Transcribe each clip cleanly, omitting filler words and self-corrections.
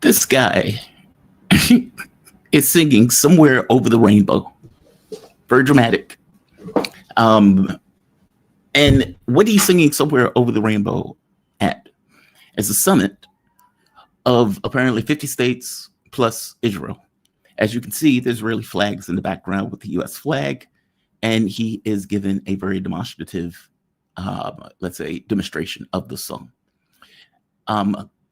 This guy is singing Somewhere Over the Rainbow. Very dramatic. And what he's singing Somewhere Over the Rainbow at is a summit of apparently 50 states plus Israel. As you can see, there's Israeli flags in the background with the US flag, and he is given a very demonstrative, let's say, demonstration of the song.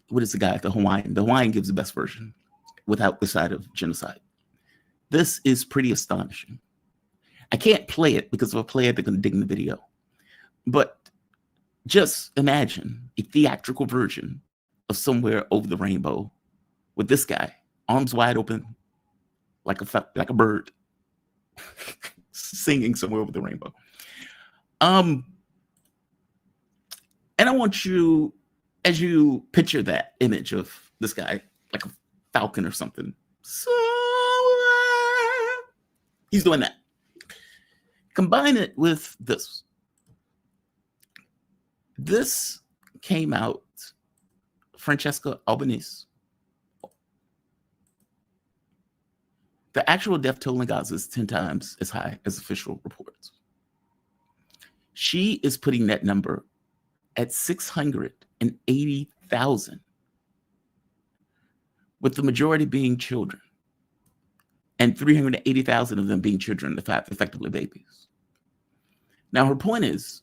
What is the guy? The Hawaiian. The Hawaiian gives the best version without the side of genocide. This is pretty astonishing. I can't play it because if I play it, they're going to dig in the video. But just imagine a theatrical version of Somewhere Over the Rainbow with this guy, arms wide open, like a bird, singing Somewhere Over the Rainbow. And I want you, as you picture that image of this guy, like a falcon or something, he's doing that. Combine it with this. This came out, Francesca Albanese. The actual death toll in Gaza is 10 times as high as official reports. She is putting that number at 680,000, with the majority being children, and 380,000 of them being children, effectively babies. Now, her point is,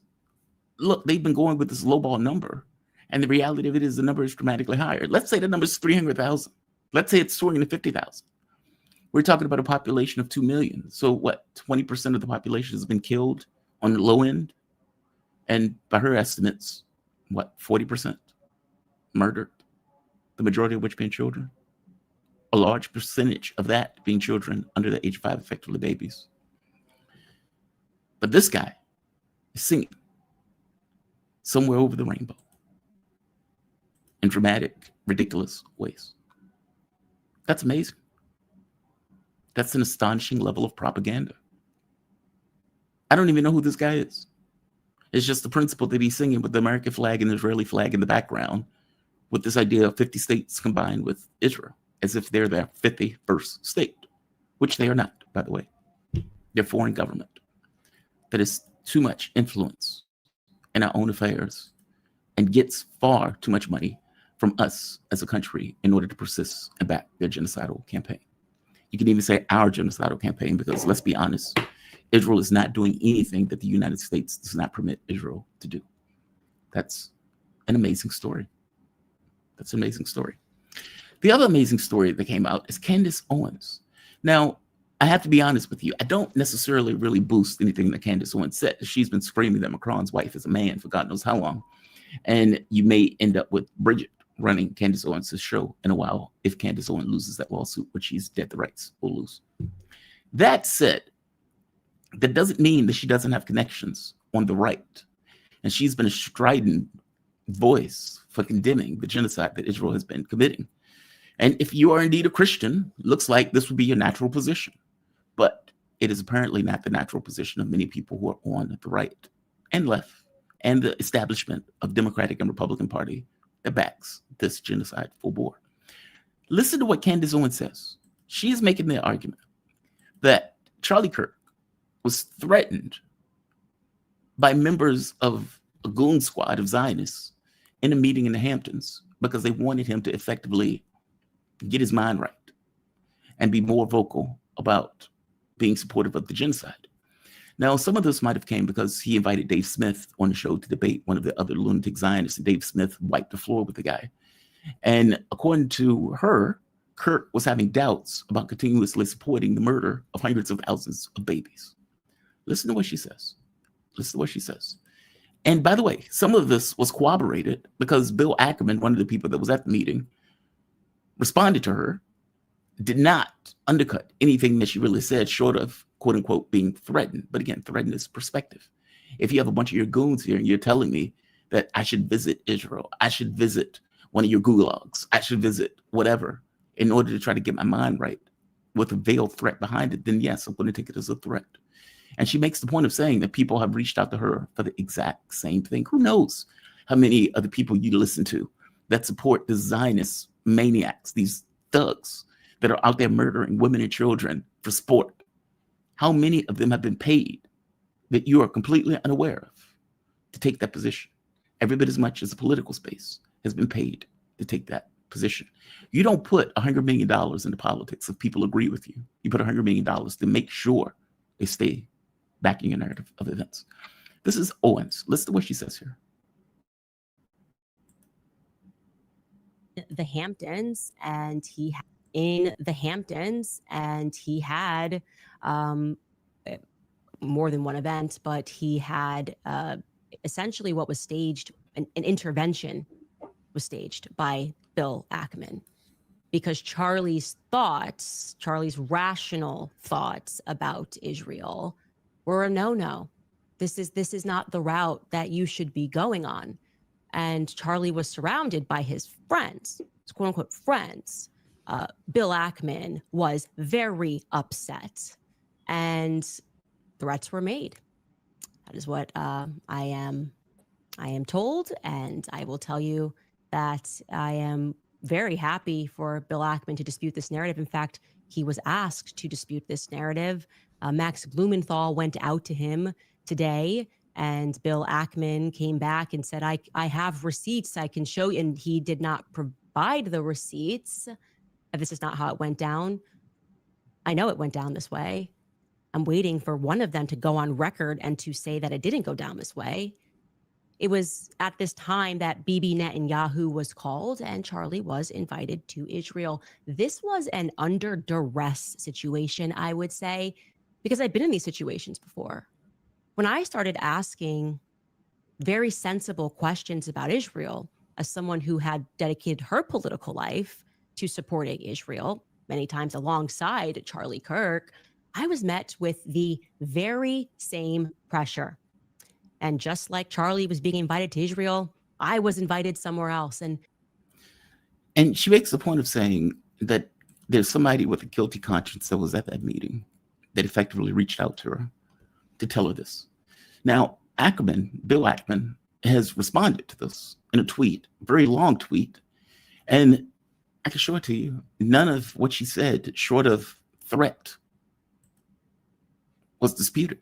look, they've been going with this lowball number, and the reality of it is the number is dramatically higher. Let's say the number is 300,000. Let's say it's soaring to 50,000. We're talking about a population of 2 million. So what, 20% of the population has been killed on the low end? And by her estimates, what, 40% murdered? The majority of which being children? A large percentage of that being children under the age of 5, effectively babies. But this guy is singing Somewhere Over the Rainbow in dramatic, ridiculous ways. That's amazing. That's an astonishing level of propaganda. I don't even know who this guy is. It's just the principle that he's singing with the American flag and the Israeli flag in the background, with this idea of 50 states combined with Israel, as if they're their 51st state, which they are not, by the way. They're foreign government that has too much influence in our own affairs and gets far too much money from us as a country in order to persist and back their genocidal campaign. You can even say our genocidal campaign, because let's be honest, Israel is not doing anything that the United States does not permit Israel to do. That's an amazing story. That's an amazing story. The other amazing story that came out is Candace Owens. Now, I have to be honest with you. I don't necessarily really boost anything that Candace Owens said. She's been screaming that Macron's wife is a man for God knows how long. And you may end up with Bridget running Candace Owens' show in a while if Candace Owens loses that lawsuit, which she's dead to rights will lose. That said, that doesn't mean that she doesn't have connections on the right. And she's been a strident voice for condemning the genocide that Israel has been committing. And if you are indeed a Christian, looks like this would be your natural position. But it is apparently not the natural position of many people who are on the right and left and the establishment of Democratic and Republican Party that backs this genocide full bore. Listen to what Candace Owens says. She is making the argument that Charlie Kirk was threatened by members of a goon squad of Zionists in a meeting in the Hamptons because they wanted him to effectively get his mind right and be more vocal about being supportive of the genocide. Now, some of this might have came because he invited Dave Smith on the show to debate one of the other lunatic Zionists, and Dave Smith wiped the floor with the guy. And according to her, Kirk was having doubts about continuously supporting the murder of hundreds of thousands of babies. Listen to what she says. Listen to what she says. And by the way, some of this was corroborated because Bill Ackerman, one of the people that was at the meeting, responded to her, did not undercut anything that she really said, short of, quote unquote, being threatened. But again, threatened is perspective. If you have a bunch of your goons here and you're telling me that I should visit Israel, I should visit one of your gulags, I should visit whatever in order to try to get my mind right with a veiled threat behind it, then yes, I'm going to take it as a threat. And she makes the point of saying that people have reached out to her for the exact same thing. Who knows how many of the people you listen to that support the Zionist maniacs, these thugs that are out there murdering women and children for sport, how many of them have been paid that you are completely unaware of to take that position? Every bit as much as the political space has been paid to take that position. You don't put $100 million into politics if people agree with you. You put $100 million to make sure they stay backing your narrative of events. This is Owens. Listen to what she says here. The Hamptons, and he had more than one event, but he had essentially what was staged, an intervention was staged by Bill Ackman, because Charlie's rational thoughts about Israel were a no-no. This is not the route that you should be going on. And Charlie was surrounded by his friends, his quote unquote friends. Bill Ackman was very upset, and threats were made. That is what I am told, and I will tell you that I am very happy for Bill Ackman to dispute this narrative. In fact, he was asked to dispute this narrative. Max Blumenthal went out to him today, and Bill Ackman came back and said, I have receipts I can show you. And he did not provide the receipts. This is not how it went down. I know it went down this way. I'm waiting for one of them to go on record and to say that it didn't go down this way. It was at this time that Bibi Netanyahu was called and Charlie was invited to Israel. This was an under duress situation, I would say, because I've been in these situations before. When I started asking very sensible questions about Israel, as someone who had dedicated her political life to supporting Israel, many times alongside Charlie Kirk, I was met with the very same pressure. And just like Charlie was being invited to Israel, I was invited somewhere else. And she makes the point of saying that there's somebody with a guilty conscience that was at that meeting that effectively reached out to her to tell her this. Now, Bill Ackman, has responded to this in a tweet, a very long tweet. And I can show it to you. None of what she said, short of threat, was disputed.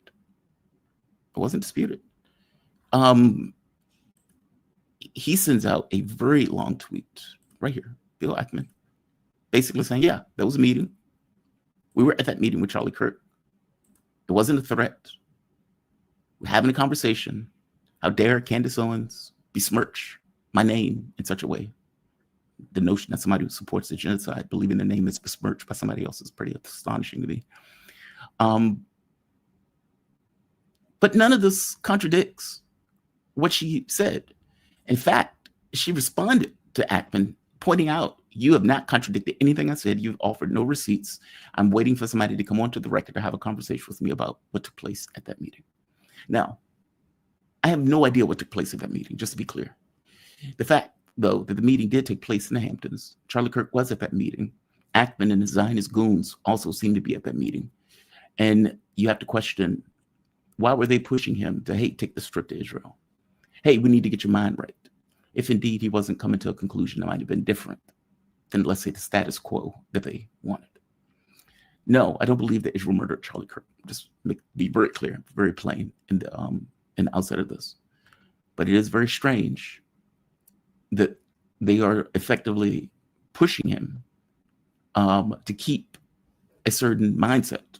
It wasn't disputed. He sends out a very long tweet right here, Bill Ackman, basically saying, yeah, there was a meeting. We were at that meeting with Charlie Kirk. It wasn't a threat. We're having a conversation. How dare Candace Owens besmirch my name in such a way? The notion that somebody who supports the genocide, believing their name is besmirched by somebody else, is pretty astonishing to me. But none of this contradicts what she said. In fact, she responded to Ackman, pointing out, you have not contradicted anything I said. You've offered no receipts. I'm waiting for somebody to come onto the record to have a conversation with me about what took place at that meeting. Now, I have no idea what took place at that meeting, just to be clear. The fact, though, that the meeting did take place in the Hamptons, Charlie Kirk was at that meeting. Ackman and the Zionist goons also seemed to be at that meeting. And you have to question, why were they pushing him to, hey, take this trip to Israel? Hey, we need to get your mind right. If indeed he wasn't coming to a conclusion that might have been different than, let's say, the status quo that they wanted. No, I don't believe that Israel murdered Charlie Kirk. Just be very clear, very plain in the outset of this. But it is very strange that they are effectively pushing him to keep a certain mindset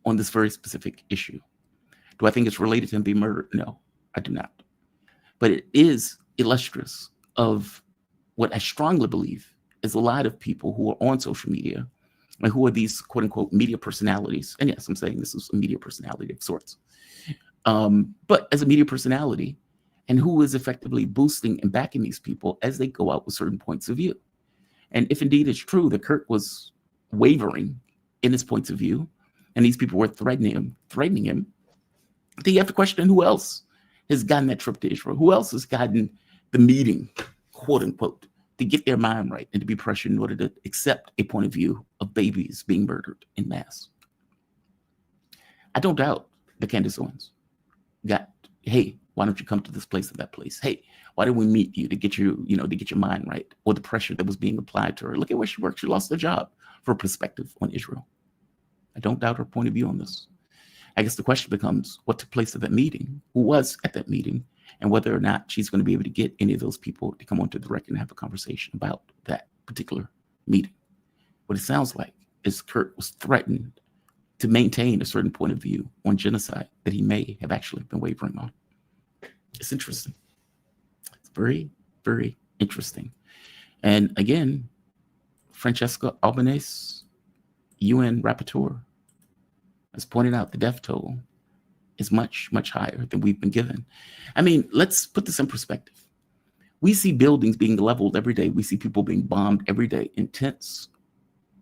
on this very specific issue. Do I think it's related to him being murdered? No, I do not. But it is illustrious of what I strongly believe is a lot of people who are on social media and who are these quote unquote media personalities. And yes, I'm saying this is a media personality of sorts. But as a media personality, and who is effectively boosting and backing these people as they go out with certain points of view. And if indeed it's true that Kirk was wavering in his points of view, and these people were threatening him, then you have to question who else has gotten that trip to Israel? Who else has gotten the meeting, quote unquote, to get their mind right and to be pressured in order to accept a point of view of babies being murdered en masse? I don't doubt that Candace Owens got, hey, why don't you come to this place or that place? Hey, Why did we meet you to get you, to get your mind right? Or the pressure that was being applied to her. Look at where she worked. She lost her job for a perspective on Israel. I don't doubt her point of view on this. I guess the question becomes what took place at that meeting, who was at that meeting, and whether or not she's going to be able to get any of those people to come onto the record and have a conversation about that particular meeting. What it sounds like is Kirk was threatened to maintain a certain point of view on genocide that he may have actually been wavering on. It's interesting. It's very, very interesting. And again, Francesca Albanese, UN rapporteur, has pointed out the death toll is much, much higher than we've been given. I mean, let's put this in perspective. We see buildings being leveled every day. We see people being bombed every day in tents,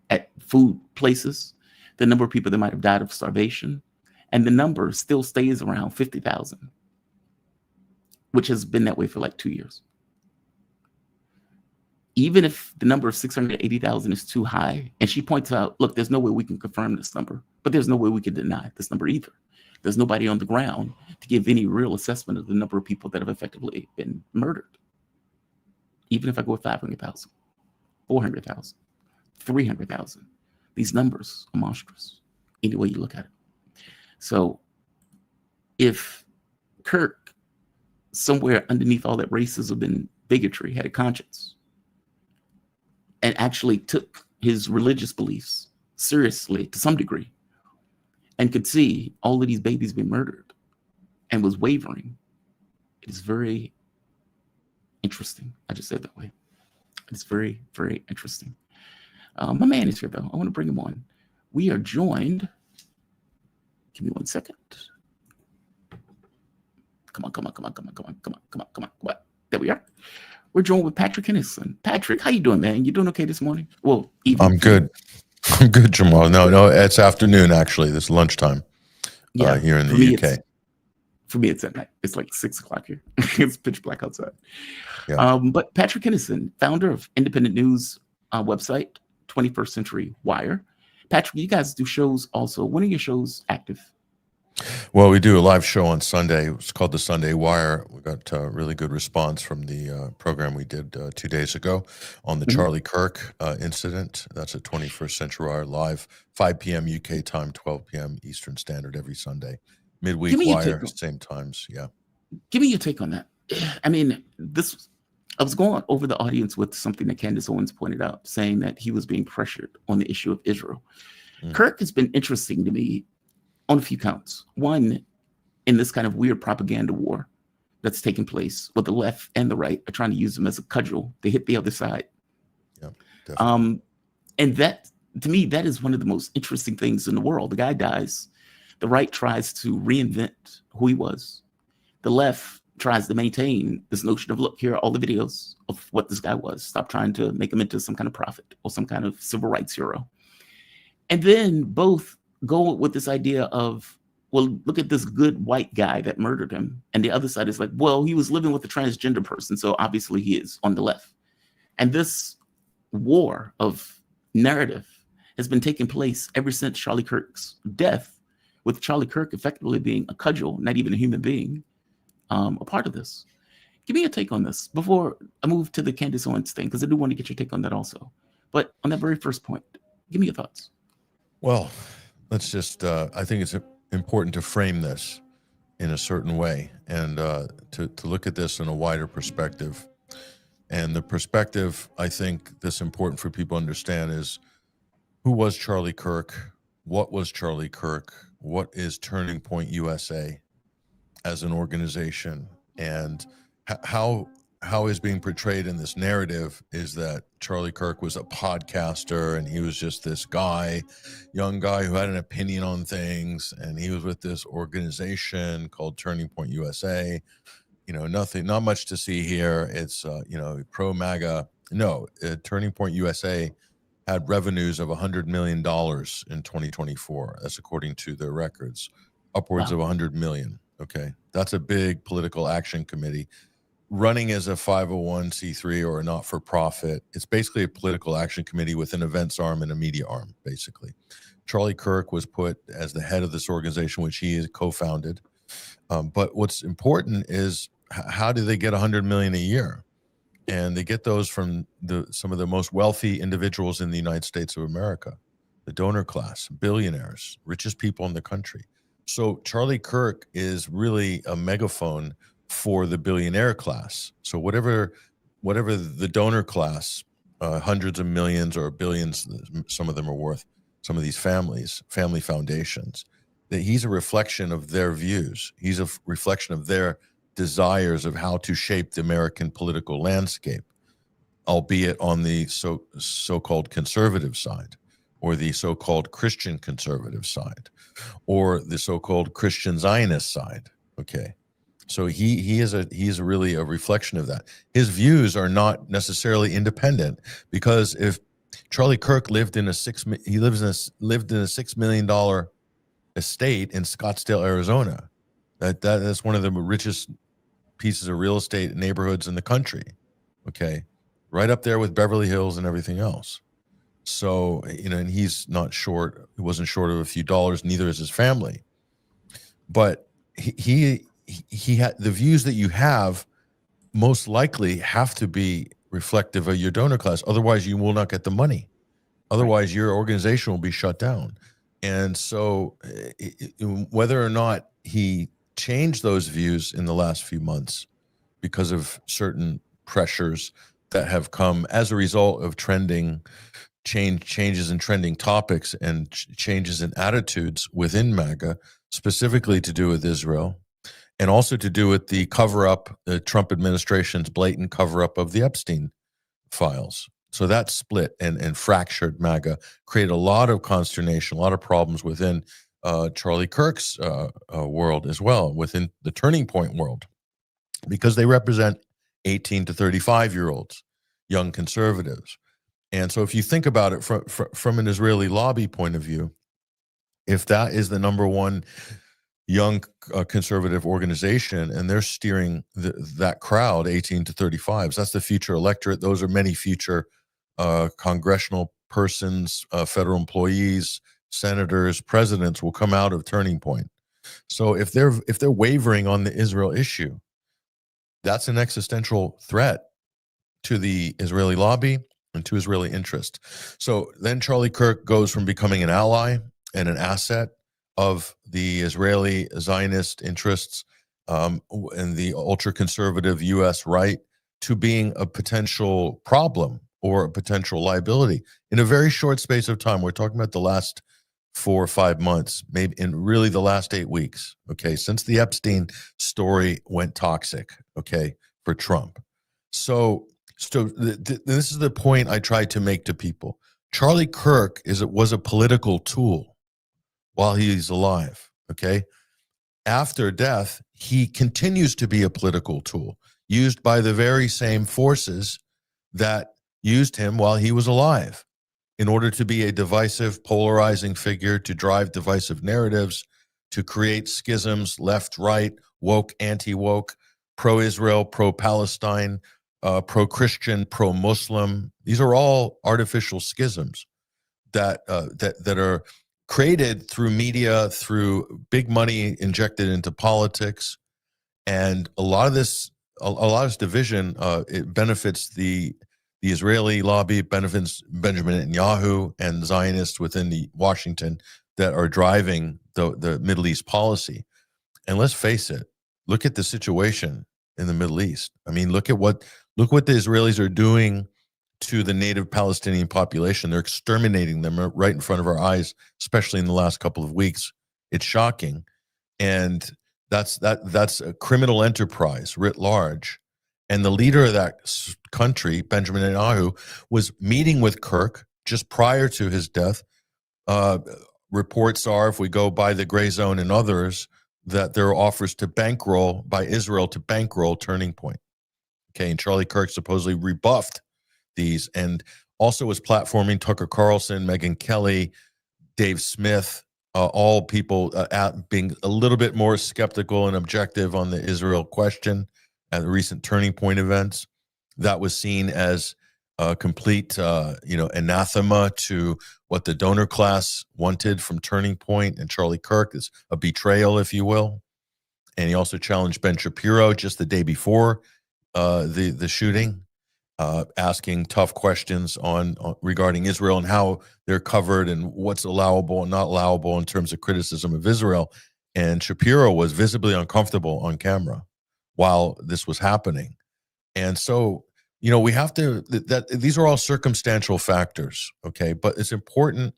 at food places, the number of people that might have died of starvation, and the number still stays around 50,000, which has been that way for like 2 years. Even if the number of 680,000 is too high, and she points out, look, there's no way we can confirm this number, but there's no way we can deny this number either. There's nobody on the ground to give any real assessment of the number of people that have effectively been murdered. Even if I go with 500,000, 400,000, 300,000, these numbers are monstrous, any way you look at it. So if Kirk, somewhere underneath all that racism and bigotry, had a conscience and actually took his religious beliefs seriously to some degree and could see all of these babies being murdered and was wavering, it is very interesting. I just said it that way. It's very, very interesting. My man is here, though. I want to bring him on. We are joined. Give me 1 second. Come on. There we are. We're joined with Patrick Henningsen. Patrick, how you doing, man? You doing okay this morning? Well, evening. I'm good. I'm good, Jamal. No, it's afternoon, actually. This lunchtime here in the UK. For me, it's at night. It's like 6 o'clock here. It's pitch black outside. Yeah. But Patrick Henningsen, founder of independent news website, 21st Century Wire. Patrick, you guys do shows also. When are your shows active? Well, we do a live show on Sunday. It's called the Sunday Wire. We got really good response from the program we did 2 days ago on the Charlie Kirk incident. That's at 21st Century Wire live, 5 p.m. UK time, 12 p.m. Eastern Standard every Sunday. Midweek Wire, same times. Yeah. Give me your take on that. I mean, I was going over the audience with something that Candace Owens pointed out, saying that he was being pressured on the issue of Israel. Kirk has been interesting to me on a few counts. One, in this kind of weird propaganda war that's taking place, where the left and the right are trying to use him as a cudgel to hit the other side. Yeah, definitely. And that, to me, that is one of the most interesting things in the world. The guy dies. The right tries to reinvent who he was. The left tries to maintain this notion of, look, here are all the videos of what this guy was. Stop trying to make him into some kind of prophet or some kind of civil rights hero. And then both go with this idea of, well, look at this good white guy that murdered him. And the other side is like, well, he was living with a transgender person, so obviously he is on the left. And this war of narrative has been taking place ever since Charlie Kirk's death, with Charlie Kirk effectively being a cudgel, not even a human being, a part of this. Give me a take on this before I move to the Candace Owens thing, because I do want to get your take on that also. But on that very first point, give me your thoughts. Well, let's just, I think it's important to frame this in a certain way and to look at this in a wider perspective. And the perspective I think that's important for people to understand is, who was Charlie Kirk? What was Charlie Kirk? What is Turning Point USA as an organization? And how is being portrayed in this narrative is that Charlie Kirk was a podcaster and he was just this guy, young guy who had an opinion on things, and he was with this organization called Turning Point USA. You know, not much to see here. It's pro MAGA. No, Turning Point USA had revenues of $100 million in 2024. That's according to their records, upwards of 100 million. Okay, that's a big political action committee running as a 501c3 or a not-for-profit. It's basically a political action committee with an events arm and a media arm, basically. Charlie Kirk was put as the head of this organization, which he co-founded. But what's important is how do they get 100 million a year? And they get those from some of the most wealthy individuals in the United States of America, the donor class, billionaires, richest people in the country. So Charlie Kirk is really a megaphone for the billionaire class. So whatever the donor class, hundreds of millions or billions, some of them are worth, some of these families, family foundations, that he's a reflection of their views. He's a reflection of their desires of how to shape the American political landscape, albeit on the so-called conservative side, or the so-called Christian conservative side, or the so-called Christian Zionist side. Okay, so he is really a reflection of that. His views are not necessarily independent, because if Charlie Kirk lived in a $6 million estate in Scottsdale, Arizona, that's one of the richest pieces of real estate neighborhoods in the country. Okay, right up there with Beverly Hills and everything else. So, and he's not short. He wasn't short of a few dollars. Neither is his family. But he had the views that you have most likely have to be reflective of your donor class. Otherwise, you will not get the money. Otherwise, your organization will be shut down. And so, whether or not he changed those views in the last few months because of certain pressures that have come as a result of changes in trending topics and changes in attitudes within MAGA, specifically to do with Israel, and also to do with the cover-up, the Trump administration's blatant cover-up of the Epstein files. So that split and fractured MAGA, created a lot of consternation, a lot of problems within Charlie Kirk's world as well, within the Turning Point world, because they represent 18 to 35-year-olds, young conservatives. And so if you think about it from an Israeli lobby point of view, if that is the number one young conservative organization and they're steering that crowd, 18 to 35s, that's the future electorate. Those are many future congressional persons, federal employees, senators, presidents will come out of Turning Point. So if they're wavering on the Israel issue, that's an existential threat to the Israeli lobby and to Israeli interest. So then Charlie Kirk goes from becoming an ally and an asset of the Israeli Zionist interests and the ultra-conservative U.S. right to being a potential problem or a potential liability in a very short space of time. We're talking about the last 4 or 5 months, maybe in really the last 8 weeks, okay, since the Epstein story went toxic, okay, for Trump. So this is the point I tried to make to people. Charlie Kirk was a political tool while he's alive, okay? After death, he continues to be a political tool used by the very same forces that used him while he was alive in order to be a divisive, polarizing figure, to drive divisive narratives, to create schisms, left, right, woke, anti-woke, pro-Israel, pro-Palestine, pro-Christian, pro-Muslim. These are all artificial schisms that are created through media, through big money injected into politics, and a lot of this division it benefits the Israeli lobby, benefits Benjamin Netanyahu and Zionists within Washington that are driving the Middle East policy. And let's face it, look at the situation in the Middle East. I mean, look what the Israelis are doing to the native Palestinian population. They're exterminating them right in front of our eyes, especially in the last couple of weeks. It's shocking. And that's a criminal enterprise writ large. And the leader of that country, Benjamin Netanyahu, was meeting with Kirk just prior to his death. Reports are, if we go by the Gray Zone and others, that there are offers to bankroll by Israel to bankroll Turning Point. Okay, and Charlie Kirk supposedly rebuffed these and also was platforming Tucker Carlson, Megyn Kelly, Dave Smith, all people being a little bit more skeptical and objective on the Israel question at the recent Turning Point events. That was seen as a complete, anathema to what the donor class wanted from Turning Point and Charlie Kirk, is a betrayal, if you will. And he also challenged Ben Shapiro just the day before the shooting, asking tough questions on regarding Israel and how they're covered and what's allowable and not allowable in terms of criticism of Israel. And Shapiro was visibly uncomfortable on camera while this was happening. And so, we have to, that these are all circumstantial factors, okay? But it's important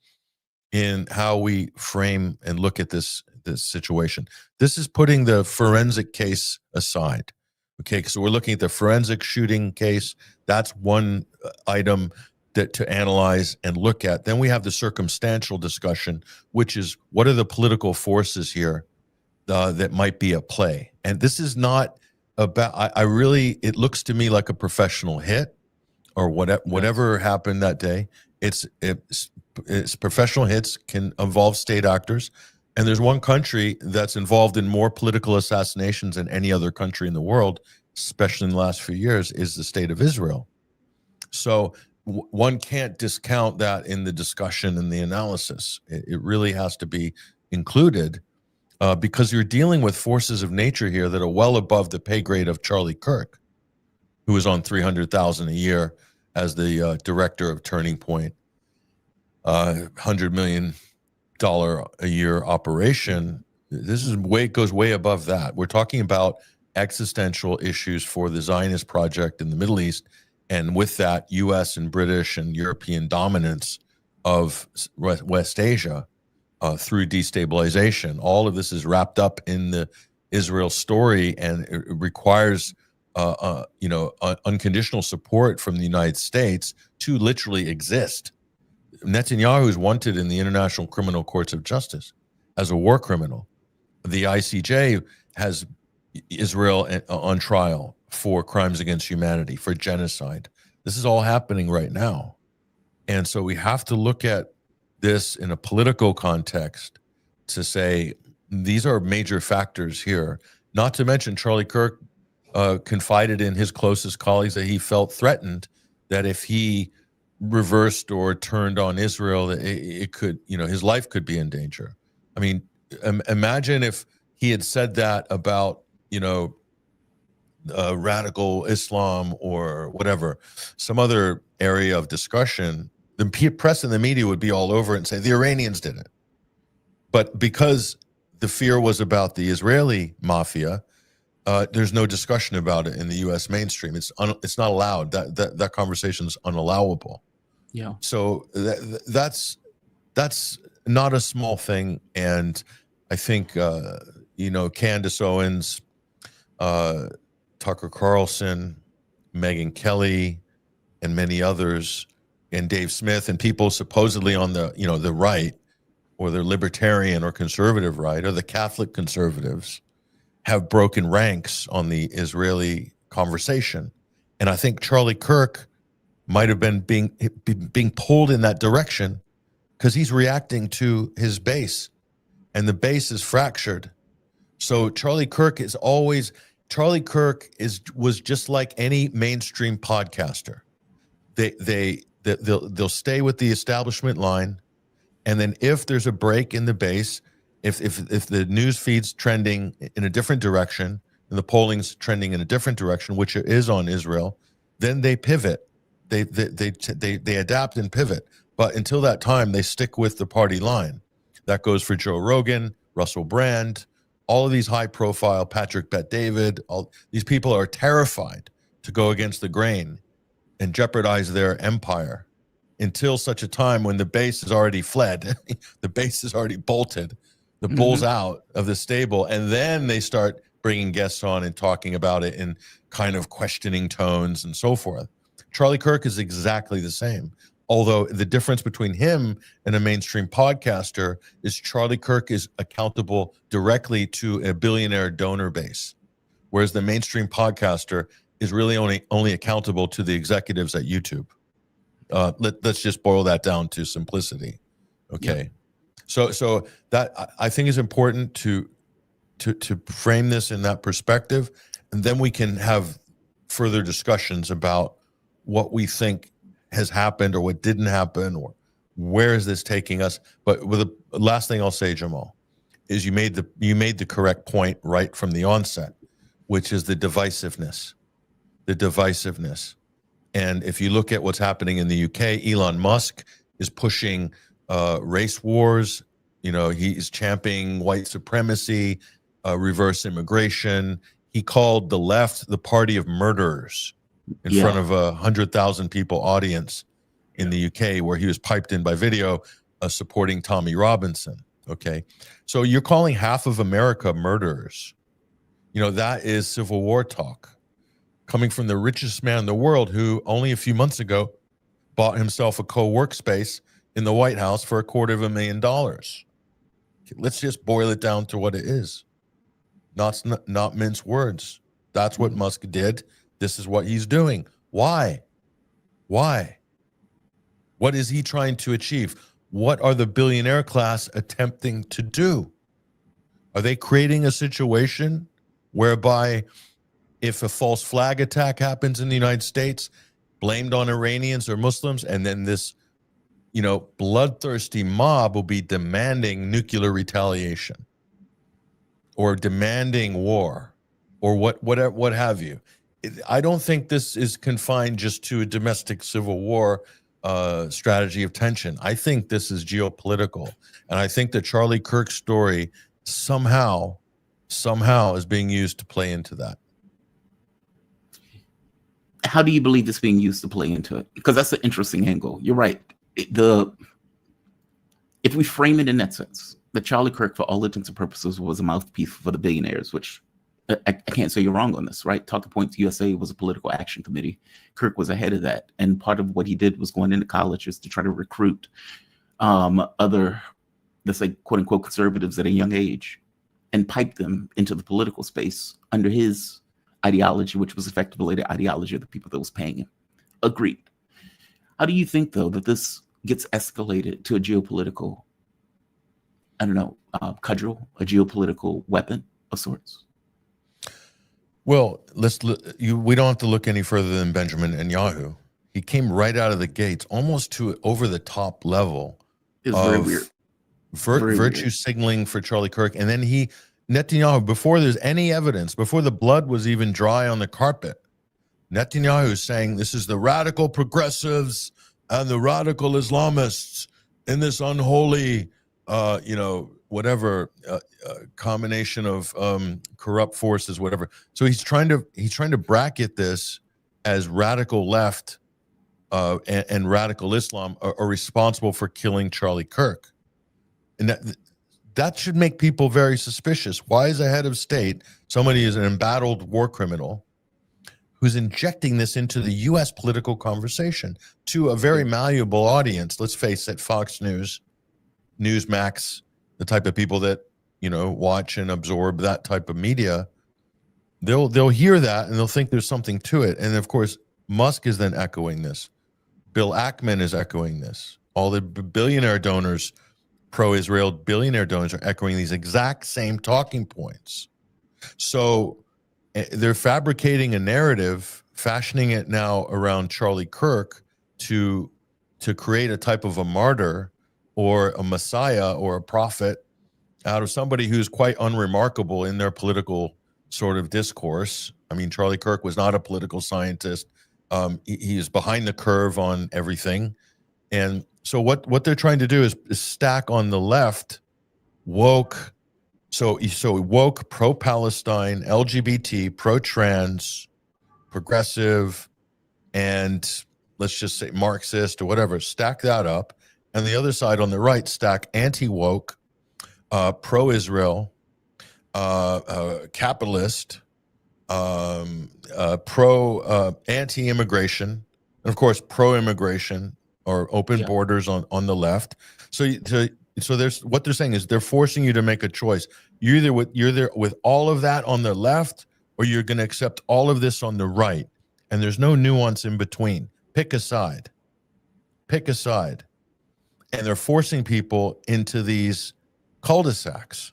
in how we frame and look at this situation. This is putting the forensic case aside, okay? So we're looking at the forensic shooting case. That's one item to analyze and look at. Then we have the circumstantial discussion, which is what are the political forces here that might be at play? And this is not about, it looks to me like a professional hit or whatever happened that day. It's professional hits can involve state actors. And there's one country that's involved in more political assassinations than any other country in the world, especially in the last few years, is the state of Israel. So one can't discount that in the discussion and the analysis. It really has to be included because you're dealing with forces of nature here that are well above the pay grade of Charlie Kirk, who is on $300,000 a year as the director of Turning Point, $100 million a year operation. This is goes way above that. We're talking about existential issues for the Zionist project in the Middle East, and with that, U.S. and British and European dominance of West Asia through destabilization. All of this is wrapped up in the Israel story, and it requires unconditional support from the United States to literally exist. Netanyahu is wanted in the International Criminal Courts of Justice as a war criminal. The ICJ has Israel on trial for crimes against humanity, for genocide. This is all happening right now. And so we have to look at this in a political context to say these are major factors here. Not to mention Charlie Kirk confided in his closest colleagues that he felt threatened that if he reversed or turned on Israel, it could, his life could be in danger. I mean, imagine if he had said that about, radical Islam or whatever, some other area of discussion, the press and the media would be all over it and say the Iranians did it. But because the fear was about the Israeli mafia, there's no discussion about it in the U.S. mainstream. It's not allowed. That conversation is unallowable. Yeah. So that's not a small thing, and I think Candace Owens, Tucker Carlson, Megyn Kelly, and many others, and Dave Smith, and people supposedly on the the right, or the libertarian or conservative right, or the Catholic conservatives, have broken ranks on the Israeli conversation. And I think Charlie Kirk might have been being pulled in that direction because he's reacting to his base, and the base is fractured. So Charlie Kirk was just like any mainstream podcaster. They'll stay with the establishment line, and then if there's a break in the base, if the news feed's trending in a different direction and the polling's trending in a different direction, which it is on Israel, then they pivot. They adapt and pivot. But until that time, they stick with the party line. That goes for Joe Rogan, Russell Brand, all of these high-profile, Patrick Bet-David. All these people are terrified to go against the grain and jeopardize their empire until such a time when the base has already fled, the base has already bolted, the bull's out of the stable, and then they start bringing guests on and talking about it in kind of questioning tones and so forth. Charlie Kirk is exactly the same. Although the difference between him and a mainstream podcaster is Charlie Kirk is accountable directly to a billionaire donor base, whereas the mainstream podcaster is really only accountable to the executives at YouTube. Let's just boil that down to simplicity. Okay. Yeah. So that I think is important to frame this in that perspective, and then we can have further discussions about what we think has happened or what didn't happen or where is this taking us. But with the last thing I'll say, Jamal, is you made the correct point right from the onset, which is the divisiveness. And if you look at what's happening in the UK, Elon Musk is pushing race wars. You know, he's championing white supremacy, reverse immigration. He called the left the party of murderers in front of a 100,000 people audience in the UK, where he was piped in by video supporting Tommy Robinson. Okay, so you're calling half of America murderers. You know, that is Civil War talk coming from the richest man in the world, who only a few months ago bought himself a co-work space in the White House for $250,000. Let's just boil it down to what it is. Not mince words. That's what Musk did. This is what he's doing. Why? What is he trying to achieve? What are the billionaire class attempting to do? Are they creating a situation whereby if a false flag attack happens in the United States, blamed on Iranians or Muslims, and then this, you know, bloodthirsty mob will be demanding nuclear retaliation or demanding war or what have you? I don't think this is confined just to a domestic civil war strategy of tension. I think this is geopolitical, and I think the Charlie Kirk story somehow is being used to play into that. How do you believe it's being used to play into it? Because that's an interesting angle. You're right. If we frame it in that sense, that Charlie Kirk, for all intents and purposes, was a mouthpiece for the billionaires, which I can't say you're wrong on this, right? Talking Points USA was a political action committee. Kirk was ahead of that. And part of what he did was going into colleges to try to recruit other, let's say, quote unquote, conservatives at a young age and pipe them into the political space under his ideology, which was effectively the ideology of the people that was paying him. Agreed. How do you think, though, that this gets escalated to a geopolitical, cudgel, a geopolitical weapon of sorts? Well, we don't have to look any further than Benjamin Netanyahu. He came right out of the gates, almost to over the top level of virtue signaling for Charlie Kirk. And then Netanyahu, before there's any evidence, before the blood was even dry on the carpet, Netanyahu is saying this is the radical progressives and the radical Islamists in this unholy, combination of corrupt forces, whatever. So he's trying to bracket this as radical left and radical Islam are responsible for killing Charlie Kirk, and that should make people very suspicious. Why is a head of state, somebody who's an embattled war criminal, who's injecting this into the U.S. political conversation to a very malleable audience? Let's face it, Fox News, Newsmax, the type of people that, watch and absorb that type of media, they'll hear that and they'll think there's something to it. And of course, Musk is then echoing this. Bill Ackman is echoing this. All the billionaire donors, pro-Israel billionaire donors, are echoing these exact same talking points. So they're fabricating a narrative, fashioning it now around Charlie Kirk to create a type of a martyr or a messiah or a prophet out of somebody who's quite unremarkable in their political sort of discourse. I mean, Charlie Kirk was not a political scientist. He is behind the curve on everything. And so what they're trying to do is stack on the left woke, so woke, pro-Palestine, LGBT, pro-trans, progressive, and let's just say Marxist or whatever, stack that up. And the other side on the right, stack anti-woke, pro-Israel, capitalist, anti-immigration, and of course pro-immigration or open borders on the left. So there's what they're saying is they're forcing you to make a choice. You're there with all of that on the left, or you're going to accept all of this on the right, and there's no nuance in between. Pick a side. And they're forcing people into these cul-de-sacs,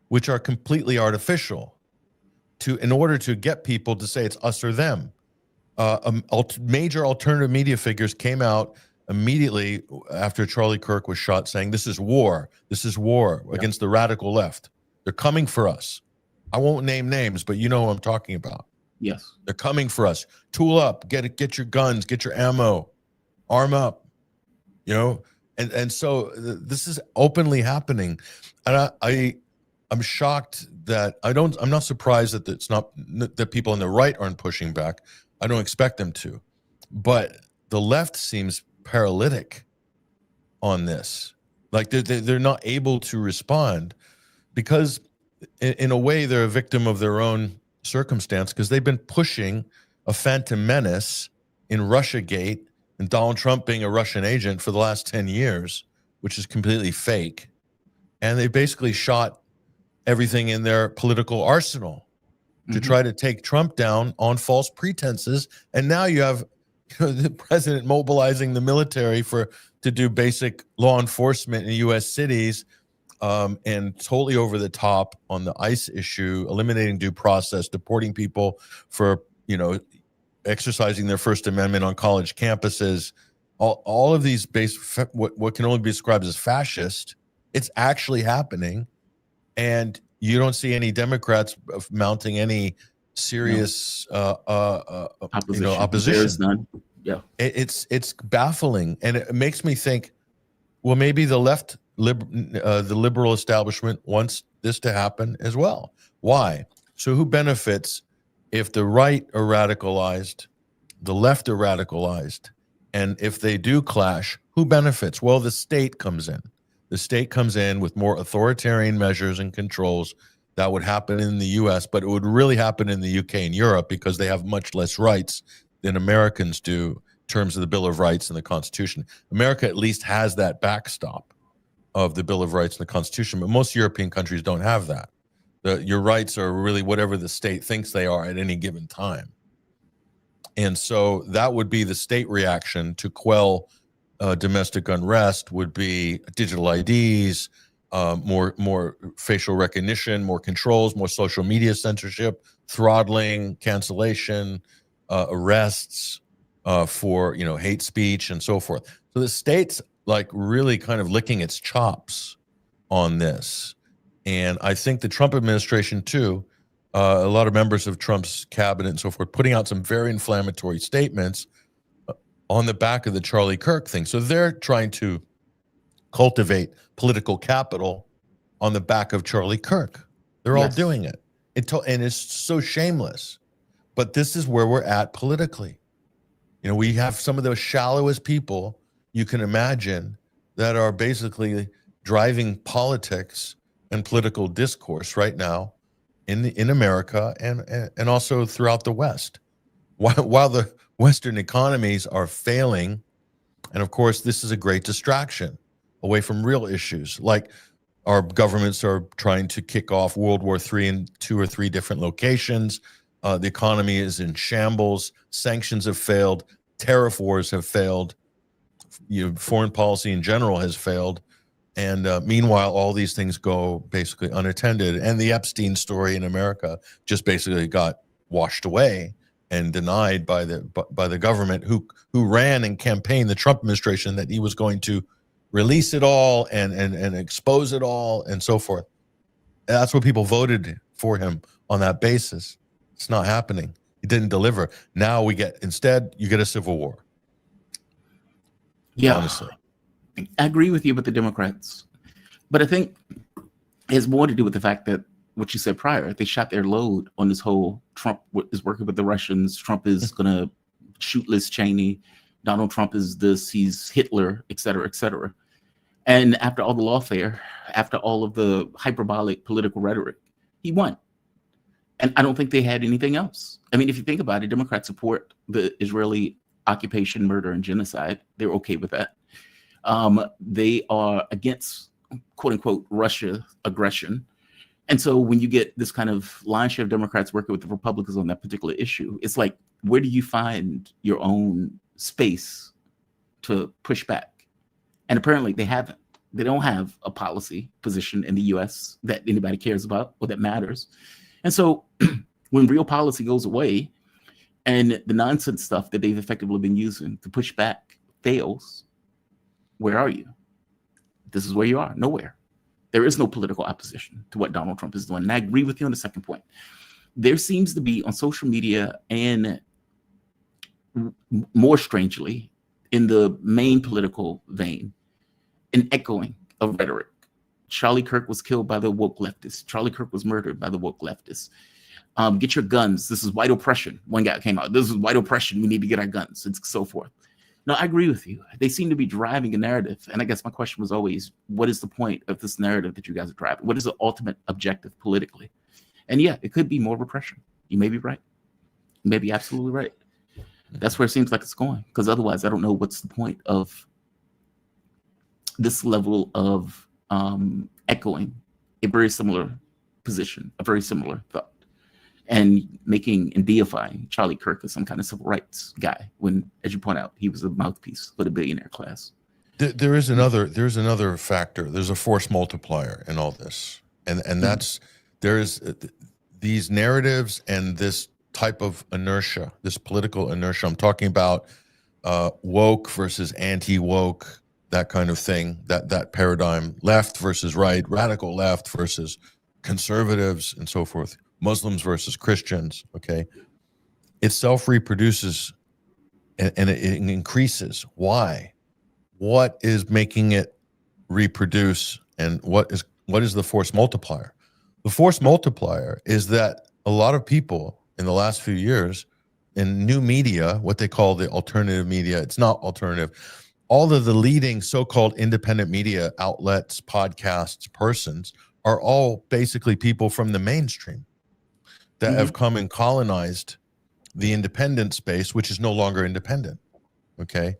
which are completely artificial, in order to get people to say it's us or them. Major alternative media figures came out immediately after Charlie Kirk was shot saying this is war against the radical left. They're coming for us. I won't name names, but you know who I'm talking about. Yes. They're coming for us. Tool up, get your guns, get your ammo, arm up, you know? And so this is openly happening. And I'm shocked that I'm not surprised that it's not that people on the right aren't pushing back. I don't expect them to, but the left seems paralytic on this. Like they're not able to respond because in a way they're a victim of their own circumstance, because they've been pushing a phantom menace in Russiagate and Donald Trump being a Russian agent for the last 10 years, which is completely fake. And they basically shot everything in their political arsenal to try to take Trump down on false pretenses. And now you have the president mobilizing the military to do basic law enforcement in U.S. cities, and totally over the top on the ICE issue, eliminating due process, deporting people for, exercising their First Amendment on college campuses. All of these what can only be described as fascist. It's actually happening. And you don't see any Democrats mounting any serious opposition. There is none. Yeah, it's baffling, and it makes me think, well, maybe the the liberal establishment wants this to happen as well. Why? So who benefits if the right are radicalized, the left are radicalized, and if they do clash, who benefits? Well, the state comes in. The state comes in with more authoritarian measures and controls. That would happen in the US, but it would really happen in the UK and Europe because they have much less rights than Americans do in terms of the Bill of Rights and the Constitution. America at least has that backstop of the Bill of Rights and the Constitution, but most European countries don't have that. Your rights are really whatever the state thinks they are at any given time. And so that would be the state reaction to quell domestic unrest, would be digital IDs, more facial recognition, more controls, more social media censorship, throttling, cancellation, arrests for hate speech and so forth. So the state's like really kind of licking its chops on this. And I think the Trump administration too, a lot of members of Trump's cabinet and so forth, putting out some very inflammatory statements on the back of the Charlie Kirk thing. So they're trying to cultivate political capital on the back of Charlie Kirk. They're all doing it. And it's so shameless. But this is where we're at politically. We have some of the shallowest people you can imagine that are basically driving politics and political discourse right now in America and also throughout the West. While the Western economies are failing, and of course this is a great distraction away from real issues, like our governments are trying to kick off World War III in 2 or 3 different locations. The economy is in shambles. Sanctions have failed. Tariff wars have failed. Foreign policy in general has failed. And meanwhile, all these things go basically unattended. And the Epstein story in America just basically got washed away and denied by the government, who ran and campaigned the Trump administration that he was going to release it all and expose it all and so forth. And that's what people voted for him on that basis. It's not happening. He didn't deliver. Now instead you get a civil war. Yeah, honestly. I agree with you about the Democrats, but I think it has more to do with the fact that what you said prior, they shot their load on this whole Trump is working with the Russians. Trump is going to shoot Liz Cheney. Donald Trump is this, he's Hitler, et cetera, et cetera. And after all the lawfare, after all of the hyperbolic political rhetoric, he won. And I don't think they had anything else. I mean, if you think about it, Democrats support the Israeli occupation, murder, and genocide. They're okay with that. They are against, quote unquote, Russia aggression. And so when you get this kind of line share of Democrats working with the Republicans on that particular issue, it's like, where do you find your own space to push back? And apparently they haven't. They don't have a policy position in the US that anybody cares about or that matters. And so when real policy goes away and the nonsense stuff that they've effectively been using to push back fails, where are you? This is where you are, nowhere. There is no political opposition to what Donald Trump is doing. And I agree with you on the second point. There seems to be on social media and more strangely in the main political vein, an echoing of rhetoric. Charlie Kirk was killed by the woke leftists. Charlie Kirk was murdered by the woke leftists. Get your guns. This is white oppression. One guy came out. This is white oppression. We need to get our guns, and so forth. No, I agree with you. They seem to be driving a narrative. And I guess my question was always, what is the point of this narrative that you guys are driving? What is the ultimate objective politically? And yeah, it could be more repression. You may be right. You may be absolutely right. That's where it seems like it's going. Because otherwise, I don't know what's the point of this level of echoing a very similar position, a very similar thought, and making and deifying Charlie Kirk as some kind of civil rights guy when, as you point out, he was a mouthpiece for the billionaire class. There's another factor. There's a force multiplier in all this, and that's there's these narratives and this type of inertia, this political inertia. I'm talking about woke versus anti-woke, that kind of thing, that paradigm, left versus right, radical left versus conservatives, and so forth. Muslims versus Christians, okay? It self-reproduces and it increases. Why? What is making it reproduce, and what is the force multiplier? The force multiplier is that a lot of people in the last few years in new media, what they call the alternative media, it's not alternative, all of the leading so-called independent media outlets, podcasts, persons are all basically people from the mainstream that have come and colonized the independent space, which is no longer independent, okay?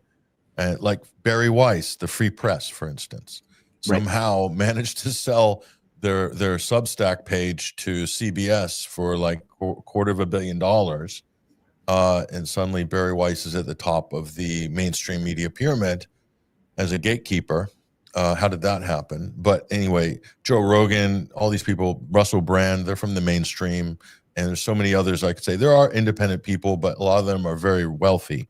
Like Barry Weiss, the Free Press, for instance, somehow managed to sell their Substack page to CBS for like $250 million. And suddenly Barry Weiss is at the top of the mainstream media pyramid as a gatekeeper. How did that happen? But anyway, Joe Rogan, all these people, Russell Brand, they're from the mainstream. And there's so many others I could say. There are independent people, but a lot of them are very wealthy.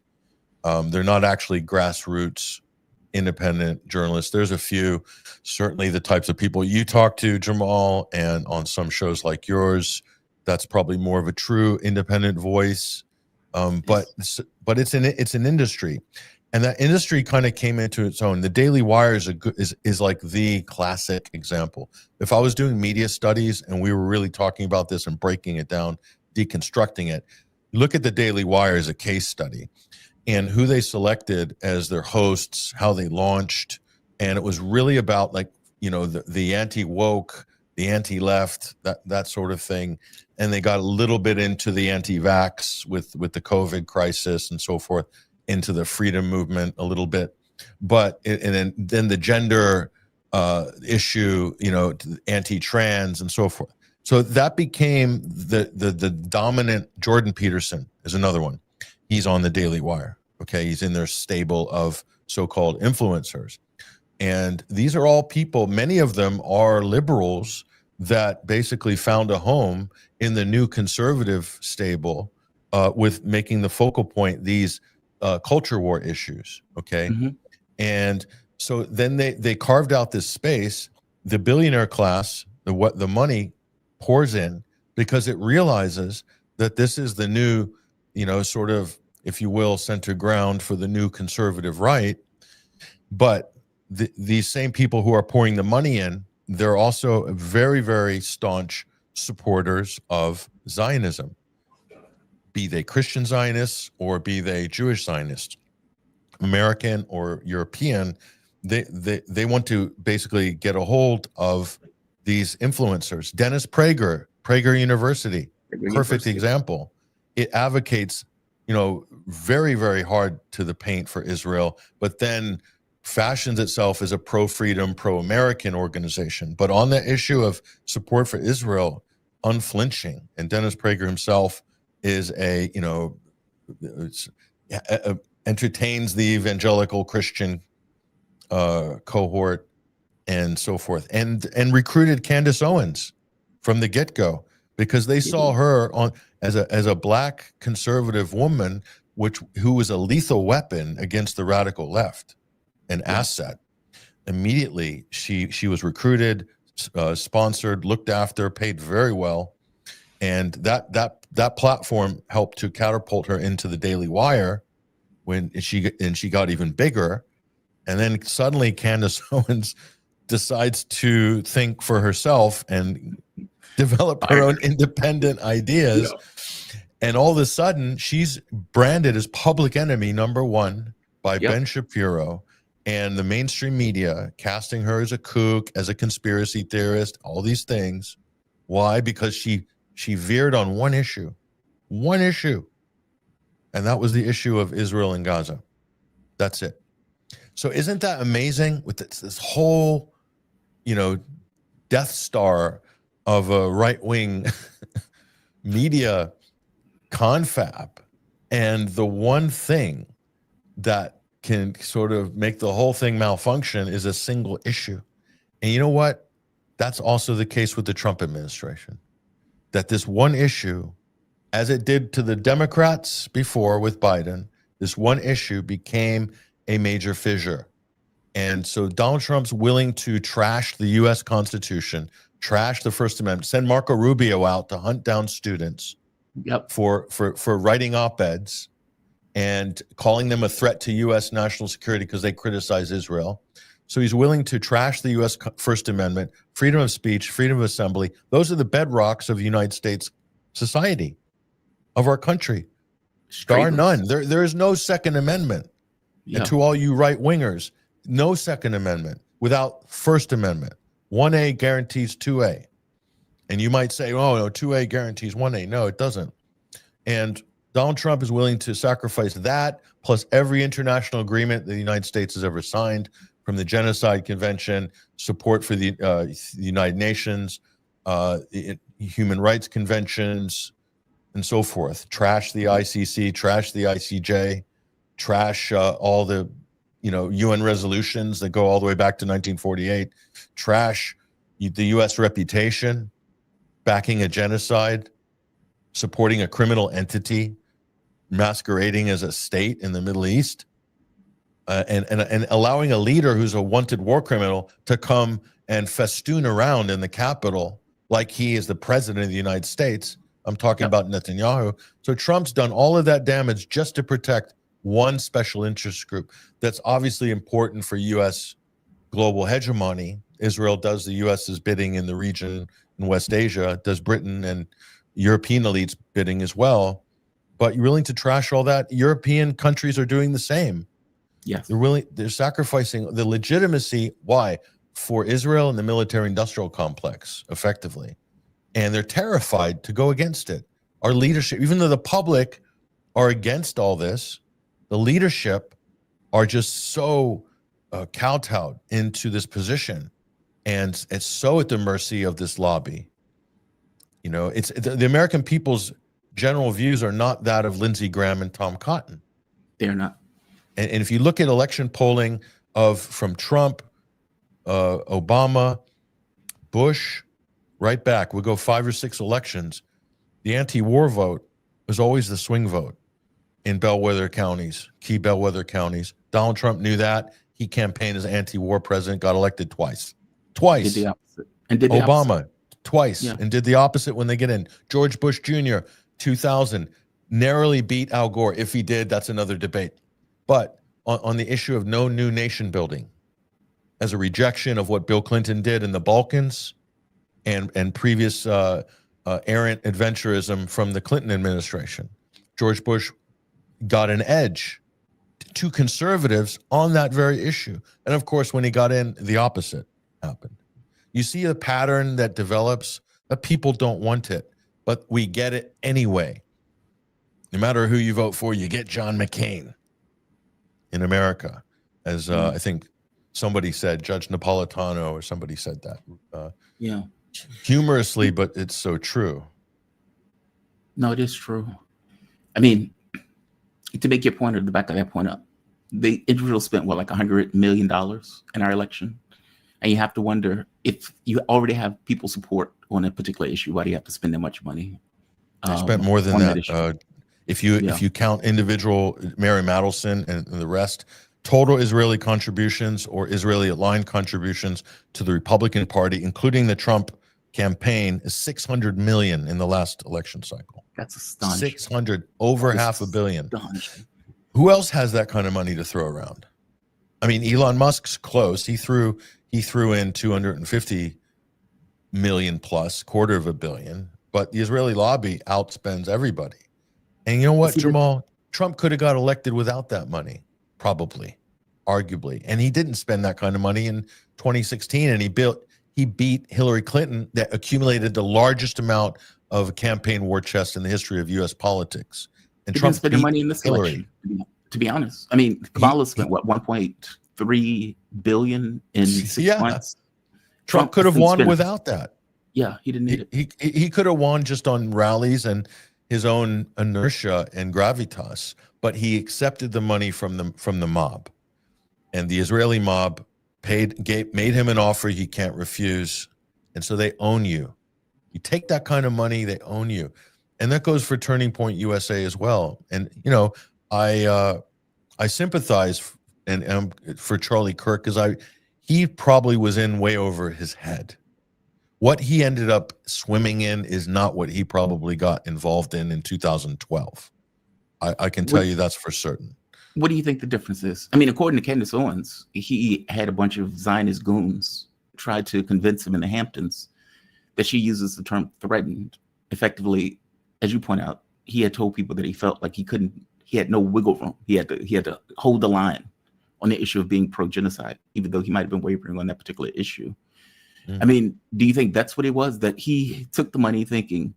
They're not actually grassroots independent journalists. There's a few, certainly the types of people you talk to, Jamal, and on some shows like yours, that's probably more of a true independent voice. But it's an industry, and that industry kind of came into its own. The Daily Wire is like the classic example. If I was doing media studies and we were really talking about this and breaking it down, deconstructing it, look at the Daily Wire as a case study, and who they selected as their hosts, how they launched, and it was really about, like, you know, the anti-woke, the anti-left, that sort of thing. And they got a little bit into the anti-vax with the COVID crisis and so forth, into the freedom movement a little bit. But and then the gender issue, you know, anti-trans and so forth. So that became the dominant. Jordan Peterson is another one. He's on the Daily Wire. Okay, he's in their stable of so-called influencers. And these are all people, many of them are liberals that basically found a home in the new conservative stable with making the focal point these culture war issues, okay? And so then they carved out this space. The billionaire class, the money pours in because it realizes that this is the new, you know, sort of, if you will, center ground for the new conservative right. But these same people who are pouring the money in, they're also very, very staunch supporters of Zionism, be they Christian Zionists or be they Jewish Zionists, American or European. They want to basically get a hold of these influencers. Dennis Prager University, perfect example. It advocates, you know, very, very hard to the paint for Israel, but then fashions itself as a pro-freedom, pro-American organization. But on the issue of support for Israel, unflinching. And Dennis Prager himself is a, you know, entertains the evangelical Christian cohort and so forth, and recruited Candace Owens from the get-go because they saw her on as a black conservative woman, who was a lethal weapon against the radical left, an asset. Immediately, she was recruited, sponsored, looked after, paid very well. And that platform helped to catapult her into the Daily Wire when she got even bigger. And then suddenly Candace Owens decides to think for herself and develop her own independent ideas. Yeah. And all of a sudden, she's branded as public enemy #1 by Ben Shapiro and the mainstream media, casting her as a kook, as a conspiracy theorist, all these things. Why? Because she veered on one issue. And that was the issue of Israel and Gaza. That's it. So isn't that amazing with this whole, Death Star of a right-wing media confab, and the one thing that can sort of make the whole thing malfunction is a single issue. And you know what? That's also the case with the Trump administration. That this one issue, as it did to the Democrats before with Biden, this one issue became a major fissure. And so Donald Trump's willing to trash the U.S. Constitution, trash the First Amendment, send Marco Rubio out to hunt down students for writing op-eds and calling them a threat to U.S. national security because they criticize Israel. So he's willing to trash the U.S. First Amendment, freedom of speech, freedom of assembly. Those are the bedrocks of the United States society, of our country. Bar none. There is no Second Amendment. And to all you right-wingers, no Second Amendment without First Amendment. 1A guarantees 2A. And you might say, oh, no, 2A guarantees 1A. No, it doesn't. And Donald Trump is willing to sacrifice that plus every international agreement the United States has ever signed, from the Genocide Convention, support for the United Nations, human rights conventions, and so forth. Trash the ICC, trash the ICJ, trash all the UN resolutions that go all the way back to 1948, trash the U.S. reputation, backing a genocide, supporting a criminal entity, masquerading as a state in the Middle East, and allowing a leader who's a wanted war criminal to come and festoon around in the Capitol like he is the president of the United States. I'm talking about Netanyahu. So Trump's done all of that damage just to protect one special interest group that's obviously important for U.S. global hegemony. Israel does the U.S.'s bidding in the region in West Asia, does Britain and European elites bidding as well. But you're willing to trash all that? European countries are doing the same. Yes. They're sacrificing the legitimacy. Why? For Israel and the military-industrial complex, effectively. And they're terrified to go against it. Our leadership, even though the public are against all this, the leadership are just so kowtowed into this position, and it's so at the mercy of this lobby. It's the American people's general views are not that of Lindsey Graham and Tom Cotton. They're not. And if you look at election polling from Trump, Obama, Bush, right back, we'll go 5 or 6 elections, the anti-war vote was always the swing vote in bellwether counties, key bellwether counties. Donald Trump knew that. He campaigned as anti-war president, got elected twice. Did the opposite. And did the Obama opposite. Twice, and did the opposite when they get in. George Bush Jr., 2000, narrowly beat Al Gore. If he did, that's another debate. But on the issue of no new nation building, as a rejection of what Bill Clinton did in the Balkans and previous errant adventurism from the Clinton administration, George Bush got an edge to conservatives on that very issue. And of course, when he got in, the opposite happened. You see a pattern that develops, that people don't want it, but we get it anyway. No matter who you vote for, you get John McCain in America. As I think somebody said, Judge Napolitano or somebody said that. Humorously, but it's so true. No, it is true. I mean, to make your point or to back that point up, Israel spent like $100 million in our election. And you have to wonder, if you already have people support on a particular issue, why do you have to spend that much money? They spent more than that. If you count individual Mary Madelson and the rest, total Israeli contributions or Israeli-aligned contributions to the Republican Party, including the Trump campaign, is 600 million in the last election cycle. That's astonishing. 600, over That is half a billion. Astonishing. Who else has that kind of money to throw around? I mean, Elon Musk's close. He threw in 250 million plus, quarter of a billion. But the Israeli lobby outspends everybody. And you know what, Jamal? Trump could have got elected without that money, probably, arguably. And he didn't spend that kind of money in 2016. And he beat Hillary Clinton, that accumulated the largest amount of campaign war chest in the history of U.S. politics. And He Trump didn't spend the money in this Hillary. election, to be honest. I mean, Kamala spent, what, 1.3 billion in 6 months? Trump could have won without that. Yeah, he didn't need it. He could have won just on rallies and his own inertia and gravitas, but he accepted the money from the mob, and the Israeli mob made him an offer he can't refuse, and so they own you. You take that kind of money, they own you, and that goes for Turning Point USA as well. And you know, I sympathize and for Charlie Kirk, because he probably was in way over his head. What he ended up swimming in is not what he probably got involved in 2012. I can tell you that's for certain. What do you think the difference is? I mean, according to Candace Owens, he had a bunch of Zionist goons try to convince him in the Hamptons that she uses the term threatened. Effectively, as you point out, he had told people that he felt like he had no wiggle room. He had to hold the line on the issue of being pro-genocide, even though he might have been wavering on that particular issue. I mean, do you think that's what it was? That he took the money thinking,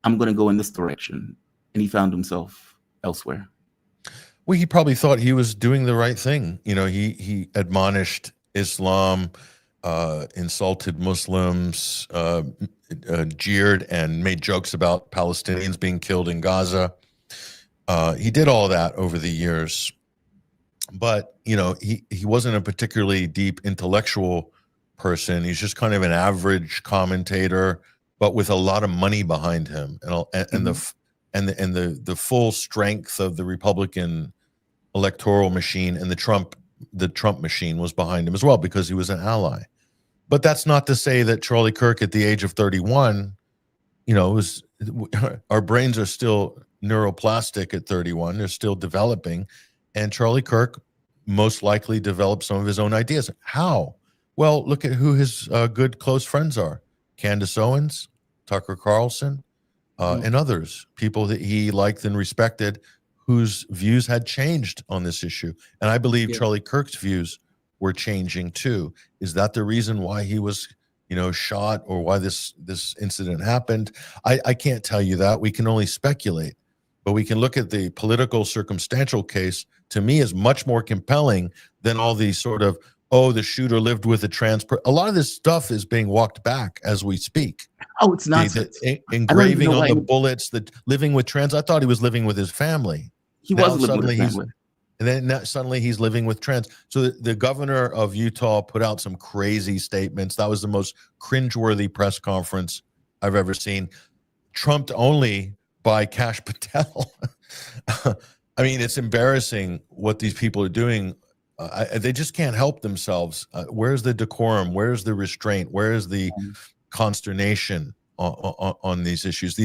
I'm going to go in this direction, and he found himself elsewhere? Well, he probably thought he was doing the right thing. You know, he admonished Islam, insulted Muslims, jeered and made jokes about Palestinians being killed in Gaza. He did all that over the years. But, you know, he wasn't a particularly deep intellectual person. He's just kind of an average commentator, but with a lot of money behind him, and the full strength of the Republican electoral machine, and the Trump machine was behind him as well, because he was an ally. But that's not to say that Charlie Kirk at the age of 31, you know, our brains are still neuroplastic at 31. They're still developing. And Charlie Kirk most likely developed some of his own ideas. How? Well, look at who his good close friends are. Candace Owens, Tucker Carlson, and others, people that he liked and respected, whose views had changed on this issue. And I believe Charlie Kirk's views were changing too. Is that the reason why he was, you know, shot, or why this incident happened? I can't tell you that. We can only speculate. But we can look at the political circumstantial case, to me, is much more compelling than all these sort of, oh, the shooter lived with a trans person. A lot of this stuff is being walked back as we speak. Oh, it's nonsense. The engraving on the bullets, the living with trans. I thought he was living with his family. He was living with his family. And then suddenly he's living with trans. So the governor of Utah put out some crazy statements. That was the most cringeworthy press conference I've ever seen. Trumped only by Kash Patel. I mean, it's embarrassing what these people are doing. They just can't help themselves. Where's the decorum? Where's the restraint? Where's the consternation on these issues?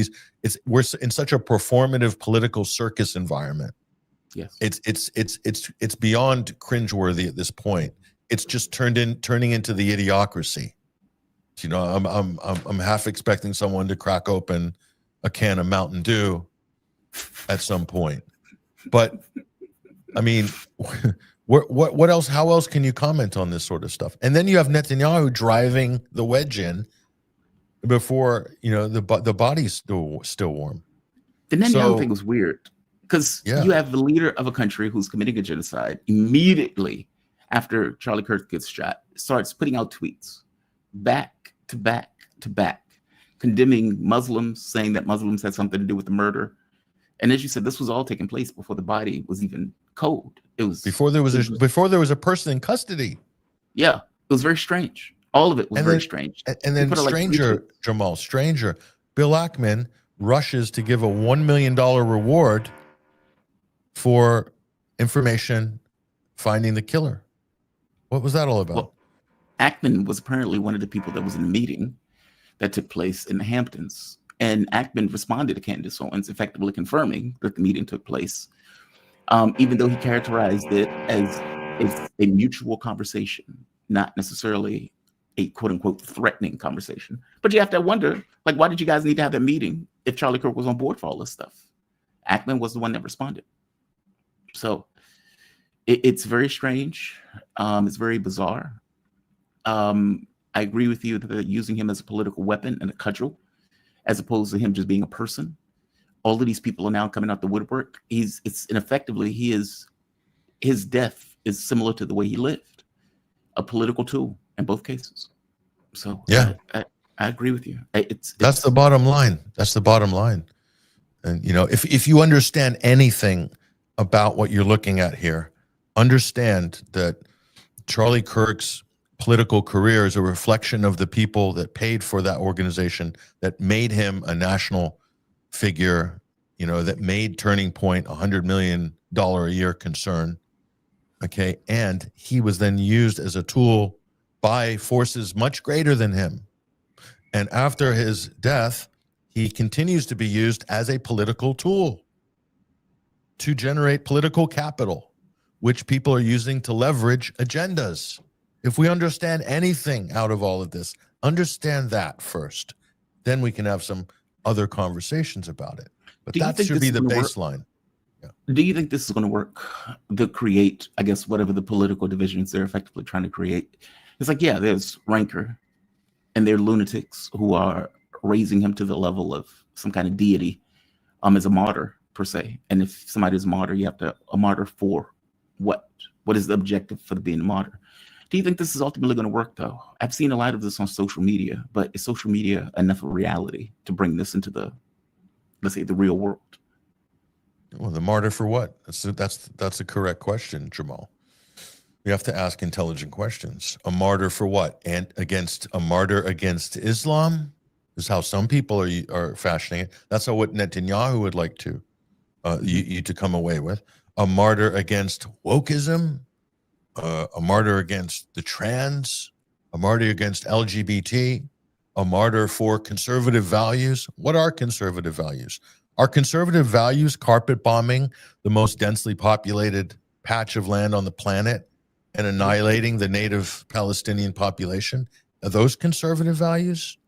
We're in such a performative political circus environment. Yes, it's beyond cringeworthy at this point. It's just turning into the idiocracy. You know, I'm half expecting someone to crack open a can of Mountain Dew at some point. But I mean, what else? How else can you comment on this sort of stuff? And then you have Netanyahu driving the wedge in before, you know, the body's still warm. The Netanyahu thing was weird, because you have the leader of a country who's committing a genocide immediately after Charlie Kirk gets shot, starts putting out tweets back to back to back, condemning Muslims, saying that Muslims had something to do with the murder. And as you said, this was all taking place before the body was even cold. It was before there was a person in custody. Yeah, it was very strange. All of it was very strange. And then Jamal, Bill Ackman rushes to give a $1 million reward for information finding the killer. What was that all about? Well, Ackman was apparently one of the people that was in the meeting that took place in the Hamptons. And Ackman responded to Candace Owens, effectively confirming that the meeting took place, even though he characterized it as a mutual conversation, not necessarily a quote-unquote threatening conversation. But you have to wonder, like, why did you guys need to have that meeting if Charlie Kirk was on board for all this stuff? Ackman was the one that responded. So it's very strange. It's very bizarre. I agree with you that they're using him as a political weapon and a cudgel, as opposed to him just being a person. All of these people are now coming out the woodwork. Effectively, his death is similar to the way he lived, a political tool in both cases. So yeah, I agree with you. That's the bottom line. That's the bottom line. And you know, if you understand anything about what you're looking at here, understand that Charlie Kirk's political career is a reflection of the people that paid for that organization, that made him a national figure, you know, that made Turning Point $100 million a year concern. Okay. And he was then used as a tool by forces much greater than him. And after his death, he continues to be used as a political tool to generate political capital, which people are using to leverage agendas. If we understand anything out of all of this, understand that first. Then we can have some other conversations about it. But that should be the baseline. Yeah. Do you think this is going to work to create, I guess, whatever the political divisions they're effectively trying to create? It's like, yeah, there's rancor, and they're lunatics who are raising him to the level of some kind of deity, as a martyr per se. And if somebody's a martyr, you have to a martyr for what? What is the objective for being a martyr? Do you think this is ultimately going to work, though? I've seen a lot of this on social media, but is social media enough of a reality to bring this into the, let's say, the real world? Well, the martyr for what? That's a correct question, Jamal. We have to ask intelligent questions. A martyr for what? And a martyr against Islam is how some people are fashioning it. That's what Netanyahu would like to you to come away with. A martyr against wokeism, a martyr against the trans, a martyr against LGBT, a martyr for conservative values. What are conservative values? Are conservative values carpet bombing the most densely populated patch of land on the planet and annihilating the native Palestinian population? Are those conservative values?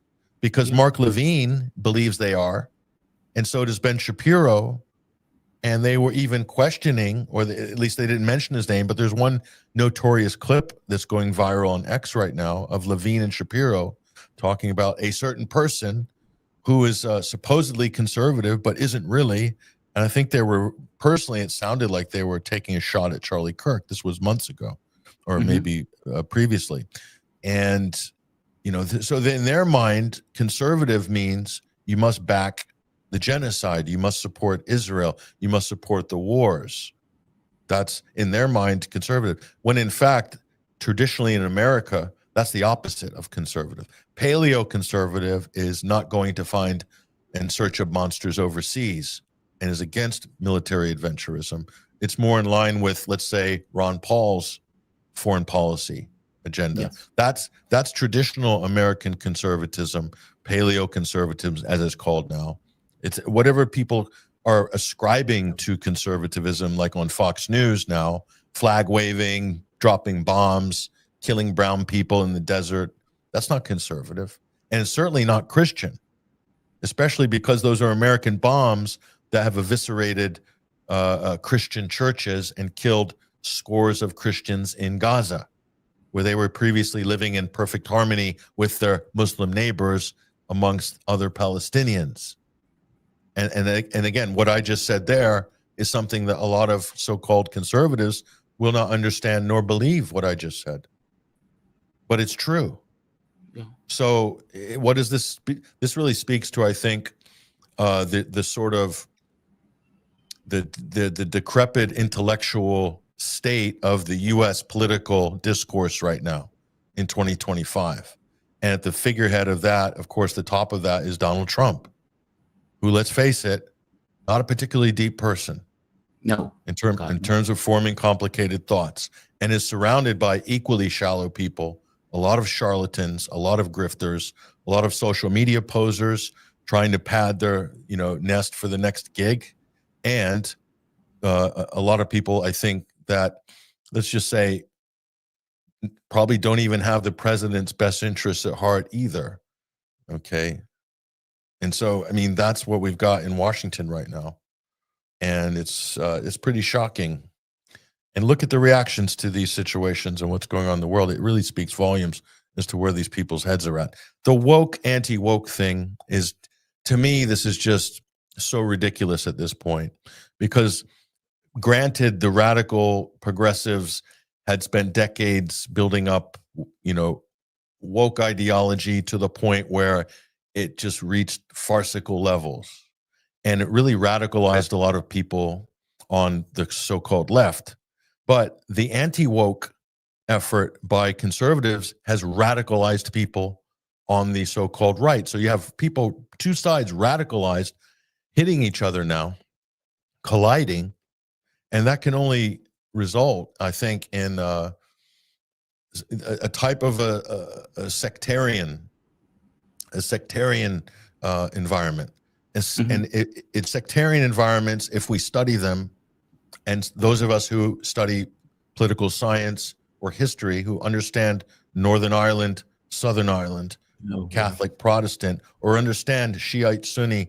Because Mark Levine believes they are, and so does Ben Shapiro. And they were even questioning, or at least they didn't mention his name, but there's one notorious clip that's going viral on X right now of Levine and Shapiro talking about a certain person who is supposedly conservative, but isn't really. And I think they were, personally, it sounded like they were taking a shot at Charlie Kirk. This was months ago, or maybe previously. And, you know, so in their mind, conservative means you must back the genocide, you must support Israel, you must support the wars. That's, in their mind, conservative. When in fact, traditionally in America, that's the opposite of conservative. Paleo-conservative is not going to find in search of monsters overseas and is against military adventurism. It's more in line with, let's say, Ron Paul's foreign policy agenda. Yes. That's traditional American conservatism, paleo-conservatism, as it's called now. It's whatever people are ascribing to conservatism, like on Fox News now, flag waving, dropping bombs, killing brown people in the desert. That's not conservative. And it's certainly not Christian, especially because those are American bombs that have eviscerated Christian churches and killed scores of Christians in Gaza, where they were previously living in perfect harmony with their Muslim neighbors amongst other Palestinians. And again, what I just said there is something that a lot of so-called conservatives will not understand nor believe what I just said. But it's true. Yeah. So what does this speak? This really speaks to, I think, the sort of the decrepit intellectual state of the U.S. political discourse right now in 2025. And at the figurehead of that, of course, the top of that is Donald Trump, who, let's face it, not a particularly deep person. No. in God, terms of forming complicated thoughts, and is surrounded by equally shallow people, a lot of charlatans, a lot of grifters, a lot of social media posers trying to pad their nest for the next gig, and a lot of people, I think, that, let's just say, probably don't even have the president's best interests at heart either. Okay. And so, I mean, that's what we've got in Washington right now. And it's pretty shocking. And look at the reactions to these situations and what's going on in the world. It really speaks volumes as to where these people's heads are at. The woke, anti-woke thing is, to me, this is just so ridiculous at this point, because granted, the radical progressives had spent decades building up, woke ideology to the point where it just reached farcical levels. And it really radicalized a lot of people on the so-called left. But the anti-woke effort by conservatives has radicalized people on the so-called right. So you have people, two sides radicalized, hitting each other now, colliding, and that can only result, I think, in a type of a sectarian environment. And it's sectarian environments, if we study them, and those of us who study political science or history, who understand Northern Ireland, Southern Ireland, Catholic, Protestant, or understand Shiite, Sunni,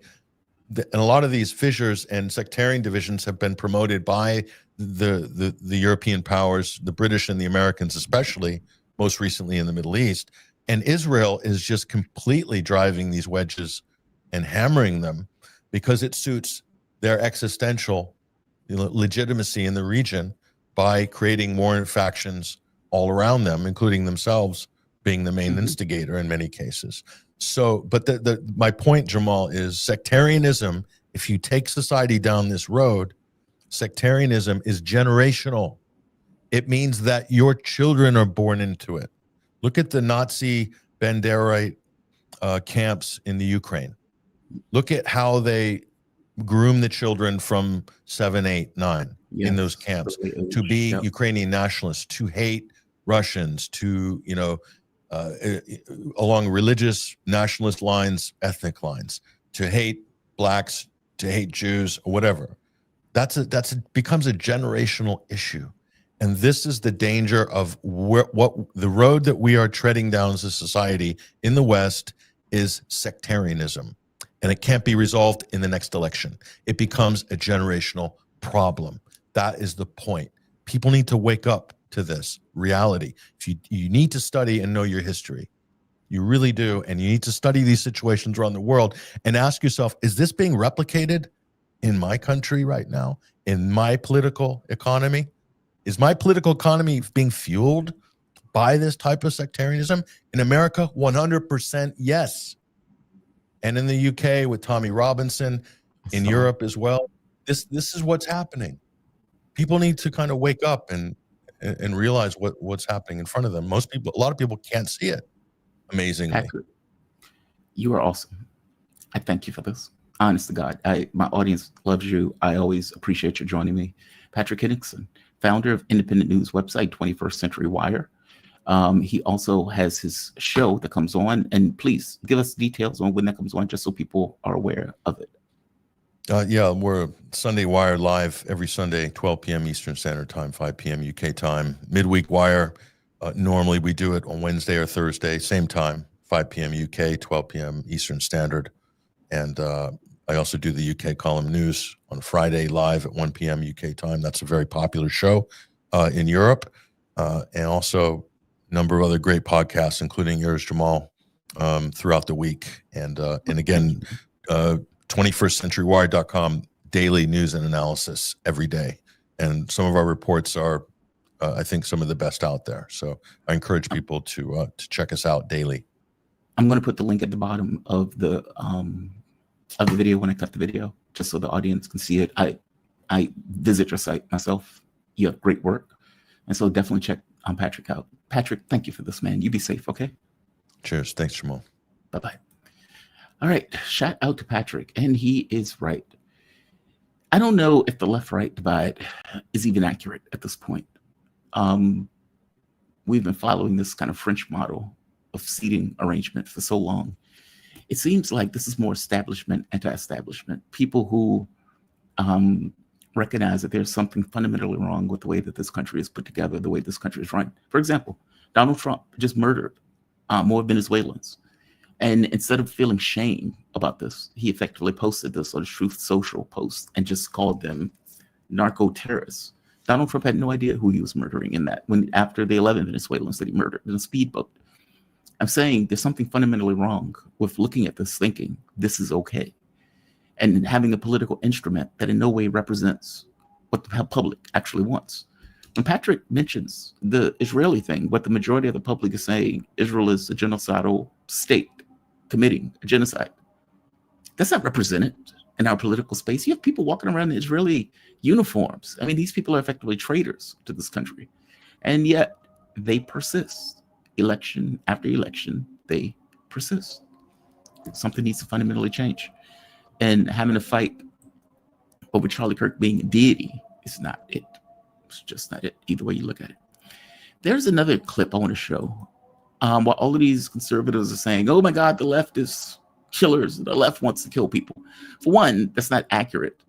and a lot of these fissures and sectarian divisions have been promoted by the European powers, the British and the Americans especially, most recently in the Middle East. And Israel is just completely driving these wedges and hammering them because it suits their existential legitimacy in the region by creating more factions all around them, including themselves being the main instigator in many cases. So, but my point, Jamal, is sectarianism, if you take society down this road, sectarianism is generational. It means that your children are born into it. Look at the Nazi Banderite camps in the Ukraine. Look at how they groom the children from 7, 8, 9 in those camps to be Ukrainian nationalists, to hate Russians, to, along religious nationalist lines, ethnic lines, to hate blacks, to hate Jews, or whatever. Becomes a generational issue. And this is the danger of what the road that we are treading down as a society in the West is sectarianism. And it can't be resolved in the next election. It becomes a generational problem. That is the point. People need to wake up to this reality. If you need to study and know your history. You really do. And you need to study these situations around the world and ask yourself, is this being replicated in my country right now? In my political economy? Is my political economy being fueled by this type of sectarianism? In America, 100% yes. And in the UK with Tommy Robinson, in Europe as well, this is what's happening. People need to kind of wake up and realize what's happening in front of them. A lot of people can't see it, amazingly. Patrick, you are awesome. I thank you for this. Honest to God, my audience loves you. I always appreciate you joining me. Patrick Henningsen, founder of independent news website 21st Century Wire. He also has his show that comes on, and please give us details on when that comes on, just so people are aware of it. Yeah, we're Sunday Wire live every Sunday, 12 p.m. Eastern Standard Time, 5 p.m. UK time. Midweek Wire, normally we do it on Wednesday or Thursday, same time, 5 p.m. UK, 12 p.m. Eastern Standard. And I also do the UK Column News on Friday live at 1 p.m. UK time. That's a very popular show in Europe. And also a number of other great podcasts, including yours, Jamal, throughout the week. And again, 21stcenturywire.com, daily news and analysis every day. And some of our reports are, I think, some of the best out there. So I encourage people to check us out daily. I'm going to put the link at the bottom of the video when I cut the video, just so the audience can see it. I visit your site myself. You have great work. And so definitely check Patrick out. Patrick, thank you for this, man. You be safe, okay? Cheers. Thanks, Jamal. Bye-bye. All right. Shout out to Patrick. And he is right. I don't know if the left-right divide is even accurate at this point. We've been following this kind of French model of seating arrangement for so long. It seems like this is more establishment, anti-establishment. People who recognize that there's something fundamentally wrong with the way that this country is put together, the way this country is run. For example, Donald Trump just murdered more Venezuelans. And instead of feeling shame about this, he effectively posted this on a Truth Social post and just called them narco-terrorists. Donald Trump had no idea who he was murdering in that, when after the 11 Venezuelans that he murdered in a speedboat. I'm saying there's something fundamentally wrong with looking at this thinking, this is okay, and having a political instrument that in no way represents what the public actually wants. When Patrick mentions the Israeli thing, what the majority of the public is saying, Israel is a genocidal state committing a genocide. That's not represented in our political space. You have people walking around in Israeli uniforms. I mean, these people are effectively traitors to this country. And yet they persist. Election after election, they persist. Something needs to fundamentally change. And having a fight over Charlie Kirk being a deity is not it. It's just not it, either way you look at it. There's another clip I want to show. While all of these conservatives are saying, oh my God, the left is killers, the left wants to kill people. For one, that's not accurate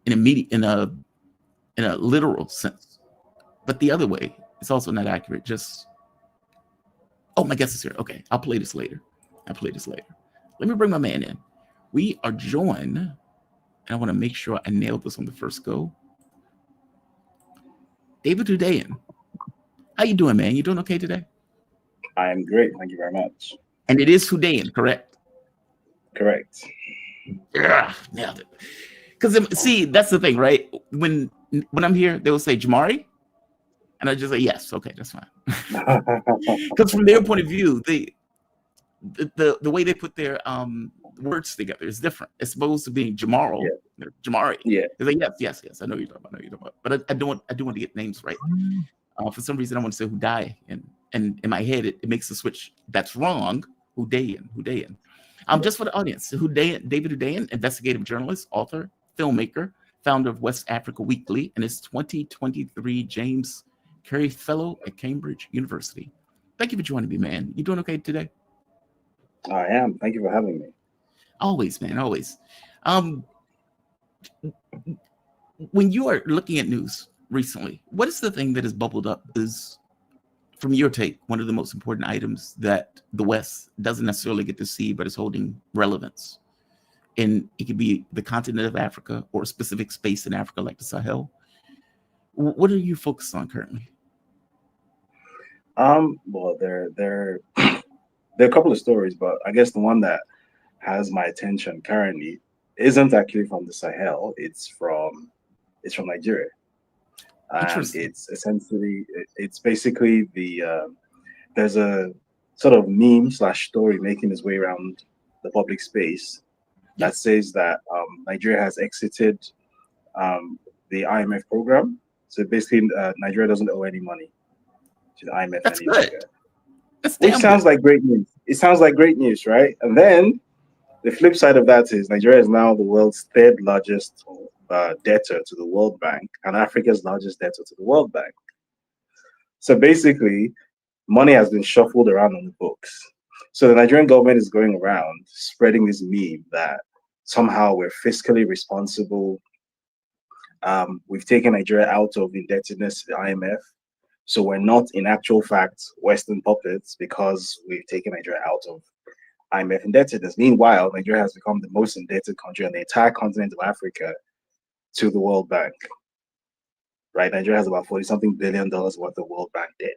in a literal sense. But the other way, it's also not accurate. Just, oh, my guest is here. Okay, I'll play this later. Let me bring my man in. We are joined, and I want to make sure I nailed this on the first go. David Hundeyin. How you doing, man? You doing okay today? I am great. Thank you very much. And it is Hundeyin, correct? Correct. Yeah, nailed it. Because see, that's the thing, right? When I'm here, they will say Jamari, and I just say yes. Okay, that's fine. Because from their point of view, the way they put their words together is different. It's supposed to be Jamaro, Yeah. Jamari. Yeah. It's like yes. I know you're talking about. But I do want to get names right. For some reason, I want to say Hundeyin, and in my head, it makes the switch. That's wrong. Hundeyin. Just for the audience, David Hundeyin, investigative journalist, author, filmmaker, founder of West Africa Weekly, and his 2023 James Carey Fellow at Cambridge University. Thank you for joining me, man. You doing okay today? I am. Thank you for having me. Always, man, always. When you are looking at news recently, what is the thing that has bubbled up is, from your take, one of the most important items that the West doesn't necessarily get to see, but is holding relevance? And it could be the continent of Africa or a specific space in Africa like the Sahel. What are you focused on currently? Well, there are a couple of stories, but I guess the one that has my attention currently isn't actually from the Sahel. It's from Nigeria. And it's essentially, it's basically there's a sort of meme / story making its way around the public space that says that Nigeria has exited the IMF program. So basically, Nigeria doesn't owe any money to the IMF anymore. Which sounds like great news. It sounds like great news, right? And then the flip side of that is Nigeria is now the world's third largest debtor to the World Bank and Africa's largest debtor to the World Bank. So basically, money has been shuffled around on the books. So the Nigerian government is going around spreading this meme that somehow we're fiscally responsible. We've taken Nigeria out of indebtedness to the IMF. So we're not, in actual fact, Western puppets because we've taken Nigeria out of IMF indebtedness. Meanwhile, Nigeria has become the most indebted country on the entire continent of Africa to the World Bank. Right? Nigeria has about $40-something billion worth of World Bank debt,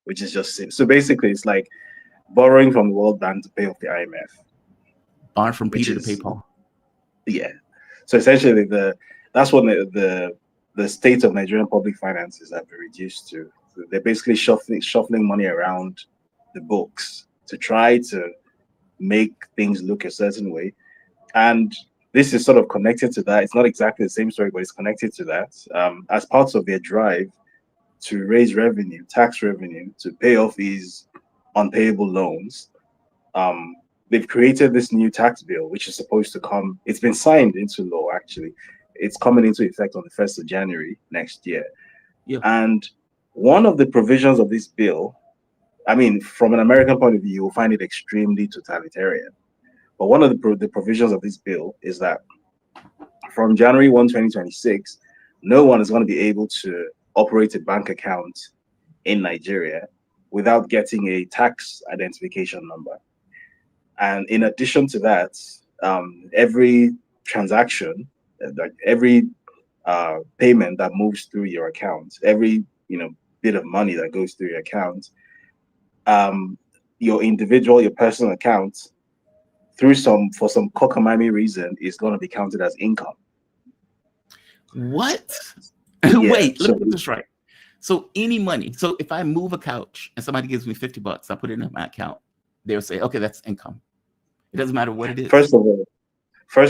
which is just so basically it's like borrowing from the World Bank to pay off the IMF. Borrow from Peter to pay Paul. Yeah. So essentially, that's what the state of Nigerian public finances have been reduced to. So they're basically shuffling money around the books to try to make things look a certain way. And this is sort of connected to that. It's not exactly the same story, but it's connected to that. As part of their drive to raise revenue, tax revenue, to pay off these unpayable loans, they've created this new tax bill, which is supposed to come. It's been signed into law, actually. It's coming into effect on the 1st of January next year. Yeah. And one of the provisions of this bill, I mean, from an American point of view, you'll find it extremely totalitarian. But one of the provisions of this bill is that from January 1, 2026, no one is going to be able to operate a bank account in Nigeria without getting a tax identification number. And in addition to that, every transaction, like every payment that moves through your account, every bit of money that goes through your account, your personal account, for some cockamamie reason, is going to be counted as income. What? Yeah, Wait, let so- me get this right. So any money. So if I move a couch and somebody gives me $50, I put it in my account. They'll say, okay, that's income. It doesn't matter what it is. First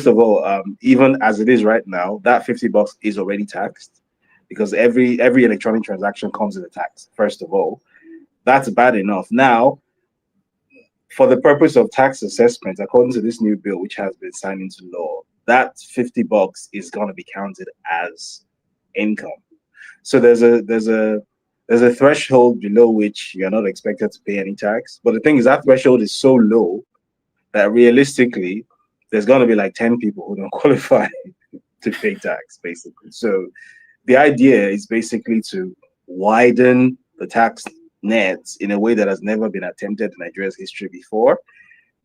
of all, even as it is right now, that $50 is already taxed because every electronic transaction comes with a tax. First of all, that's bad enough. Now, for the purpose of tax assessment, according to this new bill, which has been signed into law, that $50 is going to be counted as income. So there's a threshold below which you're not expected to pay any tax. But the thing is, that threshold is so low that realistically, there's going to be like 10 people who don't qualify to pay tax, basically. So the idea is basically to widen the tax net in a way that has never been attempted in Nigeria's history before.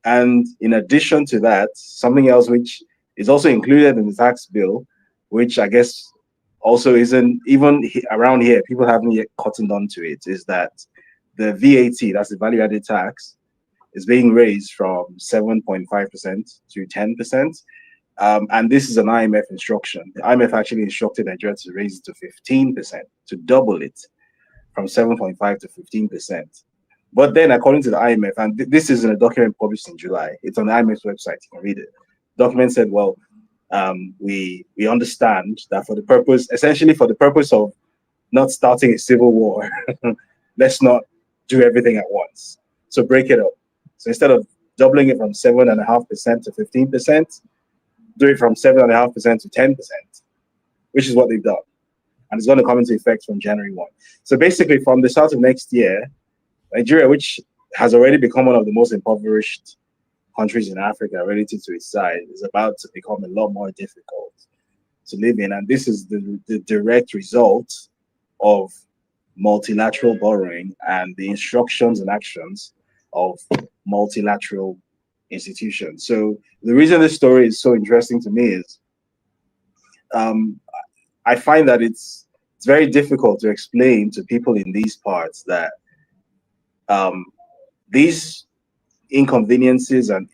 And in addition to that, something else which is also included in the tax bill, which I guess also isn't even around here, people haven't yet cottoned on to it, is that the VAT, that's the value added tax, is being raised from 7.5% to 10%. And this is an IMF instruction. The IMF actually instructed Nigeria to raise it to 15%, to double it from 7.5 to 15%. But then, according to the IMF, and this is in a document published in July, it's on the IMF's website, you can read it. The document said, well, we understand that essentially for the purpose of not starting a civil war, let's not do everything at once. So break it up. So instead of doubling it from 7.5% to 15%, do it from 7.5% to 10%, which is what they've done. And it's going to come into effect from January 1. So basically, from the start of next year, Nigeria, which has already become one of the most impoverished countries in Africa relative to its size, is about to become a lot more difficult to live in. And this is the direct result of multilateral borrowing and the instructions and actions of multilateral institutions. So the reason this story is so interesting to me is I find that it's very difficult to explain to people in these parts that these inconveniences and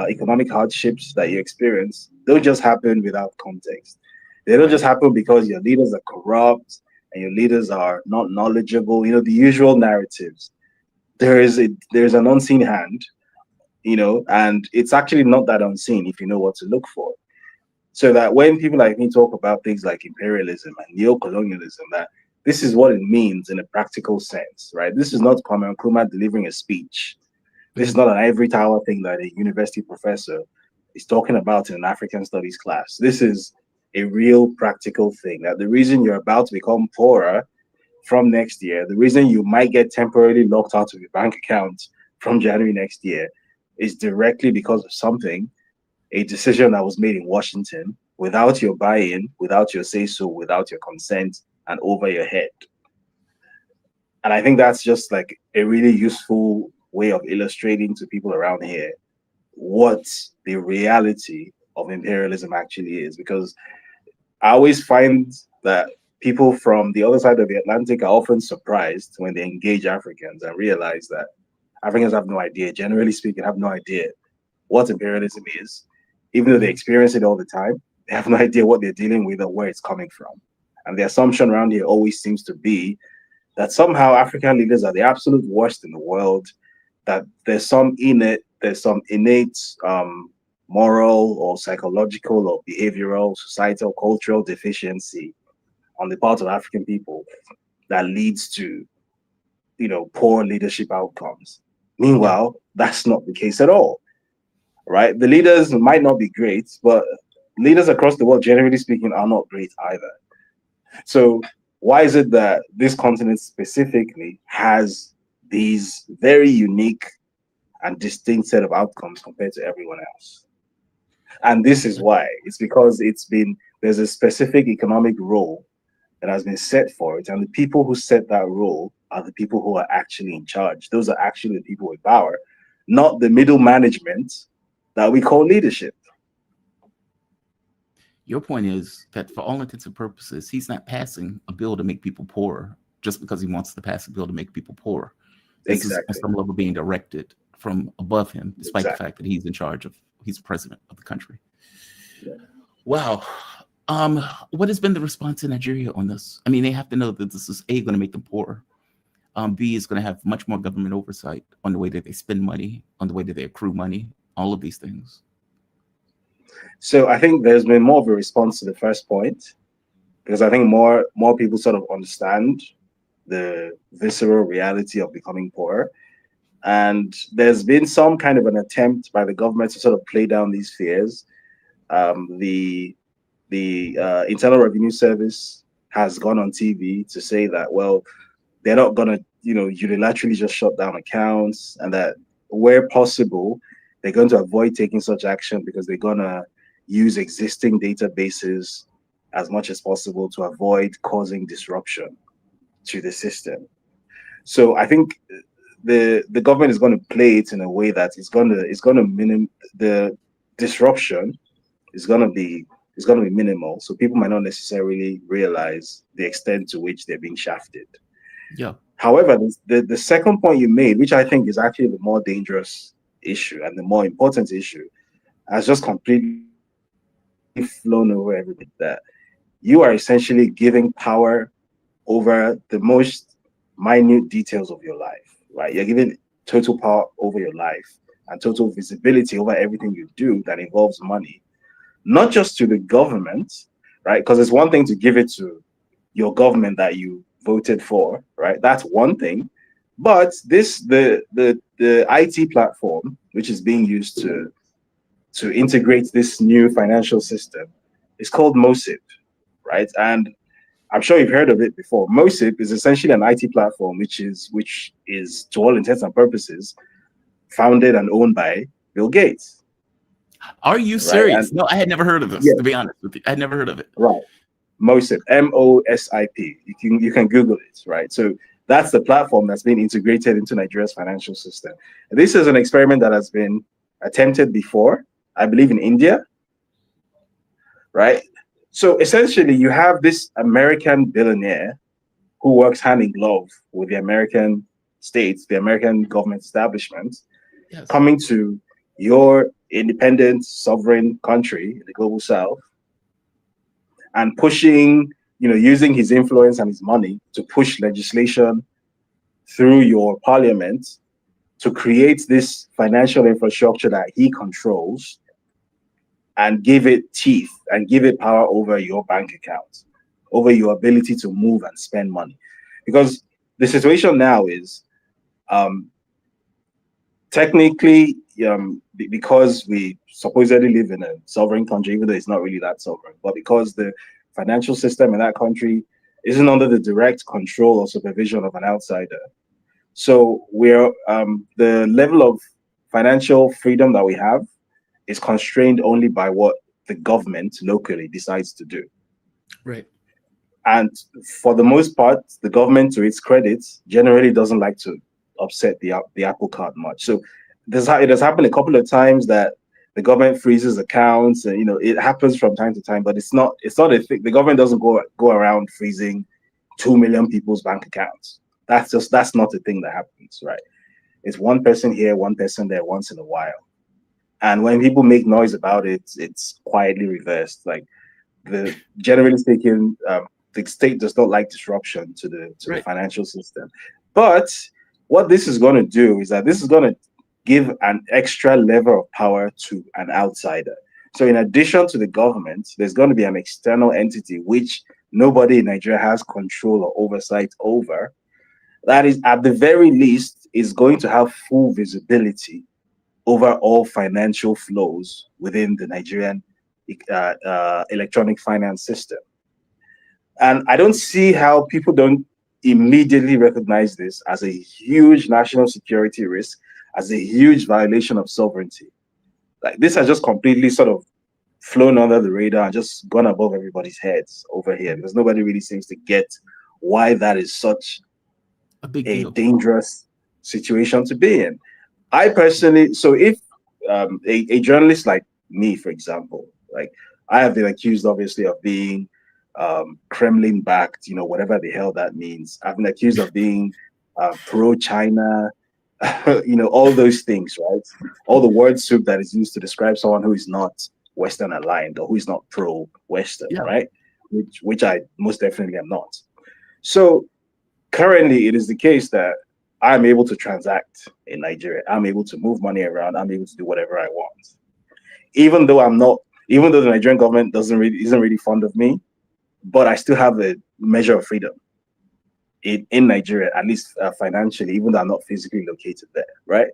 economic hardships that you experience don't just happen without context. They don't just happen because your leaders are corrupt and your leaders are not knowledgeable, the usual narratives. There's an unseen hand, and it's actually not that unseen if you know what to look for. So that when people like me talk about things like imperialism and neo-colonialism, that this is what it means in a practical sense, right? This is not Kwame Nkrumah delivering a speech. This is not an ivory tower thing that a university professor is talking about in an African studies class. This is a real practical thing, that the reason you're about to become poorer from next year, the reason you might get temporarily locked out of your bank account from January next year is directly because of something, a decision that was made in Washington without your buy-in, without your say-so, without your consent, and over your head. And I think that's just like a really useful way of illustrating to people around here what the reality of imperialism actually is. Because I always find that people from the other side of the Atlantic are often surprised when they engage Africans and realize that Africans have no idea, generally speaking, have no idea what imperialism is. Even though they experience it all the time, they have no idea what they're dealing with or where it's coming from. And the assumption around here always seems to be that somehow African leaders are the absolute worst in the world, that there's some innate moral or psychological or behavioral, societal, cultural deficiency on the part of African people that leads to, poor leadership outcomes. Meanwhile, that's not the case at all, right? The leaders might not be great, but leaders across the world, generally speaking, are not great either. So why is it that this continent specifically has these very unique and distinct set of outcomes compared to everyone else? And this is why. It's because there's a specific economic role that has been set for it, and the people who set that role are the people who are actually in charge. Those are actually the people with power, not the middle management that we call leadership. Your point is that for all intents and purposes, he's not passing a bill to make people poorer just because he wants to pass a bill to make people poorer. This is on some level being directed from above him, despite the fact that he's in charge of, he's president of the country. Yeah. Wow. What has been the response in Nigeria on this? I mean, they have to know that this is A, going to make them poorer. B, is going to have much more government oversight on the way that they spend money, on the way that they accrue money, all of these things. So I think there's been more of a response to the first point, because I think more people sort of understand the visceral reality of becoming poor. And there's been some kind of an attempt by the government to sort of play down these fears. The Internal Revenue Service has gone on TV to say that, well, they're not going to, unilaterally just shut down accounts, and that where possible, they're going to avoid taking such action because they're going to use existing databases as much as possible to avoid causing disruption to the system. So I think the government is going to play it in a way that it's going to the disruption is going to be minimal. So people might not necessarily realize the extent to which they're being shafted. Yeah. However, the second point you made, which I think is actually the more dangerous issue and the more important issue, has just completely flown over everything. That you are essentially giving power over the most minute details of your life, right? You're giving total power over your life and total visibility over everything you do that involves money, not just to the government, right? Because it's one thing to give it to your government that you voted for, right? That's one thing. But the IT platform, which is being used to integrate this new financial system, is called MOSIP, right? And I'm sure you've heard of it before. MOSIP is essentially an IT platform which is to all intents and purposes founded and owned by Bill Gates. Are you serious? No, I had never heard of this, to be honest with you. I had never heard of it. Right. MOSIP, MOSIP. You can Google it, right? So that's the platform that's been integrated into Nigeria's financial system. And this is an experiment that has been attempted before, I believe, in India, right? So essentially, you have this American billionaire who works hand in glove with the American states, the American government establishment, yes, coming to your independent, sovereign country in the global south and pushing, using his influence and his money to push legislation through your parliament to create this financial infrastructure that he controls and give it teeth and give it power over your bank account, over your ability to move and spend money. Because the situation now is technically, because we supposedly live in a sovereign country, even though it's not really that sovereign, but because the financial system in that country isn't under the direct control or supervision of an outsider. So we're the level of financial freedom that we have is constrained only by what the government locally decides to do. Right. And for the most part, the government, to its credit, generally doesn't like to upset the apple cart much. So it has happened a couple of times that the government freezes accounts, and it happens from time to time. But it's not a thing. The government doesn't go around freezing 2 million people's bank accounts. That's not a thing that happens, right? It's one person here, one person there, once in a while. And when people make noise about it, it's quietly reversed. Like generally speaking, the state does not like disruption to the financial system. But what this is going to do is that this is going to give an extra level of power to an outsider. So in addition to the government, there's going to be an external entity which nobody in Nigeria has control or oversight over. That is, at the very least, is going to have full visibility over all financial flows within the Nigerian electronic finance system. And I don't see how people don't immediately recognize this as a huge national security risk, as a huge violation of sovereignty. Like, this has just completely sort of flown under the radar and just gone above everybody's heads over here, because nobody really seems to get why that is such A big deal. dangerous situation to be in. I personally, so if a journalist like me, for example, like, I have been accused, obviously, of being Kremlin backed, whatever the hell that means. I've been accused of being pro-China, all those things, right? All the word soup that is used to describe someone who is not Western aligned or who is not pro-Western, Yeah. right? Which I most definitely am not. So currently, it is the case that I'm able to transact in Nigeria. I'm able to move money around. I'm able to do whatever I want. Even though the Nigerian government isn't really fond of me, but I still have a measure of freedom in Nigeria, at least financially, even though I'm not physically located there, right?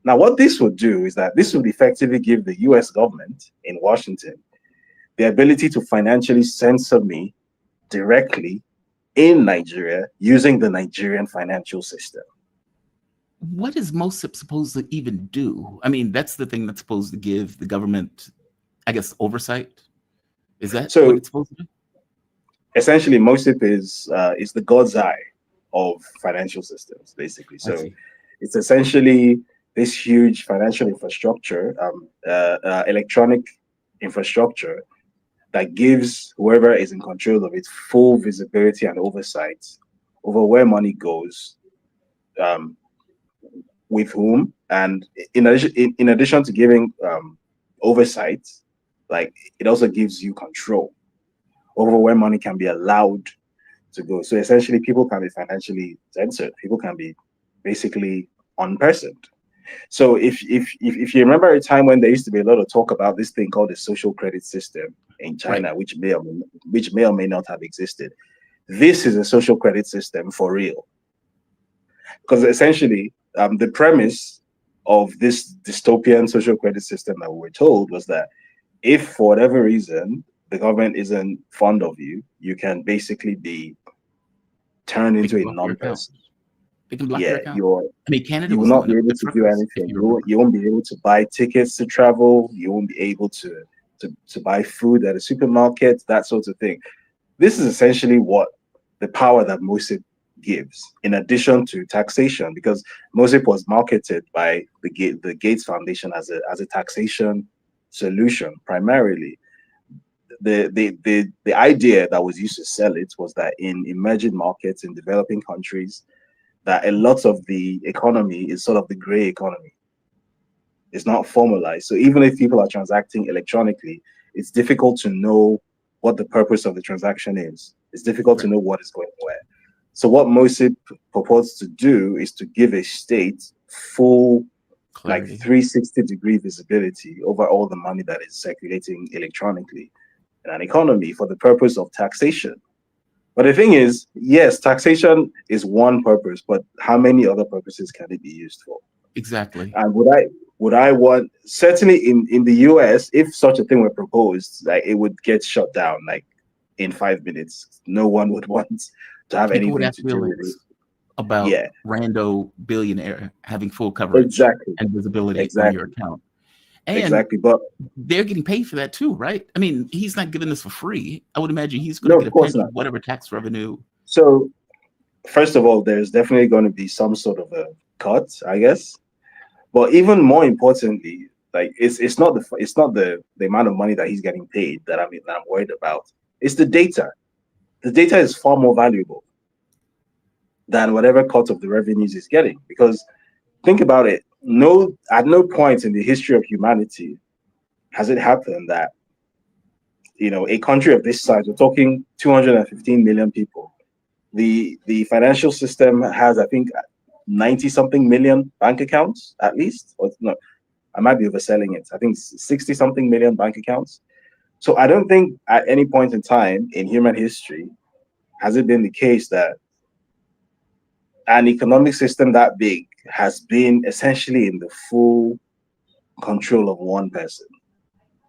Now, what this would do is that this would effectively give the US government in Washington the ability to financially censor me directly in Nigeria using the Nigerian financial system. What is MOSIP supposed to even do? I mean, that's the thing that's supposed to give the government, I guess, oversight. Is that So, what it's supposed to do? essentially, MOSIP is the God's eye of financial systems, basically. I So see. it's essentially this huge financial infrastructure, electronic infrastructure, that gives whoever is in control of it full visibility and oversight over where money goes, with whom, and in addition to giving oversight, like, it also gives you control over where money can be allowed to go. So essentially, people can be financially censored. People can be basically unpersoned. So if you remember a time when there used to be a lot of talk about this thing called the social credit system in China, Right. which may or may not have existed, this is a social credit system for real. Because essentially, the premise of this dystopian social credit system that we were told was that if for whatever reason the government isn't fond of you, you can basically be turned They into can a block your account. non-person. They can block your Yeah, account. you're I mean, Canada you will was not doing be it able with to do truckers, if anything. you remember. You won't be able to buy tickets to travel. You won't be able to buy food at a supermarket, that sort of thing. This is essentially what the power that MOSIP gives, in addition to taxation, because MOSIP was marketed by the Gates Foundation as a taxation solution primarily. The idea that was used to sell it was that in emerging markets, in developing countries, that a lot of the economy is sort of the gray economy. It's not formalized. So even if people are transacting electronically, it's difficult to know what the purpose of the transaction is. It's difficult to Right. know what is going where. So what MOSIP purports to do is to give a state full, like, Clarity. 360-degree visibility over all the money that is circulating electronically in an economy for the purpose of taxation. But the thing is, yes, taxation is one purpose, but how many other purposes can it be used for? Exactly. And would I want, certainly in the US, if such a thing were proposed, like, it would get shut down like in 5 minutes. No one would want to have People would anything have to do with it. feelings about Yeah, rando billionaire having full coverage exactly, and visibility on your exactly, account. And exactly. But they're getting paid for that too, right? I mean, he's not giving this for free. I would imagine he's going no, to get of a course pension, not. whatever tax revenue. So first of all, there's definitely going to be some sort of a cut, I guess. But even more importantly, like, it's not the amount of money that he's getting paid that I'm worried about. It's the data. The data is far more valuable than whatever cut of the revenues he's getting. Because think about it. At no point in the history of humanity has it happened that, a country of this size, we're talking 215 million people. The financial system has, I think, 90 something million bank accounts at least. Or no, I might be overselling it. I think 60 something million bank accounts. So I don't think at any point in time in human history has it been the case that an economic system that big has been essentially in the full control of one person.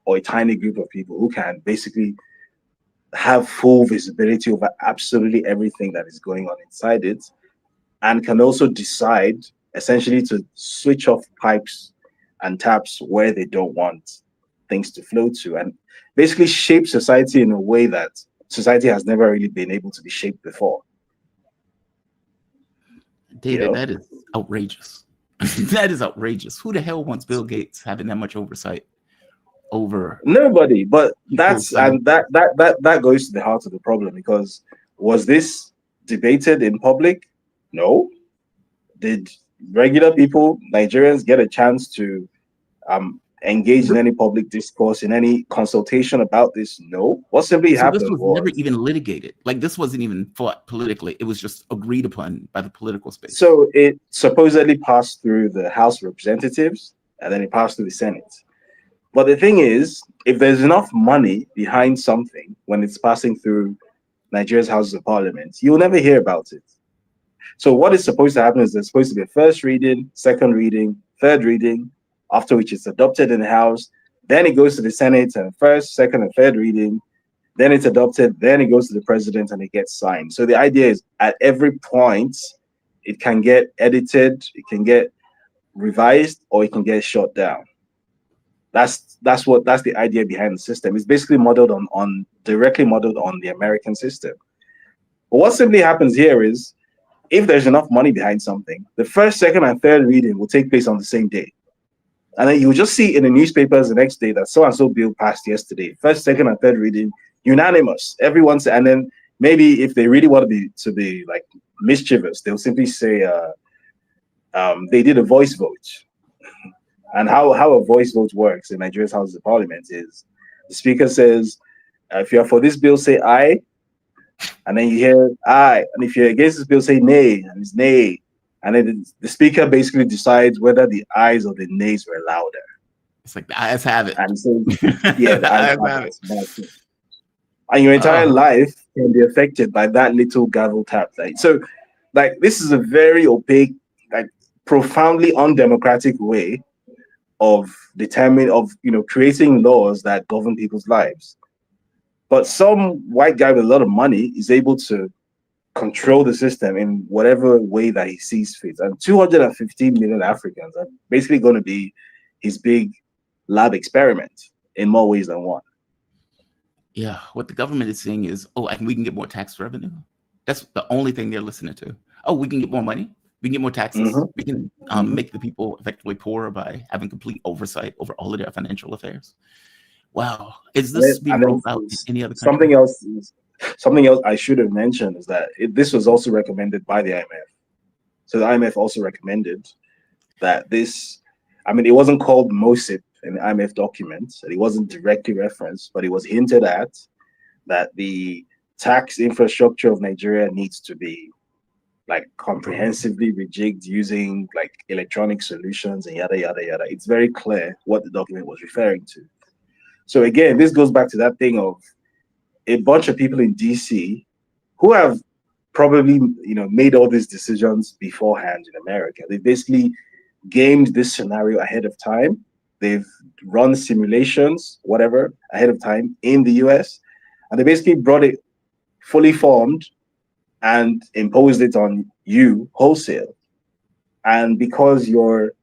or a tiny group of people who can basically have full visibility over absolutely everything that is going on inside it, and can also decide essentially to switch off pipes and taps where they don't want things to flow to, and basically shape society in a way that society has never really been able to be shaped before. David, that is outrageous. That is outrageous. Who the hell wants Bill Gates having that much oversight over? Nobody. But that goes to the heart of the problem, because was this debated in public? No. Did regular people, Nigerians, get a chance to engage in any public discourse, in any consultation about this? No. What simply happened this was was never even litigated. Like, this wasn't even fought politically. It was just agreed upon by the political space. So it supposedly passed through the House of Representatives, and then it passed through the Senate. But the thing is, if there's enough money behind something when it's passing through Nigeria's Houses of Parliament, you'll never hear about it. So what is supposed to happen is there's supposed to be a first reading, second reading, third reading, after which it's adopted in the House. Then it goes to the Senate, and first, second, and third reading. Then it's adopted. Then it goes to the president, and it gets signed. So the idea is, at every point, it can get edited, it can get revised, or it can get shut down. That's the idea behind the system. It's basically modeled directly modeled on the American system. But what simply happens here is, if there's enough money behind something, the first, second, and third reading will take place on the same day. And then you'll just see in the newspapers the next day that so-and-so bill passed yesterday. First, second, and third reading, unanimous. Everyone's, and then maybe if they really want to be like mischievous, they'll simply say they did a voice vote. And how a voice vote works in Nigeria's House of Parliament is the speaker says, if you're for this bill, say aye. And then you hear aye. And if you're against this bill, say nay. And it's nay. And then the speaker basically decides whether the ayes or the nays were louder. It's like the ayes have it. And so, yeah, the ayes have it. And your entire life can be affected by that little gavel tap. So, this is a very opaque, profoundly undemocratic way of creating laws that govern people's lives. But some white guy with a lot of money is able to control the system in whatever way that he sees fit. And 215 million Africans are basically going to be his big lab experiment in more ways than one. Yeah, what the government is saying is, and we can get more tax revenue. That's the only thing they're listening to. We can get more money. We can get more taxes. Mm-hmm. We can make the people effectively poorer by having complete oversight over all of their financial affairs. Wow. Is this being rolled out in any other country? Something else I should have mentioned is that this was also recommended by the IMF. So the IMF also recommended that this, it wasn't called MOSIP in the IMF documents, and it wasn't directly referenced, but it was hinted at that the tax infrastructure of Nigeria needs to be comprehensively rejigged using electronic solutions and yada, yada, yada. It's very clear what the document was referring to. So again, this goes back to that thing of a bunch of people in DC who have probably, made all these decisions beforehand in America. They basically gamed this scenario ahead of time. They've run simulations, whatever, ahead of time in the US. And they basically brought it fully formed and imposed it on you wholesale. And because your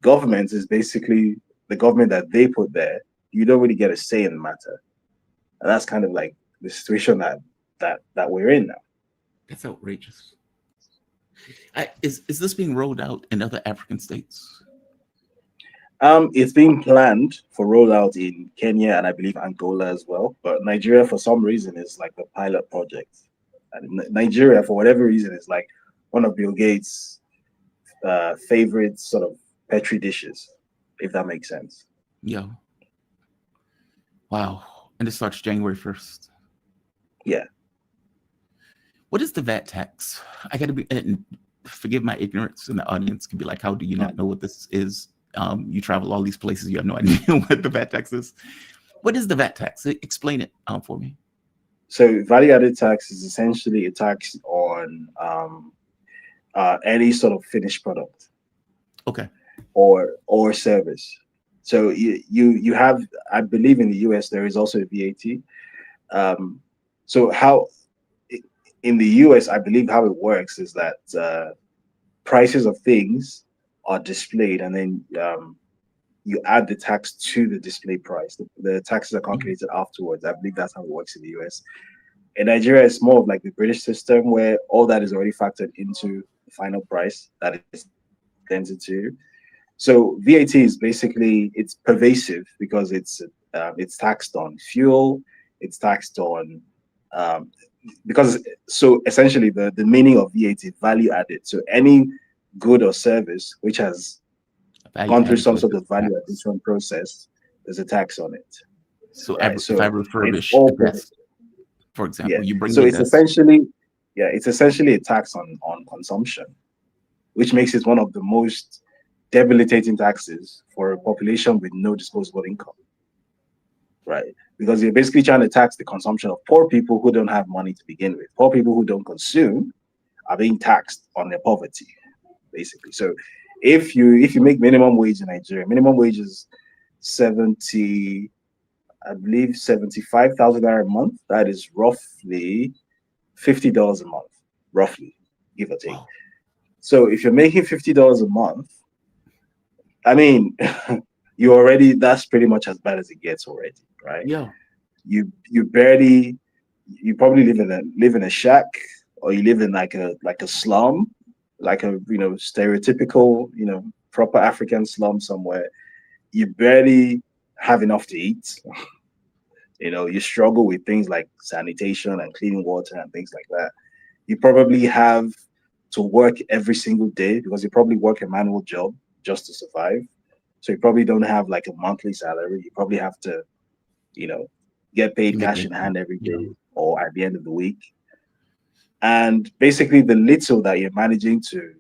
government is basically the government that they put there, you don't really get a say in the matter. And that's kind of the situation that we're in now. That's outrageous. Is this being rolled out in other African states? It's being planned for rollout in Kenya and I believe Angola as well. But Nigeria, for some reason, is the pilot project. And Nigeria, for whatever reason, is one of Bill Gates' favorite sort of petri dishes, if that makes sense. Yeah. Wow. And it starts January 1st. Yeah. What is the VAT tax? I got to be, and forgive my ignorance, and the audience can be like, how do you not know what this is? You travel all these places, you have no idea what the VAT tax is. What is the VAT tax? Explain it for me. So value-added tax is essentially a tax on any sort of finished product. Okay. Or service. So you have, I believe in the US there is also a VAT. So how in the US, I believe how it works is that prices of things are displayed, and then you add the tax to the display price. The taxes are calculated afterwards. I believe that's how it works in the US. In Nigeria, it's more of like the British system where all that is already factored into the final price that is entered to. So VAT is basically, it's pervasive because it's taxed on fuel, it's taxed on because so essentially the meaning of VAT is value added. So any good or service which has gone through some sort of value addition process, there's a tax on it. So right? if I refurbish all a desk, for example, you bring so me a it's desk. essentially a tax on consumption, which makes it one of the most debilitating taxes for a population with no disposable income, right? Because you're basically trying to tax the consumption of poor people who don't have money to begin with. Poor people who don't consume are being taxed on their poverty, basically. So if you make minimum wage in Nigeria, minimum wage is 75,000 naira a month. That is roughly $50 a month, roughly, give or take. Wow. So if you're making $50 a month, I mean, that's pretty much as bad as it gets already, right? Yeah. You probably live in a shack, or you live in like a slum, like a stereotypical proper African slum somewhere. You barely have enough to eat. You struggle with things like sanitation and cleaning water and things like that. You probably have to work every single day because you probably work a manual job just to survive. So you probably don't have like a monthly salary. You probably have to, get paid cash in hand every day or at the end of the week. And basically the little that you're managing to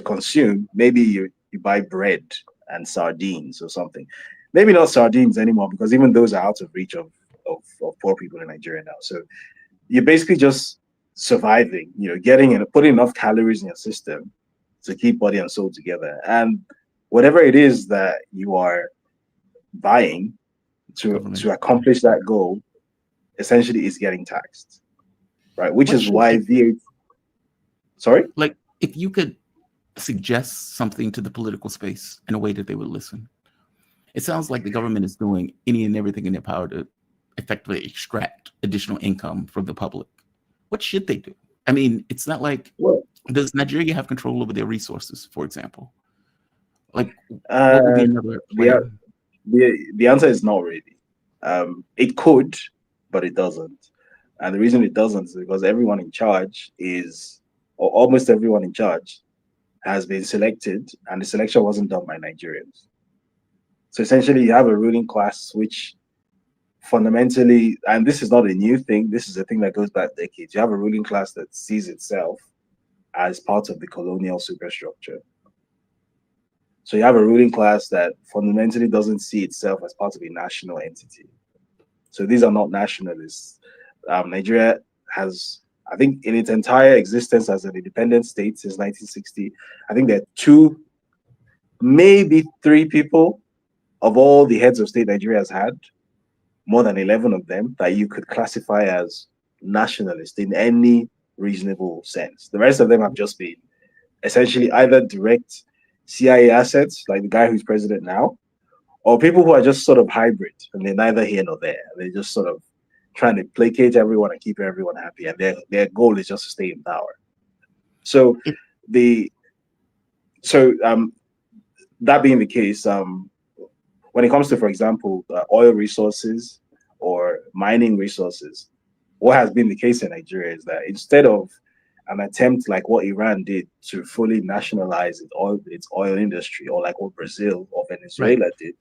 consume, maybe you buy bread and sardines or something. Maybe not sardines anymore, because even those are out of reach of poor people in Nigeria now. So you're basically just surviving, putting enough calories in your system to keep body and soul together. And whatever it is that you are buying to accomplish that goal, essentially is getting taxed, right? Which is why VAT. Sorry? Like, if you could suggest something to the political space in a way that they would listen. It sounds like the government is doing any and everything in their power to effectively extract additional income from the public. What should they do? I mean, it's not like, does Nigeria have control over their resources, for example? Like, what would be another plan? The answer is not really. It could, but it doesn't. And the reason it doesn't is because everyone in charge or almost everyone in charge has been selected, and the selection wasn't done by Nigerians. So essentially, you have a ruling class which fundamentally, and this is not a new thing, this is a thing that goes back decades. You have a ruling class that sees itself as part of the colonial superstructure. So you have a ruling class that fundamentally doesn't see itself as part of a national entity. So these are not nationalists. Nigeria has, I think, in its entire existence as an independent state since 1960, I think there are 2, maybe 3 people of all the heads of state Nigeria has had, more than 11 of them, that you could classify as nationalist in any reasonable sense. The rest of them have just been essentially either direct CIA assets, like the guy who's president now, or people who are just sort of hybrid, and they're neither here nor there. They're just sort of trying to placate everyone and keep everyone happy, and their goal is just to stay in power. So that being the case, when it comes to, for example, oil resources or mining resources, what has been the case in Nigeria is that instead of an attempt like what Iran did to fully nationalize its oil industry, or like what Brazil or Venezuela did,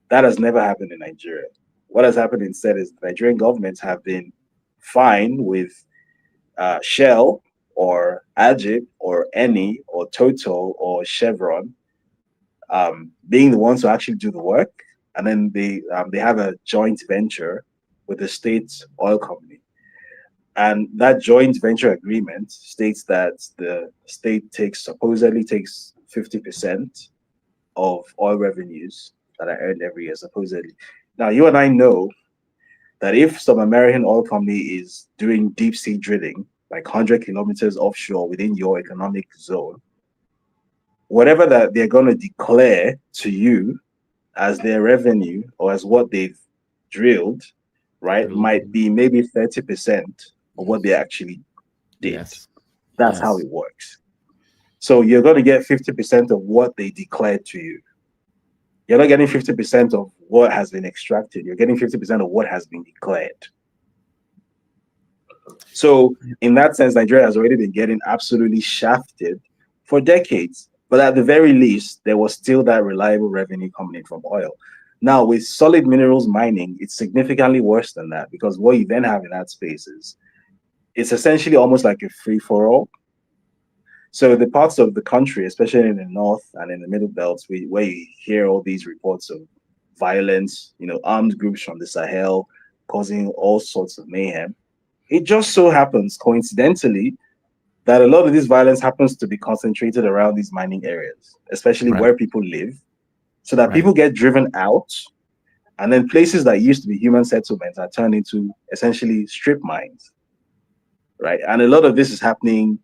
that has never happened in Nigeria. What has happened instead is the Nigerian governments have been fine with Shell or Ajib or Eni or Total or Chevron being the ones who actually do the work, and then they have a joint venture with the state oil company, and that joint venture agreement states that the state supposedly takes 50%, of oil revenues that are earned every year, supposedly. Now, you and I know that if some American oil company is doing deep sea drilling, like 100 kilometers offshore within your economic zone, whatever that they're going to declare to you as their revenue or as what they've drilled, right, might be maybe 30% of what they actually did. Yes. That's how it works. So you're going to get 50% of what they declared to you. You're not getting 50% of what has been extracted. You're getting 50% of what has been declared. So in that sense, Nigeria has already been getting absolutely shafted for decades. But at the very least, there was still that reliable revenue coming in from oil. Now, with solid minerals mining, it's significantly worse than that, because what you then have in that space is it's essentially almost like a free-for-all. So the parts of the country, especially in the north and in the middle belts, where you hear all these reports of violence, armed groups from the Sahel causing all sorts of mayhem, it just so happens, coincidentally, that a lot of this violence happens to be concentrated around these mining areas, especially where people live, so that people get driven out, and then places that used to be human settlements are turned into essentially strip mines, right? And a lot of this is happening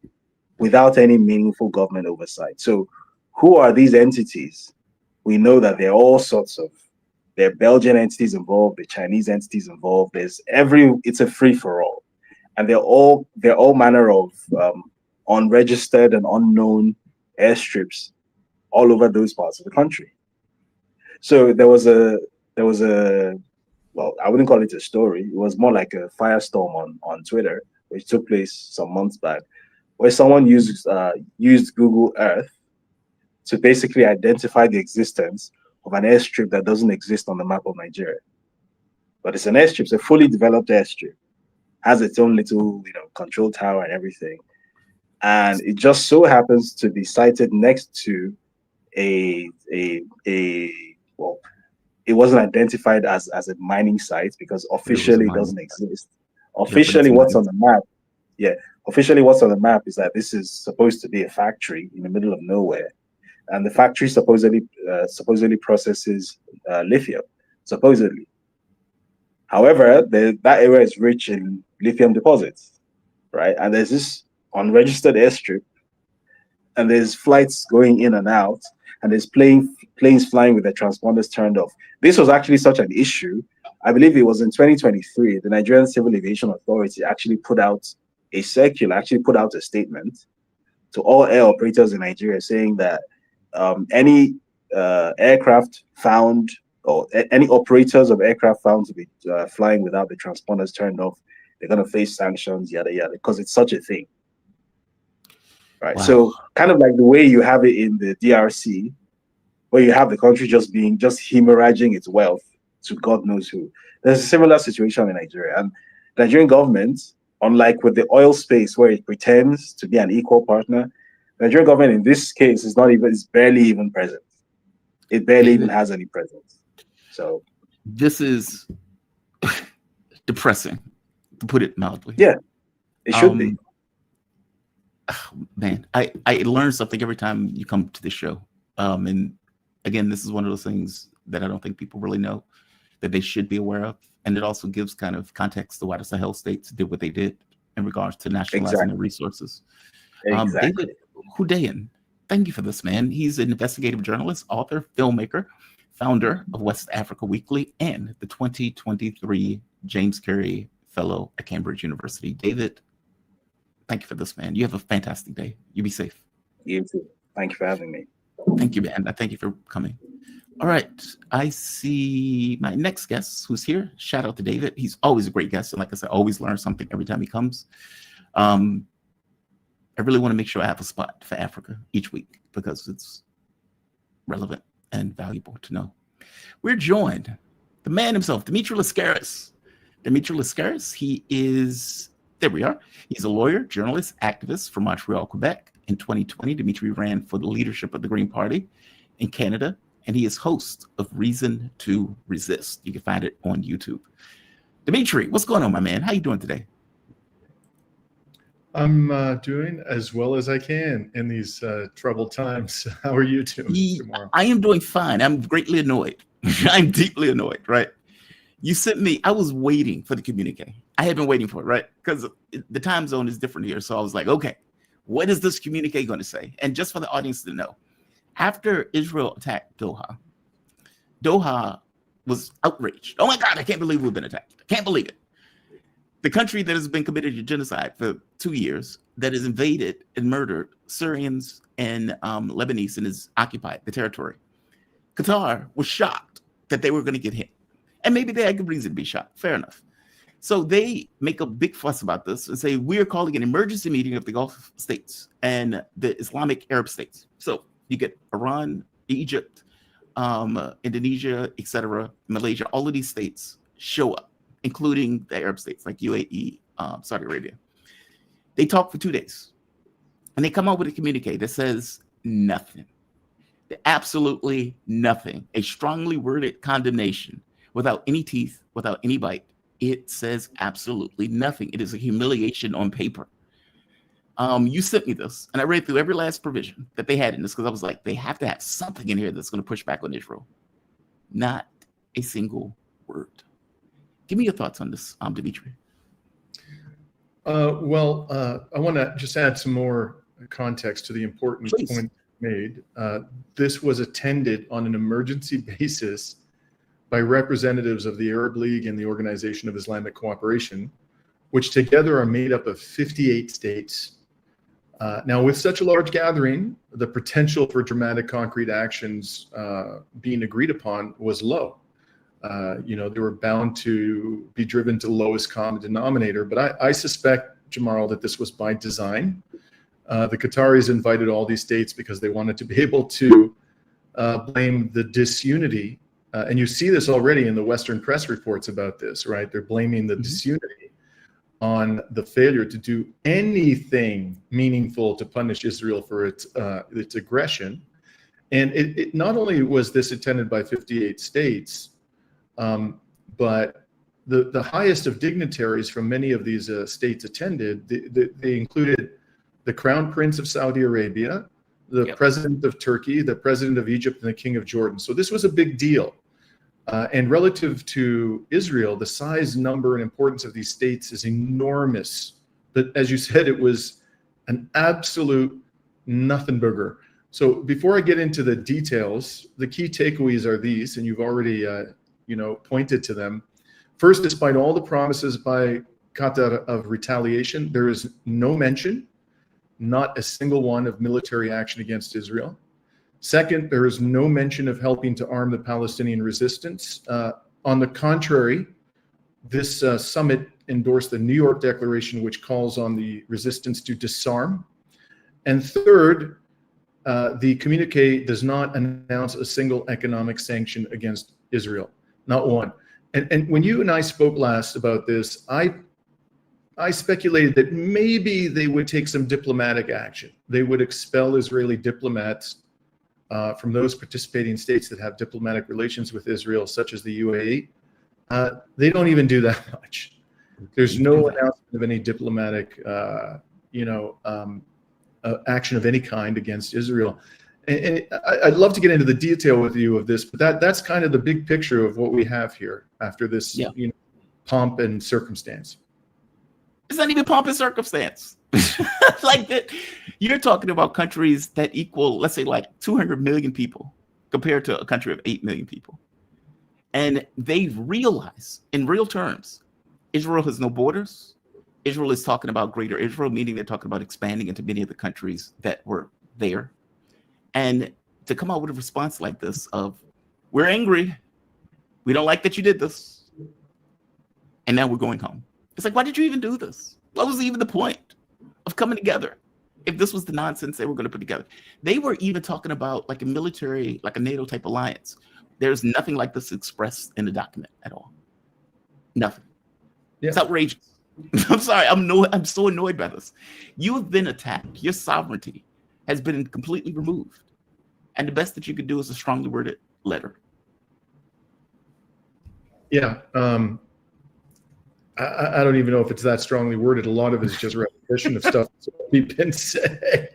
without any meaningful government oversight. So who are these entities? We know that there are all sorts of, there are Belgian entities involved, the Chinese entities involved. It's a free-for-all. And they're all manner of unregistered and unknown airstrips all over those parts of the country. So there was a well, I wouldn't call it a story. It was more like a firestorm on Twitter, which took place some months back, where someone used Google Earth to basically identify the existence of an airstrip that doesn't exist on the map of Nigeria. But it's an airstrip, it's a fully developed airstrip, has its own little control tower and everything. And it just so happens to be sited next to well, it wasn't identified as a mining site because officially it doesn't exist. Officially, what's on the map, officially what's on the map is that this is supposed to be a factory in the middle of nowhere, and the factory supposedly processes lithium, supposedly. However, that area is rich in lithium deposits, right? And there's this unregistered airstrip, and there's flights going in and out, and there's planes flying with their transponders turned off. This was actually such an issue. I believe it was in 2023, the Nigerian Civil Aviation Authority actually put out a statement to all air operators in Nigeria saying that any aircraft found, or any operators of aircraft found to be flying without the transponders turned off, they're going to face sanctions, yada, yada, because it's such a thing. Right. Wow. So kind of like the way you have it in the DRC, where you have the country just hemorrhaging its wealth to God knows who. There's a similar situation in Nigeria. And the Nigerian government, unlike with the oil space where it pretends to be an equal partner, the Nigerian government in this case is barely even present. It barely even has any presence. So this is depressing, to put it mildly. Yeah, it should be. Oh, man, I learn something every time you come to the show. And again, this is one of those things that I don't think people really know that they should be aware of. And it also gives kind of context to why the Sahel states did what they did in regards to nationalizing their resources. David Hundeyin, thank you for this, man. He's an investigative journalist, author, filmmaker, founder of West Africa Weekly, and the 2023 James Carey Fellow at Cambridge University. David, thank you for this, man. You have a fantastic day. You be safe. You too. Thank you for having me. Thank you, man. Thank you for coming. All right. I see my next guest who's here. Shout out to David. He's always a great guest. And like I said, I always learn something every time he comes. I really want to make sure I have a spot for Africa each week because it's relevant and valuable to know. We're joined, the man himself, Dimitri Lascaris. Dimitri Lascaris, there we are. He's a lawyer, journalist, activist from Montreal, Quebec. In 2020, Dimitri ran for the leadership of the Green Party in Canada, and he is host of Reason to Resist. You can find it on YouTube. Dimitri, what's going on, my man? How you doing today? I'm doing as well as I can in these troubled times. How are you doing tomorrow? I am doing fine. I'm greatly annoyed. I'm deeply annoyed, right? You sent me, I was waiting for the communique. I had been waiting for it, right? Because the time zone is different here. So I was like, okay, what is this communique going to say? And just for the audience to know, after Israel attacked Doha, Doha was outraged. Oh my God, I can't believe we've been attacked. I can't believe it. The country that has been committed to genocide for 2 years, that has invaded and murdered Syrians and Lebanese and has occupied the territory. Qatar was shocked that they were going to get hit. And maybe they had good reason to be shocked. Fair enough. So they make a big fuss about this and say, we're calling an emergency meeting of the Gulf states and the Islamic Arab states. So you get Iran, Egypt, Indonesia, etc., Malaysia, all of these states show up, including the Arab states like UAE, Saudi Arabia. They talk for 2 days and they come out with a communique that says nothing, absolutely nothing, a strongly worded condemnation without any teeth, without any bite. It says absolutely nothing. It is a humiliation on paper. You sent me this, and I read through every last provision that they had in this because I was like, they have to have something in here that's going to push back on Israel. Not a single word. Give me your thoughts on this, Dimitri. I want to just add some more context to the important point made. This was attended on an emergency basis by representatives of the Arab League and the Organization of Islamic Cooperation, which together are made up of 58 states. Now, with such a large gathering, the potential for dramatic concrete actions being agreed upon was low. They were bound to be driven to the lowest common denominator. But I suspect, Jamal, that this was by design. The Qataris invited all these states because they wanted to be able to blame the disunity. And you see this already in the Western press reports about this, right? They're blaming the disunity on the failure to do anything meaningful to punish Israel for its aggression. And it not only was this attended by 58 states, but the highest of dignitaries from many of these states attended. They included the Crown Prince of Saudi Arabia, the President of Turkey, the President of Egypt, and the King of Jordan. So this was a big deal. And relative to Israel, the size, number, and importance of these states is enormous. But as you said, it was an absolute nothing burger. So before I get into the details, the key takeaways are these, and you've already pointed to them. First, despite all the promises by Qatar of retaliation, there is no mention, not a single one, of military action against Israel. Second, there is no mention of helping to arm the Palestinian resistance. On the contrary, this summit endorsed the New York Declaration, which calls on the resistance to disarm. And third, the communique does not announce a single economic sanction against Israel, not one. And when you and I spoke last about this, I speculated that maybe they would take some diplomatic action. They would expel Israeli diplomats from those participating states that have diplomatic relations with Israel, such as the UAE. They don't even do that much. There's no announcement of any diplomatic, action of any kind against Israel. And I'd love to get into the detail with you of this, but that's kind of the big picture of what we have here after this pomp and circumstance. It's not even pomp and circumstance. Like that, you're talking about countries that equal, let's say, like 200 million people compared to a country of 8 million people. And they realize in real terms, Israel has no borders. Israel is talking about greater Israel, meaning they're talking about expanding into many of the countries that were there. And to come out with a response like this of, we're angry, we don't like that you did this, and now we're going home. It's like, why did you even do this? What was even the point of coming together if this was the nonsense they were going to put together? They were even talking about like a military, like a NATO type alliance. There's nothing like this expressed in the document at all. Nothing. Yeah. It's outrageous. I'm sorry. I'm so annoyed by this. You have been attacked. Your sovereignty has been completely removed. And the best that you could do is a strongly worded letter. Yeah. I don't even know if it's that strongly worded. A lot of it is just repetition of stuff that's already been said.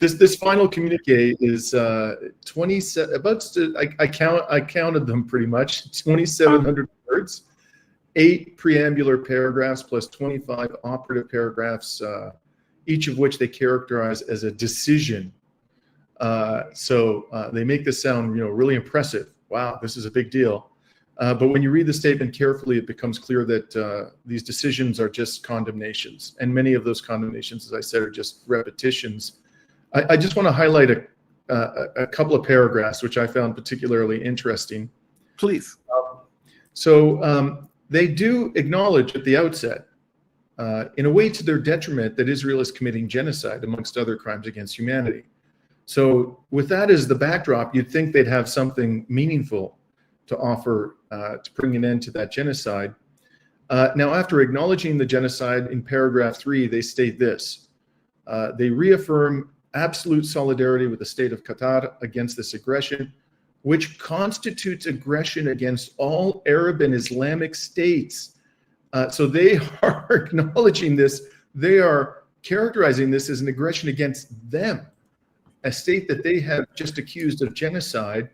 This final communique is 27. I counted them pretty much. 2,700 words, 8 preambular paragraphs plus 25 operative paragraphs, each of which they characterize as a decision. So they make this sound, really impressive. Wow, this is a big deal. But when you read the statement carefully, it becomes clear that these decisions are just condemnations. And many of those condemnations, as I said, are just repetitions. I just want to highlight a couple of paragraphs, which I found particularly interesting. Please. They do acknowledge at the outset, in a way to their detriment, that Israel is committing genocide, amongst other crimes against humanity. So with that as the backdrop, you'd think they'd have something meaningful to offer to bring an end to that genocide. Now, after acknowledging the genocide in paragraph 3, they state this. They reaffirm absolute solidarity with the state of Qatar against this aggression, which constitutes aggression against all Arab and Islamic states. So they are acknowledging this. They are characterizing this as an aggression against them, a state that they have just accused of genocide.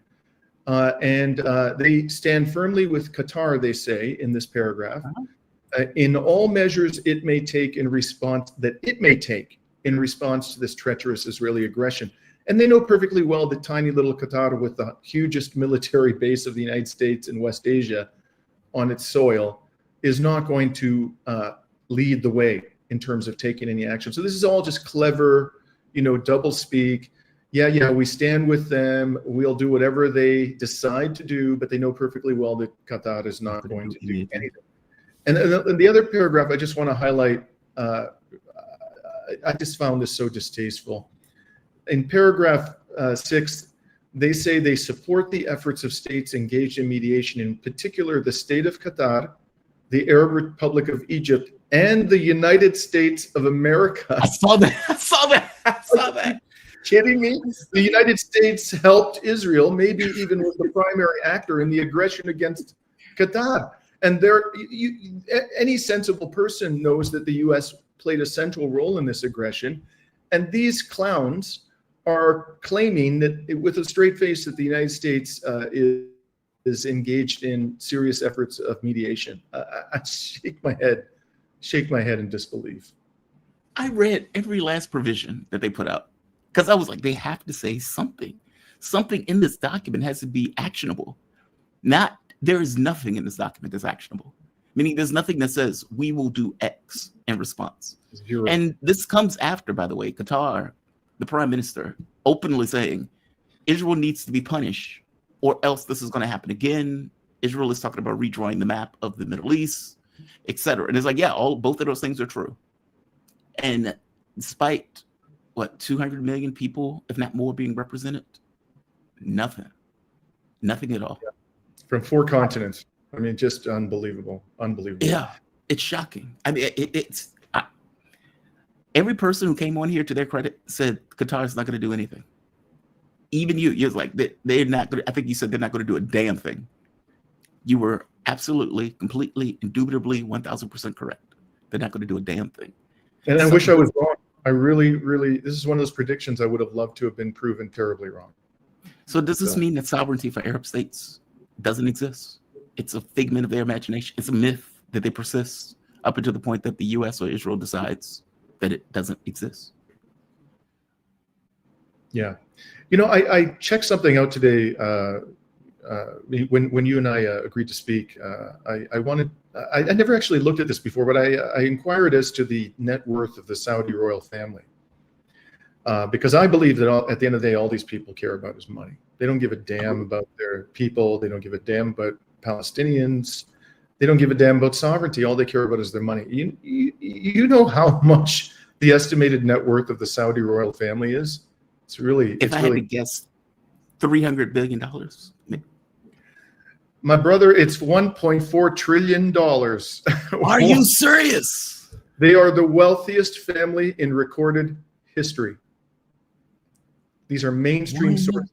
And they stand firmly with Qatar, they say in this paragraph, in all measures it may take in response to this treacherous Israeli aggression. And they know perfectly well that tiny little Qatar, with the hugest military base of the United States in West Asia on its soil, is not going to lead the way in terms of taking any action. So this is all just clever, double speak. Yeah, we stand with them. We'll do whatever they decide to do, but they know perfectly well that Qatar is not going to do anything. And the other paragraph I just want to highlight, I just found this so distasteful. In paragraph 6, they say they support the efforts of states engaged in mediation, in particular the state of Qatar, the Arab Republic of Egypt, and the United States of America. I saw that. Kidding me? The United States helped Israel, maybe even was the primary actor in the aggression against Qatar. And any sensible person knows that the U.S. played a central role in this aggression. And these clowns are claiming that, with a straight face, that the United States is engaged in serious efforts of mediation. I shake my head in disbelief. I read every last provision that they put out, because I was like, they have to say something. Something in this document has to be actionable. There is nothing in this document that's actionable. Meaning there's nothing that says we will do X in response. Zero. And this comes after, by the way, Qatar, the prime minister, openly saying Israel needs to be punished or else this is going to happen again. Israel is talking about redrawing the map of the Middle East, etc. And it's like, yeah, both of those things are true. And despite 200 million people, if not more, being represented, nothing at all. Yeah. From 4 continents. I mean, just unbelievable. Yeah, it's shocking. I mean, every person who came on here, to their credit, said Qatar is not going to do anything. Even you're like, they're not going to, I think you said they're not going to do a damn thing. You were absolutely, completely, indubitably, 1,000% correct. They're not going to do a damn thing. And I wish I was wrong. I really, this is one of those predictions I would have loved to have been proven terribly wrong. So does this mean that sovereignty for Arab states doesn't exist? It's a figment of their imagination. It's a myth that they persist up until the point that the U.S. or Israel decides that it doesn't exist. Yeah. I checked something out today when you and I agreed to speak. I never actually looked at this before, but I inquired as to the net worth of the Saudi royal family. Because I believe that at the end of the day, all these people care about is money. They don't give a damn about their people. They don't give a damn about Palestinians. They don't give a damn about sovereignty. All they care about is their money. You know how much the estimated net worth of the Saudi royal family is? If I had to guess, $300 billion. My brother, it's $1.4 trillion. Are you serious? They are the wealthiest family in recorded history. These are mainstream sources.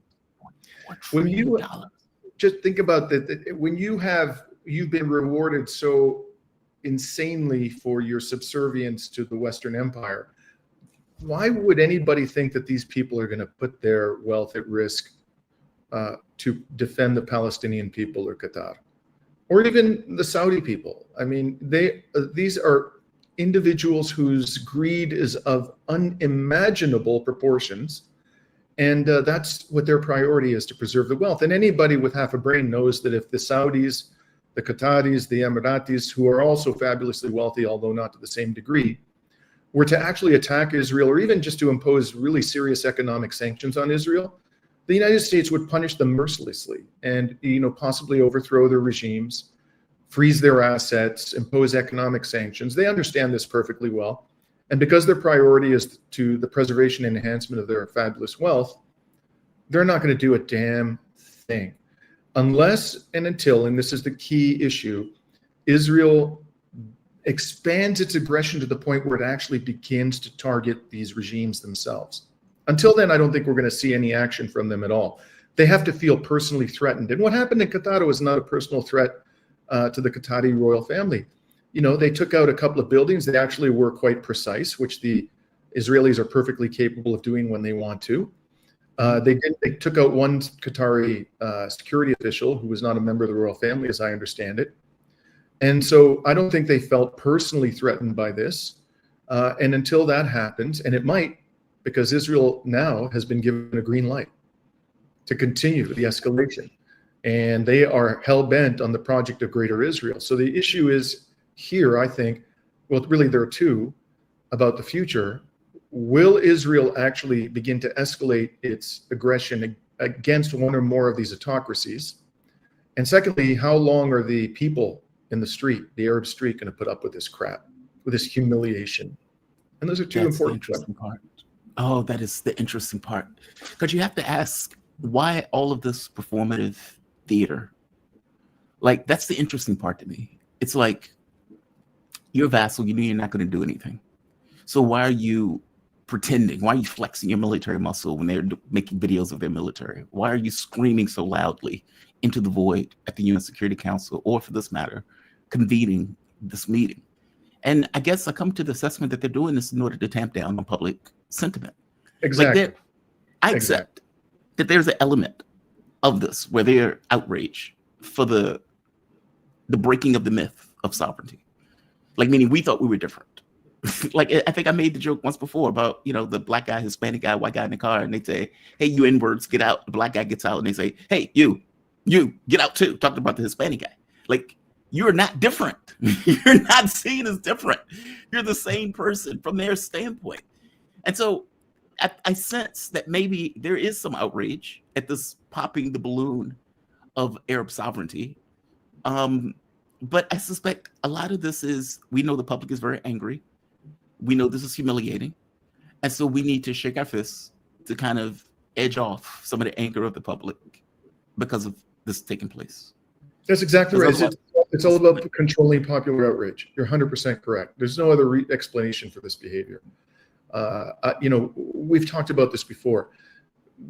When you just think about that, when you've been rewarded so insanely for your subservience to the Western Empire. Why would anybody think that these people are going to put their wealth at risk to defend the Palestinian people or Qatar, or even the Saudi people? I mean, these are individuals whose greed is of unimaginable proportions, and that's what their priority is, to preserve the wealth. And anybody with half a brain knows that if the Saudis, the Qataris, the Emiratis, who are also fabulously wealthy, although not to the same degree, were to actually attack Israel, or even just to impose really serious economic sanctions on Israel, the United States would punish them mercilessly and, possibly overthrow their regimes, freeze their assets, impose economic sanctions. They understand this perfectly well. And because their priority is to the preservation and enhancement of their fabulous wealth, they're not going to do a damn thing. Unless and until, and this is the key issue, Israel expands its aggression to the point where it actually begins to target these regimes themselves. Until then, I don't think we're going to see any action from them at all. They have to feel personally threatened. And what happened in Qatar was not a personal threat to the Qatari royal family. They took out a couple of buildings. They actually were quite precise, which the Israelis are perfectly capable of doing when they want to. They took out one Qatari security official who was not a member of the royal family, as I understand it. And so I don't think they felt personally threatened by this. And until that happens, and it might, because Israel now has been given a green light to continue the escalation. And they are hell-bent on the project of Greater Israel. So the issue is here, I think, well, really there are two about the future. Will Israel actually begin to escalate its aggression against one or more of these autocracies? And secondly, how long are the people in the street, the Arab street, going to put up with this crap, with this humiliation? And those are two important interesting part. Oh, that is the interesting part. Because you have to ask, why all of this performative theater? Like, that's the interesting part to me. It's like, you're a vassal, you know you're not going to do anything. So why are you pretending? Why are you flexing your military muscle when they're making videos of their military? Why are you screaming so loudly into the void at the UN Security Council, or for this matter, convening this meeting? And I guess I come to the assessment that they're doing this in order to tamp down on public sentiment. Exactly. Like, I accept that there's an element of this where they're outraged for the breaking of the myth of sovereignty. Like, meaning we thought we were different. Like, I think I made the joke once before about, the black guy, Hispanic guy, white guy in the car, and they say, hey, you N-words, get out. The black guy gets out, and they say, hey, you get out too. Talking about the Hispanic guy. Like, you're not different. You're not seen as different. You're the same person from their standpoint. And so I sense that maybe there is some outrage at this popping the balloon of Arab sovereignty. But I suspect a lot of this is, we know the public is very angry. We know this is humiliating. And so we need to shake our fists to kind of edge off some of the anger of the public because of this taking place. That's exactly right. It's all about controlling popular outrage. You're 100% correct. There's no other explanation for this behavior. We've talked about this before.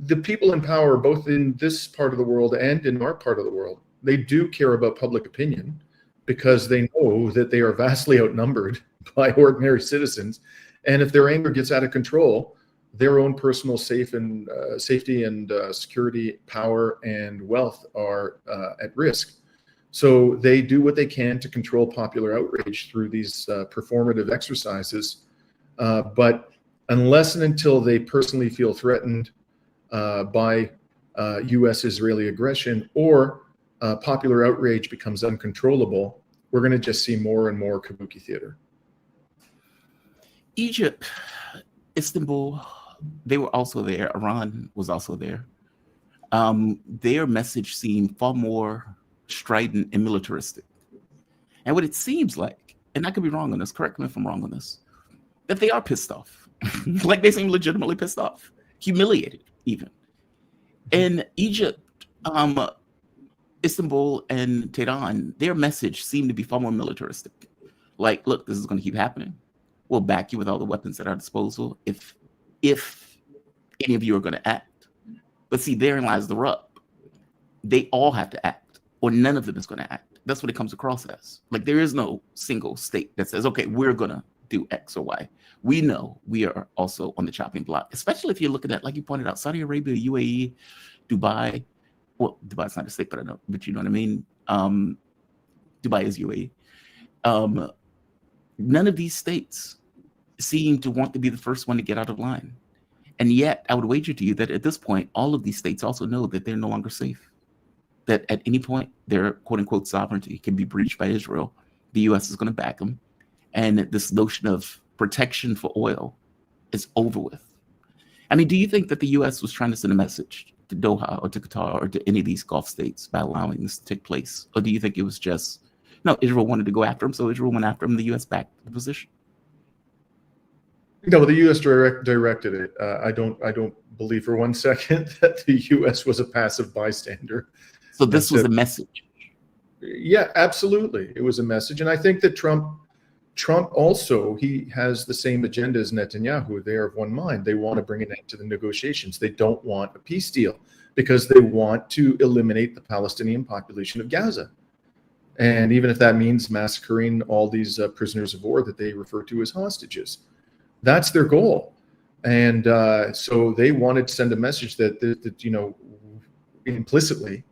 The people in power, both in this part of the world and in our part of the world, they do care about public opinion because they know that they are vastly outnumbered by ordinary citizens. And if their anger gets out of control, their own personal safety and security, power, and wealth are at risk. So they do what they can to control popular outrage through these performative exercises. But unless and until they personally feel threatened by U.S.-Israeli aggression, or popular outrage becomes uncontrollable, we're going to just see more and more kabuki theater. Egypt, Istanbul, they were also there. Iran was also there. Their message seemed far more strident and militaristic. And what it seems like, and I could be wrong on this, correct me if I'm wrong on this, that they are pissed off. Like, they seem legitimately pissed off, humiliated even. In Egypt, Istanbul and Tehran, their message seemed to be far more militaristic. Like, look, this is going to keep happening. We'll back you with all the weapons at our disposal if any of you are going to act. But see, therein lies the rub. They all have to act. or none of them is going to act. That's what it comes across as. Like there is no single state that says, okay, we're going to do X or Y. We know we are also on the chopping block, especially if you're looking at, like you pointed out, Saudi Arabia, UAE, Dubai. Well, Dubai's not a state, but you know what I mean? Dubai is UAE. None of these states seem to want to be the first one to get out of line. And yet, I would wager to you that at this point, all of these states also know that they're no longer safe. That at any point, their quote-unquote sovereignty can be breached by Israel. The U.S. is going to back them. And this notion of protection for oil is over with. I mean, do you think that the U.S. was trying to send a message to Doha or to Qatar or to any of these Gulf states by allowing this to take place? Or do you think it was just, no, Israel wanted to go after him, so Israel went after him, the U.S. backed the position? No, the U.S. directed it. I don't believe for one second that the U.S. was a passive bystander. So this was a message. Yeah, absolutely, it was a message, and I think that Trump also, he has the same agenda as Netanyahu. They are of one mind. They want to bring an end to the negotiations. They don't want a peace deal because they want to eliminate the Palestinian population of Gaza, and even if that means massacring all these prisoners of war that they refer to as hostages. That's their goal. And so they wanted to send a message that you know, implicitly,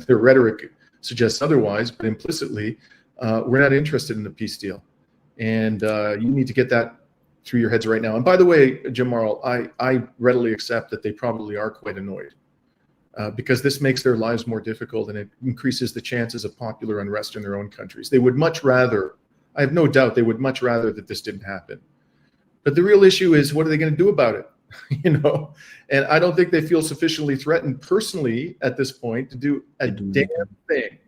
their rhetoric suggests otherwise, but implicitly, we're not interested in a peace deal. And you need to get that through your heads right now. And by the way, Jamal, I readily accept that they probably are quite annoyed because this makes their lives more difficult and it increases the chances of popular unrest in their own countries. They would much rather, I have no doubt, they would much rather that this didn't happen. But the real issue is, what are they going to do about it? You know, and I don't think they feel sufficiently threatened personally at this point to do a damn thing.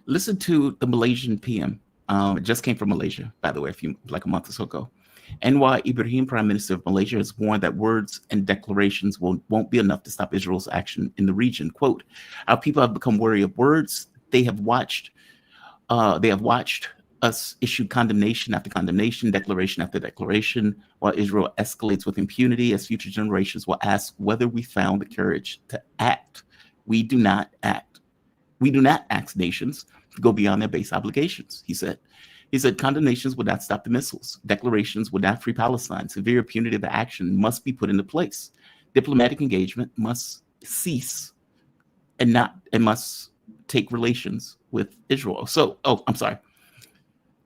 Listen to the Malaysian PM. It just came from Malaysia, by the way, like a month or so ago. Anwar Ibrahim, Prime Minister of Malaysia, has warned that words and declarations won't be enough to stop Israel's action in the region. Quote, our people have become wary of words. They have watched us issue condemnation after condemnation, declaration after declaration, while Israel escalates with impunity as future generations will ask whether we found the courage to act. We do not act. We do not ask nations to go beyond their base obligations, he said. He said condemnations would not stop the missiles. Declarations would not free Palestine. Severe punitive action must be put into place. Diplomatic engagement must cease and must take relations with Israel.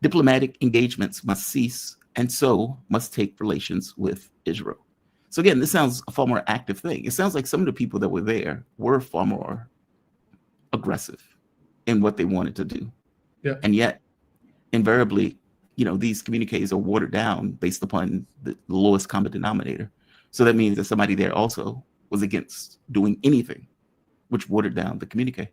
Diplomatic engagements must cease and so must take relations with Israel. So again, this sounds a far more active thing. It sounds like some of the people that were there were far more aggressive in what they wanted to do. Yeah. And yet, invariably, you know, these communiques are watered down based upon the lowest common denominator. So that means that somebody there also was against doing anything, which watered down the communique.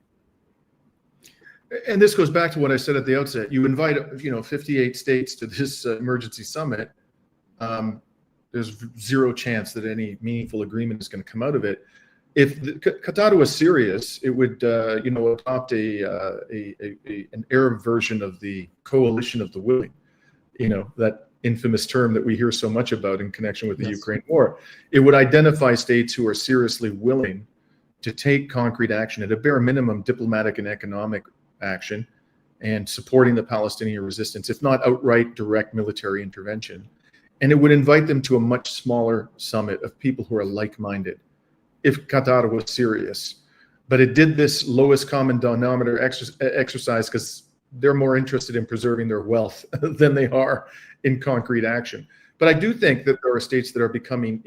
And this goes back to what I said at the outset. You invite, 58 states to this emergency summit. There's zero chance that any meaningful agreement is going to come out of it. If Qatar was serious, it would, adopt an Arab version of the coalition of the willing. That infamous term that we hear so much about in connection with the Ukraine war. It would identify states who are seriously willing to take concrete action, at a bare minimum, diplomatic and economic action, and supporting the Palestinian resistance, if not outright direct military intervention. And it would invite them to a much smaller summit of people who are like-minded, if Qatar was serious. But it did this lowest common denominator exercise because they're more interested in preserving their wealth than they are in concrete action. But I do think that there are states that are becoming,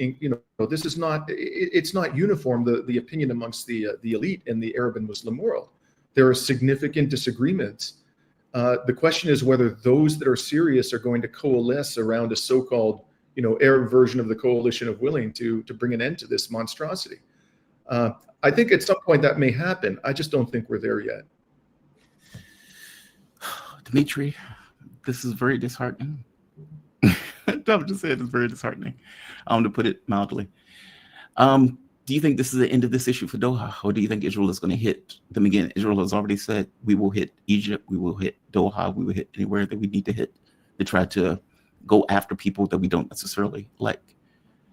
this is not, it's not uniform, the opinion amongst the elite in the Arab and Muslim world. There are significant disagreements. The question is whether those that are serious are going to coalesce around a so-called, Arab version of the coalition of willing to bring an end to this monstrosity. I think at some point that may happen. I just don't think we're there yet. Dimitri, this is very disheartening. I'm just saying it's very disheartening, to put it mildly. Do you think this is the end of this issue for Doha, or do you think Israel is going to hit them again? Israel has already said, we will hit Egypt, we will hit Doha, we will hit anywhere that we need to hit to try to go after people that we don't necessarily like.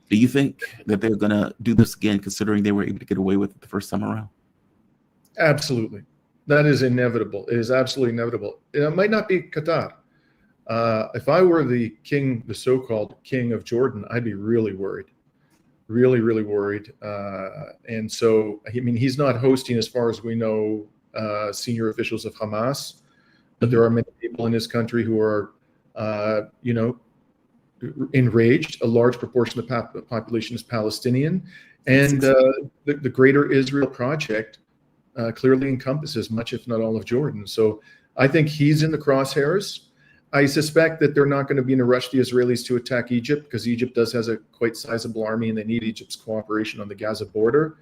Do you think that they're going to do this again, considering they were able to get away with it the first time around? Absolutely. That is inevitable. It is absolutely inevitable. It might not be Qatar. If I were the king, the so-called king of Jordan, I'd be really worried. Really, really worried. And so, I mean, he's not hosting, as far as we know, senior officials of Hamas, but there are many people in this country who are, enraged. A large proportion of the population is Palestinian. And the Greater Israel Project clearly encompasses much, if not all, of Jordan. So I think he's in the crosshairs. I suspect that they're not going to be in a rush, the Israelis, to attack Egypt, because Egypt has a quite sizable army and they need Egypt's cooperation on the Gaza border.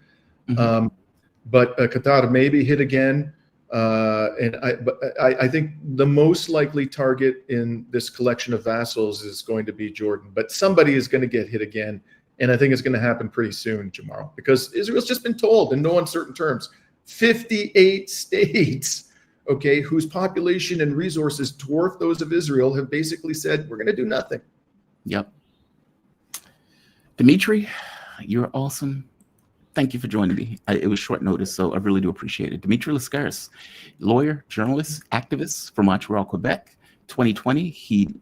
But Qatar may be hit again. I think the most likely target in this collection of vassals is going to be Jordan. But somebody is going to get hit again. And I think it's going to happen pretty soon, Jamal, because Israel's just been told in no uncertain terms, 58 states, okay, whose population and resources dwarf those of Israel, have basically said, we're going to do nothing. Yep. Dimitri, you're awesome. Thank you for joining me. It was short notice, so I really do appreciate it. Dimitri Lascaris, lawyer, journalist, activist from Montreal, Quebec. 2020, he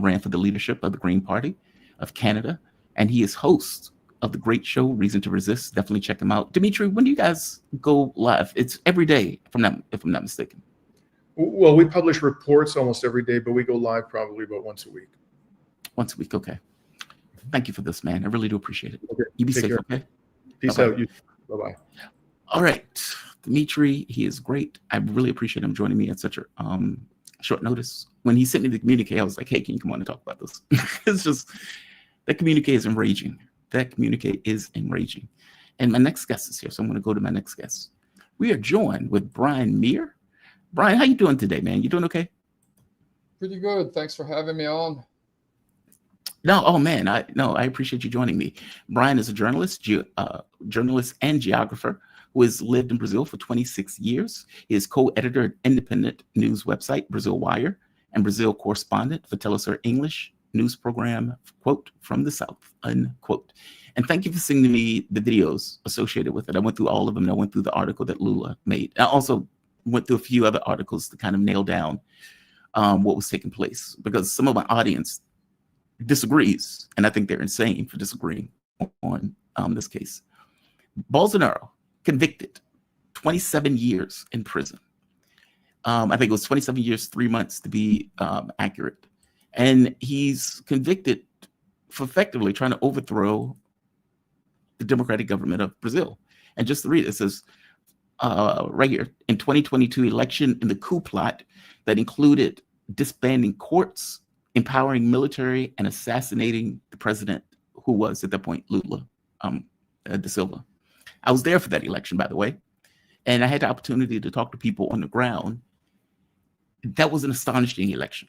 ran for the leadership of the Green Party of Canada, and he is host of the great show Reason to Resist. Definitely check him out. Dimitri, when do you guys go live? It's every day, if I'm not mistaken. Well, we publish reports almost every day, but we go live probably about once a week. Once a week, okay. Thank you for this, man. I really do appreciate it. Okay. You be Take safe, care. okay? Peace Bye-bye. out. Bye-bye. All right. Dimitri, he is great. I really appreciate him joining me at such a short notice. When he sent me the communique, I was like, hey, can you come on and talk about this? It's just, that communique is enraging. That communique is enraging. And my next guest is here, so I'm going to go to my next guest. We are joined with Brian Mier. Brian, how you doing today, man? You doing okay? Pretty good. Thanks for having me on. No, oh man, I appreciate you joining me. Brian is a journalist, journalist and geographer who has lived in Brazil for 26 years. He is co-editor of independent news website Brazil Wire and Brazil correspondent for Telesur English news program, quote, from the South, unquote. And thank you for sending me the videos associated with it. I went through all of them, and I went through the article that Lula made. I also went through a few other articles to kind of nail down what was taking place, because some of my audience disagrees, and I think they're insane for disagreeing on this case. Bolsonaro convicted, 27 years in prison. I think it was 27 years, 3 months to be accurate. And he's convicted for effectively trying to overthrow the democratic government of Brazil. And just to read it says right here, in 2022 election in the coup plot that included disbanding courts, empowering military, and assassinating the president, who was at that point Lula da Silva. I was there for that election, by the way, and I had the opportunity to talk to people on the ground. That was an astonishing election.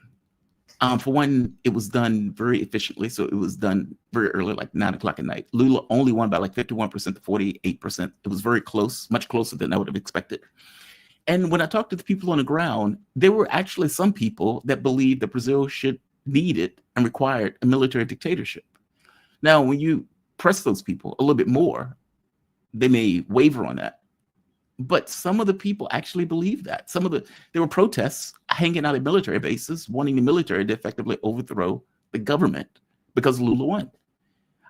For one, it was done very efficiently, so it was done very early, like 9 o'clock at night. Lula only won by like 51% to 48%. It was very close, much closer than I would have expected. And when I talked to the people on the ground, there were actually some people that believed that Brazil needed and required a military dictatorship. Now, when you press those people a little bit more, they may waver on that. But some of the people actually believe that. There were protests hanging out at military bases, wanting the military to effectively overthrow the government because Lula won.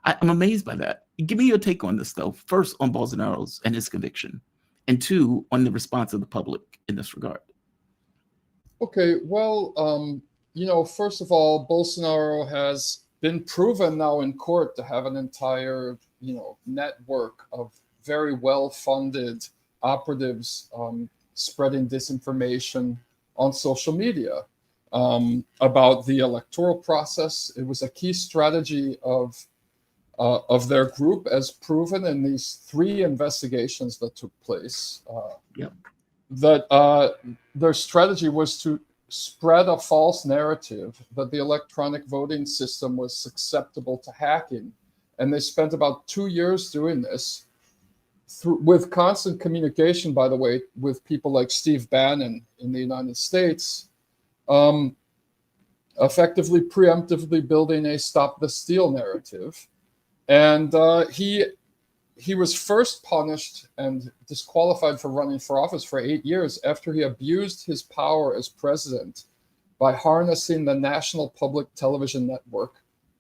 I'm amazed by that. Give me your take on this, though. First, on Bolsonaro's and his conviction, and two, on the response of the public in this regard. Okay, well, first of all, Bolsonaro has been proven now in court to have an entire, network of very well-funded operatives spreading disinformation on social media about the electoral process. It was a key strategy of their group, as proven in these 3 investigations that took place. That their strategy was to spread a false narrative that the electronic voting system was susceptible to hacking. And they spent about 2 years doing this, with constant communication, by the way, with people like Steve Bannon in the United States, effectively preemptively building a stop the steal narrative. And he he was first punished and disqualified for running for office for 8 years after he abused his power as president by harnessing the National Public Television Network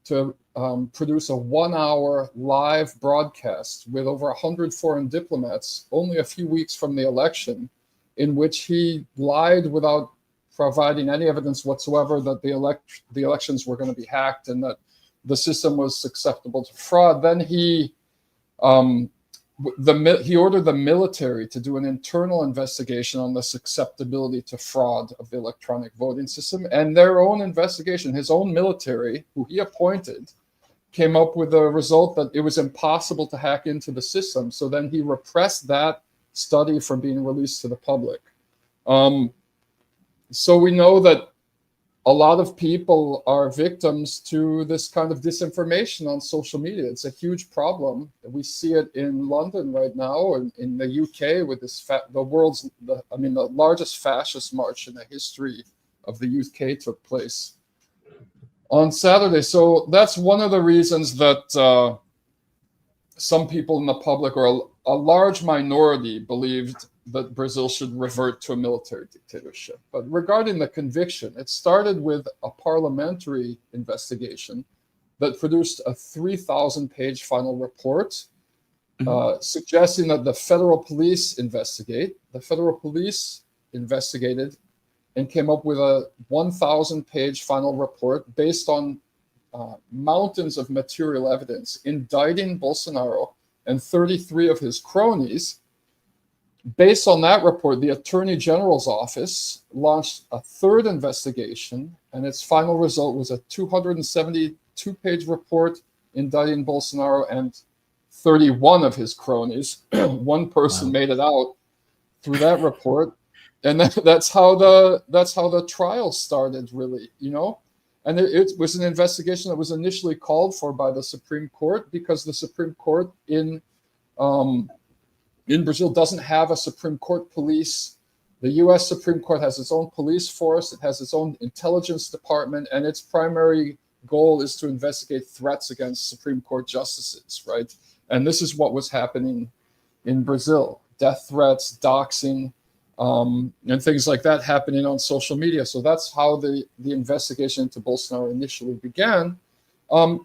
to produce a 1-hour live broadcast with over 100 foreign diplomats only a few weeks from the election, in which he lied without providing any evidence whatsoever that the elections were going to be hacked and that the system was susceptible to fraud. Then he ordered the military to do an internal investigation on the susceptibility to fraud of the electronic voting system, and their own investigation, his own military, who he appointed, came up with a result that it was impossible to hack into the system. So then he repressed that study from being released to the public. So we know that a lot of people are victims to this kind of disinformation on social media. It's a huge problem. We see it in London right now, and in the UK with this the largest fascist march in the history of the UK took place on Saturday. So that's one of the reasons that some people in the public, or a large minority, believed that Brazil should revert to a military dictatorship. But regarding the conviction, it started with a parliamentary investigation that produced a 3,000-page final report suggesting that the federal police investigate. The federal police investigated and came up with a 1,000-page final report based on mountains of material evidence indicting Bolsonaro and 33 of his cronies. Based on that report, the Attorney General's office launched a third investigation, and its final result was a 272-page report indicting Bolsonaro and 31 of his cronies. One person made it out through that report, and that's how the trial started, really, you know. And it was an investigation that was initially called for by the Supreme Court, because the Supreme Court in Brazil doesn't have a Supreme Court police. The US Supreme Court has its own police force, it has its own intelligence department, and its primary goal is to investigate threats against Supreme Court justices, right? And this is what was happening in Brazil. Death threats, doxing, and things like that happening on social media. So that's how the investigation into Bolsonaro initially began.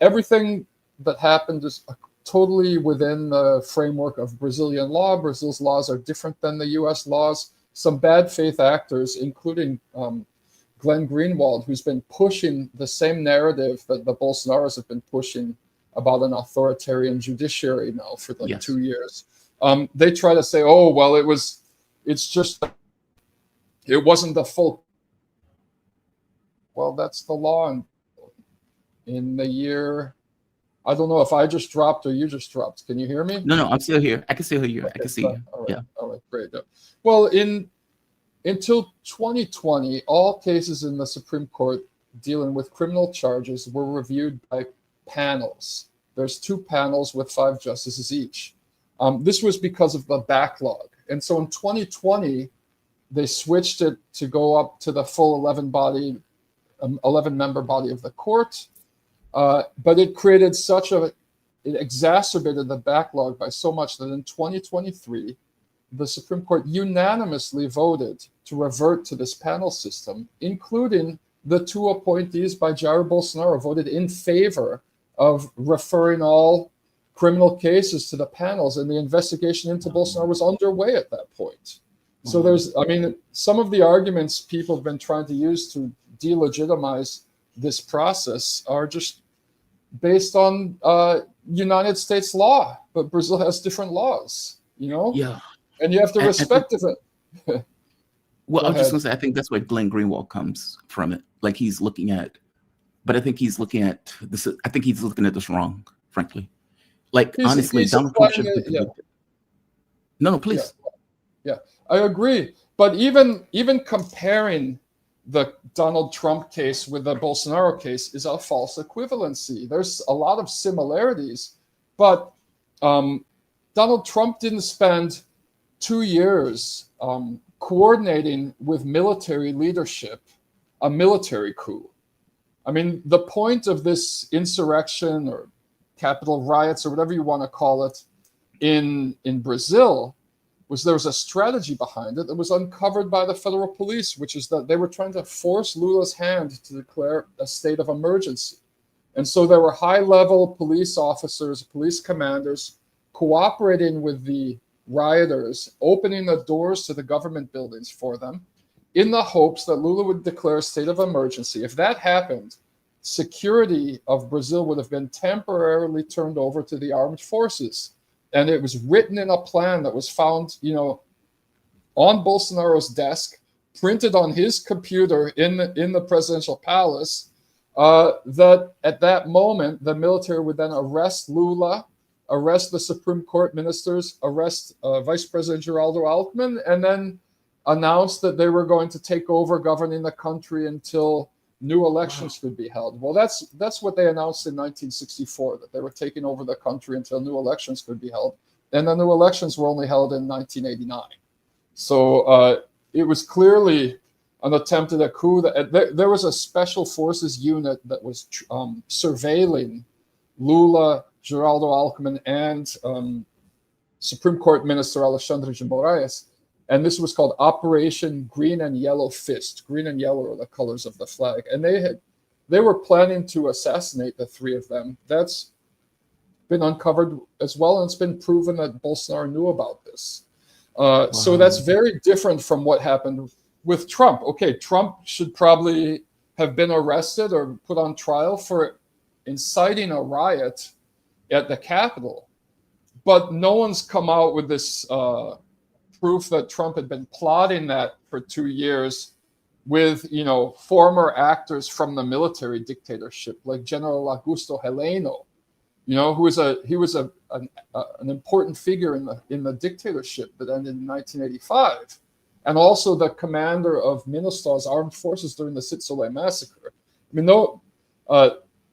Everything that happened is totally within the framework of Brazilian law. Brazil's laws are different than the US laws. Some bad faith actors, including Glenn Greenwald, who's been pushing the same narrative that the Bolsonaros have been pushing about an authoritarian judiciary now for like 2 years. They try to say, oh, well, it wasn't the full. Well, that's the law. In the year, I don't know if I just dropped or you just dropped. Can you hear me? No, I'm still here. I can still hear you. Okay, I can see you. All right, Yeah. All right, great. Well, until 2020, all cases in the Supreme Court dealing with criminal charges were reviewed by panels. There's 2 panels with 5 justices each. This was because of the backlog. And so in 2020, they switched it to go up to the full 11-member body of the court. But it created it exacerbated the backlog by so much that in 2023, the Supreme Court unanimously voted to revert to this panel system, including the 2 appointees by Jair Bolsonaro voted in favor of referring all criminal cases to the panels, and the investigation into Bolsonaro was underway at that point. So some of the arguments people have been trying to use to delegitimize this process are just based on United States law, but Brazil has different laws, you know? Yeah. And you have to respect it. Well, I was just going to say, I think that's where Glenn Greenwald comes from it. Like he's looking at, but I think he's looking at this. I think he's looking at this wrong, frankly. Like, honestly, Donald Trump should be convicted. No, please. Yeah, I agree. But even comparing the Donald Trump case with the Bolsonaro case is a false equivalency. There's a lot of similarities, but Donald Trump didn't spend 2 years coordinating with military leadership a military coup. I mean, the point of this insurrection or Capitol riots or whatever you want to call it in Brazil was there was a strategy behind it that was uncovered by the federal police, which is that they were trying to force Lula's hand to declare a state of emergency. And so there were high-level police officers, police commanders cooperating with the rioters, opening the doors to the government buildings for them in the hopes that Lula would declare a state of emergency. If that happened, security of Brazil would have been temporarily turned over to the armed forces. And it was written in a plan that was found, on Bolsonaro's desk, printed on his computer in the presidential palace, that at that moment, the military would then arrest Lula, arrest the Supreme Court ministers, arrest Vice President Geraldo Alckmin, and then announce that they were going to take over governing the country until new elections could be held. Well, that's what they announced in 1964, that they were taking over the country until new elections could be held. And the new elections were only held in 1989. So it was clearly an attempt at a coup. There was a special forces unit that was surveilling Lula, Geraldo Alckmin, and Supreme Court Minister Alexandre de Moraes. And this was called Operation Green and Yellow Fist. Green and yellow are the colors of the flag. And they were planning to assassinate the three of them. That's been uncovered as well, and it's been proven that Bolsonaro knew about this. So that's very different from what happened with Trump. Okay, Trump should probably have been arrested or put on trial for inciting a riot at the Capitol. But no one's come out with this proof that Trump had been plotting that for 2 years with, former actors from the military dictatorship, like General Augusto Heleno, who was an important figure in the dictatorship that ended in 1985, and also the commander of Minustah's armed forces during the Sitsolé massacre.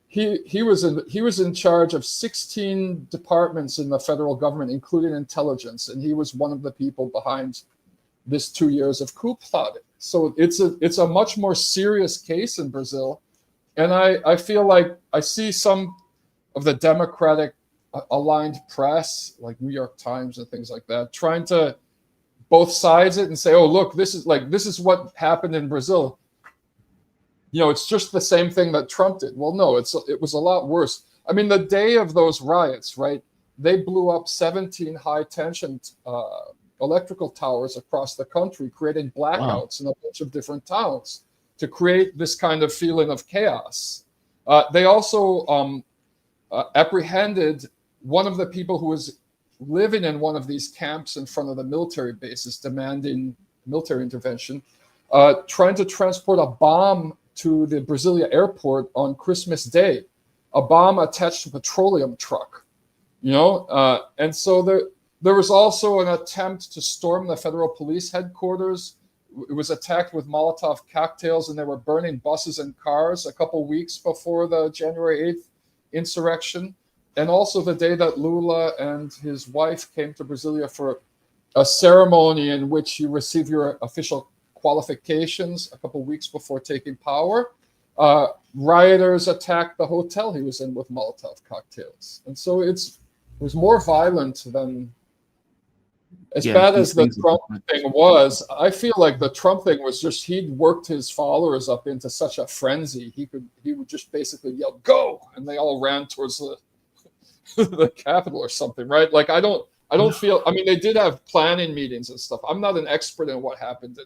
He was in charge of 16 departments in the federal government, including intelligence, and he was one of the people behind this 2 years of coup plotting. So it's a much more serious case in Brazil, and I feel like I see some of the Democratic aligned press, like New York Times and things like that, trying to both sides it and say, "Oh, look, this is what happened in Brazil. It's just the same thing that Trump did." Well, no, it was a lot worse. I mean, the day of those riots, right? They blew up 17 high-tension electrical towers across the country, creating blackouts in a bunch of different towns to create this kind of feeling of chaos. They also apprehended one of the people who was living in one of these camps in front of the military bases, demanding military intervention, trying to transport a bomb to the Brasilia airport on Christmas Day, a bomb attached to a petroleum truck, and so there was also an attempt to storm the federal police headquarters. It was attacked with Molotov cocktails, and they were burning buses and cars a couple weeks before the January 8th insurrection, and also the day that Lula and his wife came to Brasilia for a ceremony in which you receive your official qualifications a couple weeks before taking power. Rioters attacked the hotel he was in with Molotov cocktails. And so it was more violent than, as bad as the Trump thing was. I feel like the Trump thing was just, he'd worked his followers up into such a frenzy. He would just basically yell, "Go!" And they all ran towards the Capitol or something, right? Like, I don't feel, they did have planning meetings and stuff. I'm not an expert in what happened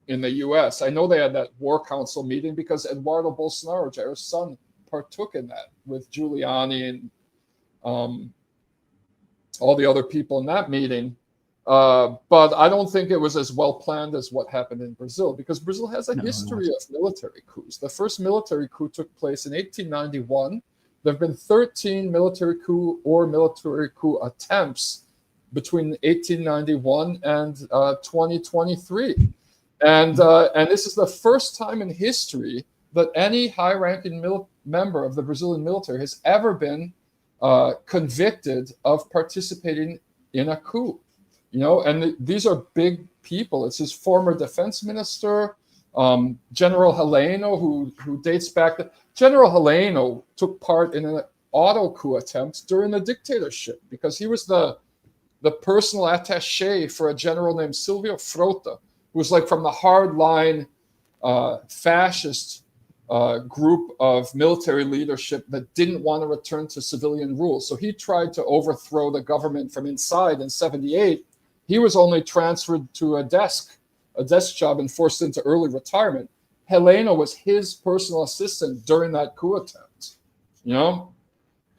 in the US. I know they had that War Council meeting because Eduardo Bolsonaro, Jair's son, partook in that with Giuliani and all the other people in that meeting. But I don't think it was as well planned as what happened in Brazil, because Brazil has a history of military coups. The first military coup took place in 1891. There have been 13 military coup attempts between 1891 and 2023. And this is the first time in history that any high-ranking member of the Brazilian military has ever been convicted of participating in a coup. And these are big people. It's his former defense minister, General Heleno, who dates back. General Heleno took part in an auto coup attempt during the dictatorship because he was the the personal attaché for a general named Silvio Frota, who was like from the hardline fascist group of military leadership that didn't want to return to civilian rule. So he tried to overthrow the government from inside in 78. He was only transferred to a desk job and forced into early retirement. Helena was his personal assistant during that coup attempt, you know?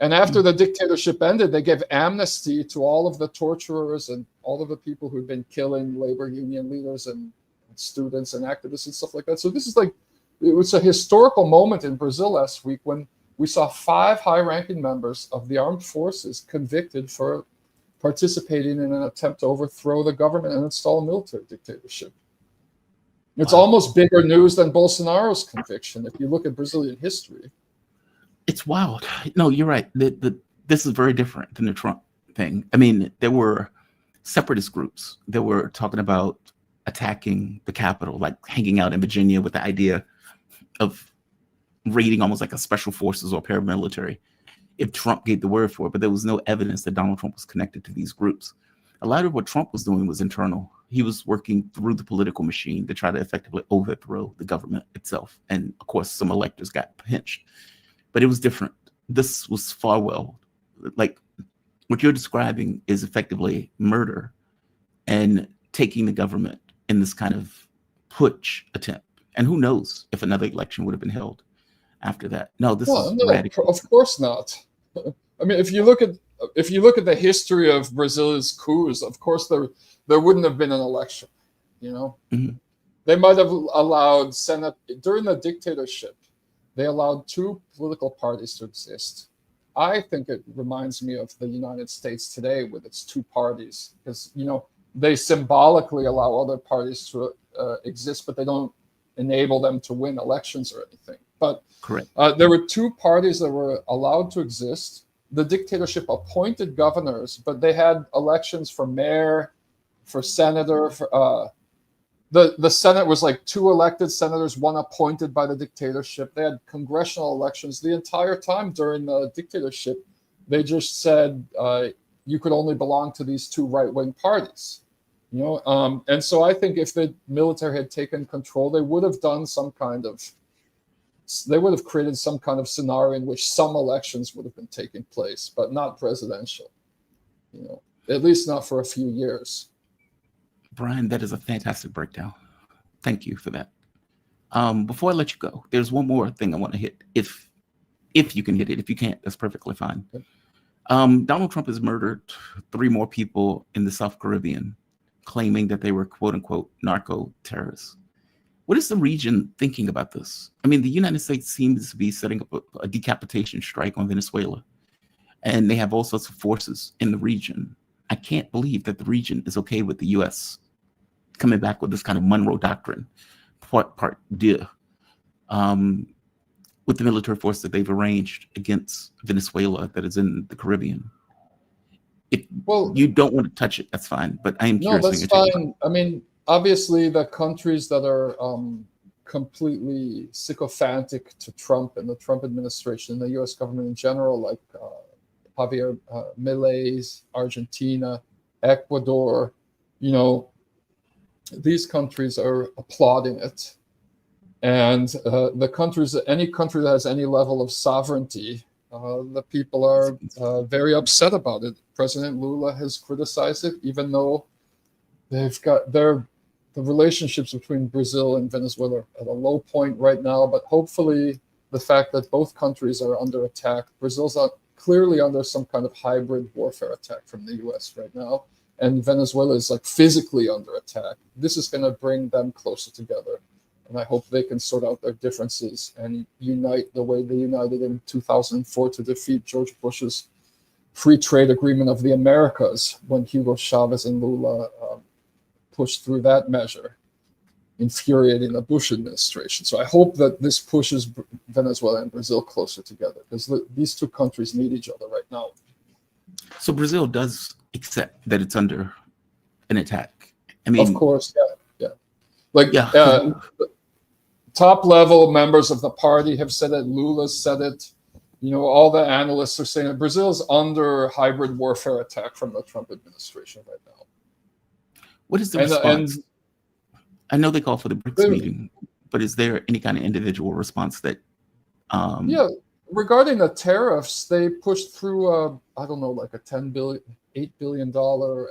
And after the dictatorship ended, they gave amnesty to all of the torturers and all of the people who'd been killing labor union leaders and students and activists and stuff like that. So this is like, it was a historical moment in Brazil last week when we saw 5 high-ranking members of the armed forces convicted for participating in an attempt to overthrow the government and install a military dictatorship. It's almost bigger news than Bolsonaro's conviction if you look at Brazilian history. It's wild. No, you're right. This is very different than the Trump thing. I mean, there were separatist groups that were talking about attacking the Capitol, like hanging out in Virginia with the idea of raiding almost like a special forces or paramilitary if Trump gave the word for it. But there was no evidence that Donald Trump was connected to these groups. A lot of what Trump was doing was internal. He was working through the political machine to try to effectively overthrow the government itself. And of course, some electors got pinched. But it was different. This was far well. Like what you're describing is effectively murder and taking the government in this kind of putsch attempt. And who knows if another election would have been held after that. No, this is radical. Of course not. I mean, if you look at the history of Brazil's coups, of course there wouldn't have been an election. You know, they might have allowed Senate during the dictatorship. They allowed 2 political parties to exist. I think it reminds me of the United States today with its 2 parties, because you know they symbolically allow other parties to exist, but they don't enable them to win elections or anything. But correct. There were 2 parties that were allowed to exist. The dictatorship appointed governors, but they had elections for mayor, for senator. For the Senate was like 2 elected senators, 1 appointed by the dictatorship. They had congressional elections the entire time during the dictatorship. They just said you could only belong to these 2 right-wing parties. You know, and so I think if the military had taken control, they would have done they would have created some kind of scenario in which some elections would have been taking place, but not presidential. You know, at least not for a few years. Brian, that is a fantastic breakdown. Thank you for that. Before I let you go, there's one more thing I want to hit. If you can hit it, if you can't, that's perfectly fine. Okay. Donald Trump has murdered 3 more people in the South Caribbean, claiming that they were quote unquote narco terrorists. What is the region thinking about this? I mean, the United States seems to be setting up a decapitation strike on Venezuela, and they have all sorts of forces in the region. I can't believe that the region is okay with the U.S. coming back with this kind of Monroe Doctrine, part deux, with the military force that they've arranged against Venezuela that is in the Caribbean. If you don't want to touch it, that's fine. But I am curious. No, that's fine. I mean, obviously, the countries that are completely sycophantic to Trump and the Trump administration and the U.S. government in general, like Javier Milei's Argentina, Ecuador, you know, these countries are applauding it. And the countries, any country that has any level of sovereignty, the people are very upset about it. President Lula has criticized it, even though they've got the relationships between Brazil and Venezuela are at a low point right now. But hopefully the fact that both countries are under attack, Brazil's clearly under some kind of hybrid warfare attack from the US right now, and Venezuela is like physically under attack. This is going to bring them closer together. And I hope they can sort out their differences and unite the way they united in 2004 to defeat George Bush's free trade agreement of the Americas when Hugo Chavez and Lula pushed through that measure, infuriating the Bush administration. So I hope that this pushes Venezuela and Brazil closer together, because these 2 countries need each other right now. So Brazil does accept that it's under an attack. I mean, of course, yeah. Like top level members of the party have said it. Lula said it. all the analysts are saying that Brazil is under hybrid warfare attack from the Trump administration right now. What is the response? I know they call for the BRICS meeting, but is there any kind of individual response that? Yeah, regarding the tariffs, they pushed through I don't know, like a $8 billion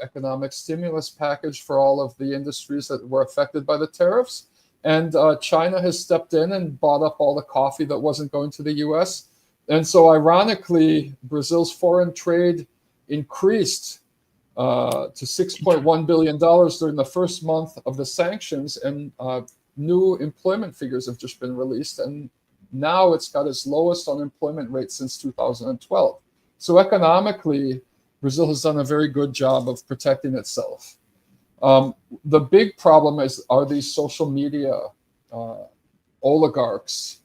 economic stimulus package for all of the industries that were affected by the tariffs. And China has stepped in and bought up all the coffee that wasn't going to the U.S. And so ironically, Brazil's foreign trade increased to $6.1 billion during the first month of the sanctions. And new employment figures have just been released. And now it's got its lowest unemployment rate since 2012. So economically, Brazil has done a very good job of protecting itself. The big problem are these social media oligarchs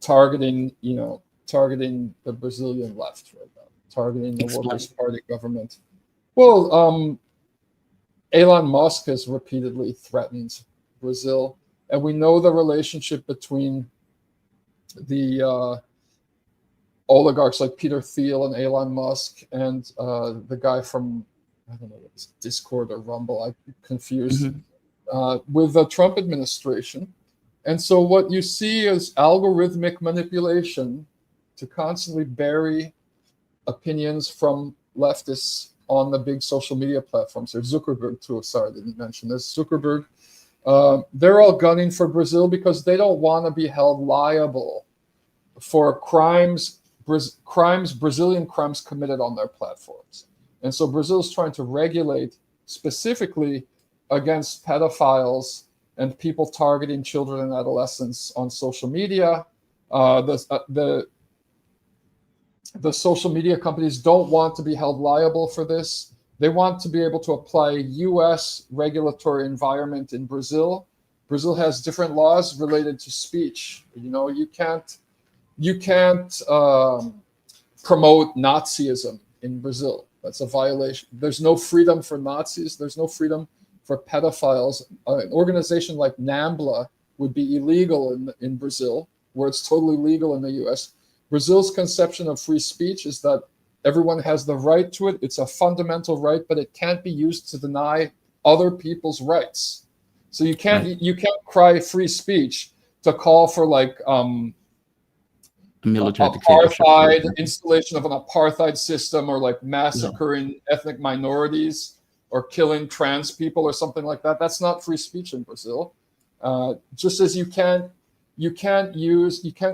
targeting the Brazilian left right now, targeting the Workers' Party government. Well, Elon Musk has repeatedly threatened Brazil, and we know the relationship between the oligarchs like Peter Thiel and Elon Musk and the guy from, I don't know, what is it, Discord or Rumble, I'm confused, with the Trump administration. And so what you see is algorithmic manipulation to constantly bury opinions from leftists on the big social media platforms. There's Zuckerberg too. Sorry, I didn't mention this. Zuckerberg. They're all gunning for Brazil because they don't want to be held liable for Brazilian crimes committed on their platforms. And so Brazil is trying to regulate specifically against pedophiles and people targeting children and adolescents on social media. The social media companies don't want to be held liable for this. They want to be able to apply a U.S. regulatory environment in Brazil. Brazil has different laws related to speech. You can't promote Nazism in Brazil. That's a violation. There's no freedom for Nazis. There's no freedom for pedophiles. An organization like NAMBLA would be illegal in Brazil, where it's totally legal in the U.S. Brazil's conception of free speech is that everyone has the right to it. It's a fundamental right, but it can't be used to deny other people's rights. So you can't cry free speech to call for like military apartheid, installation of an apartheid system, or like massacring ethnic minorities or killing trans people or something like that. That's not free speech in Brazil. Just as you can't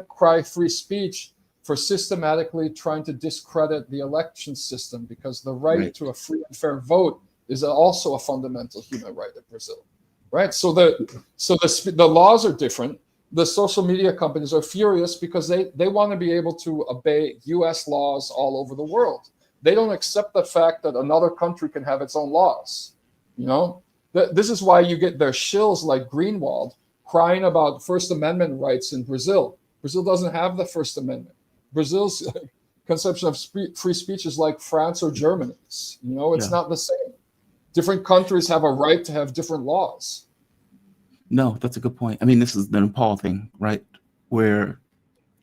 cry free speech for systematically trying to discredit the election system, because the right to a free and fair vote is also a fundamental human right in Brazil, right? So the laws are different. The social media companies are furious because they want to be able to obey U.S. laws all over the world. They don't accept the fact that another country can have its own laws. This is why you get their shills like Greenwald crying about First Amendment rights in Brazil. Brazil doesn't have the First Amendment. Brazil's conception of free speech is like France or Germany's. It's not the same. Different countries have a right to have different laws. No, that's a good point. I mean, this is the Nepal thing, right? Where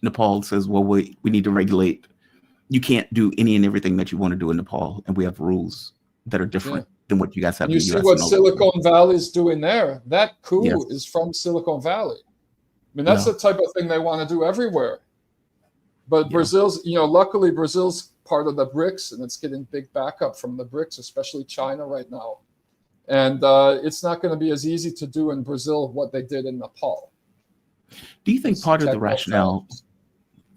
Nepal says, well, we need to regulate. You can't do any and everything that you want to do in Nepal, and we have rules that are different than what you guys have in the US. You see what Silicon Valley is doing there. That coup is from Silicon Valley. I mean, that's the type of thing they want to do everywhere. But Brazil's, luckily Brazil's part of the BRICS, and it's getting big backup from the BRICS, especially China right now. And it's not going to be as easy to do in Brazil what they did in Nepal. Do you think part of the rationale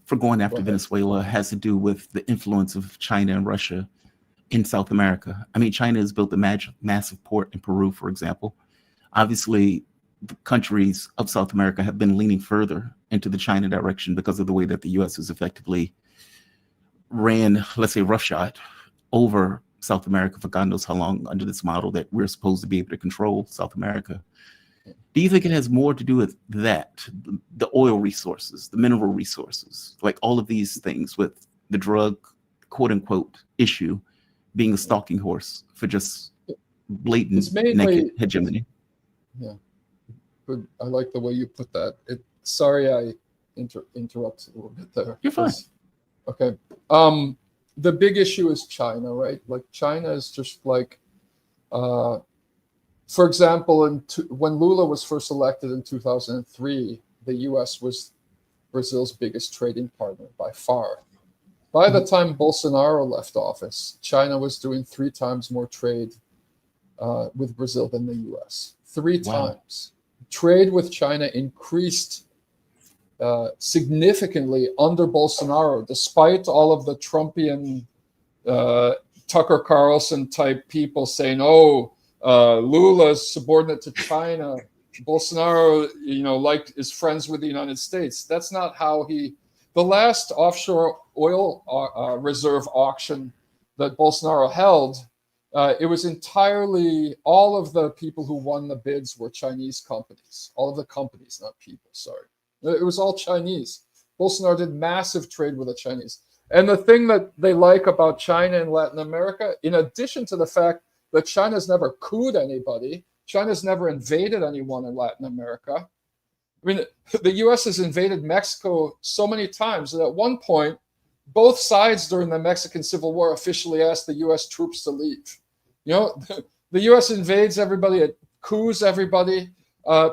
for going after Venezuela has to do with the influence of China and Russia in South America? I mean, China has built a massive port in Peru, for example. Obviously, the countries of South America have been leaning further into the China direction because of the way that the U.S. has effectively ran, let's say, roughshod over South America for God knows how long under this model that we're supposed to be able to control South America. Do you think it has more to do with that, the oil resources, the mineral resources, like all of these things, with the drug, quote unquote, issue being a stalking horse for just blatant naked hegemony? Yeah, good. I like the way you put that. Sorry I interrupted a little bit there. You're fine. Okay. The big issue is China, right? Like China is just like, for example, when Lula was first elected in 2003, the U.S. was Brazil's biggest trading partner by far. By the time Bolsonaro left office, China was doing 3 times more trade with Brazil than the U.S. 3 times. Trade with China increased significantly under Bolsonaro, despite all of the Trumpian Tucker Carlson type people saying, "Oh, Lula's subordinate to China. Bolsonaro, like is friends with the United States." That's not how he. The last offshore oil reserve auction that Bolsonaro held, it was entirely, all of the people who won the bids were Chinese companies. All of the companies, not people. Sorry. It was all Chinese. Bolsonaro did massive trade with the Chinese. And the thing that they like about China and Latin America, in addition to the fact that China's never couped anybody, China's never invaded anyone in Latin America. I mean, the U.S. has invaded Mexico so many times that at one point, both sides during the Mexican Civil War officially asked the U.S. troops to leave. The U.S. invades everybody, it coups everybody.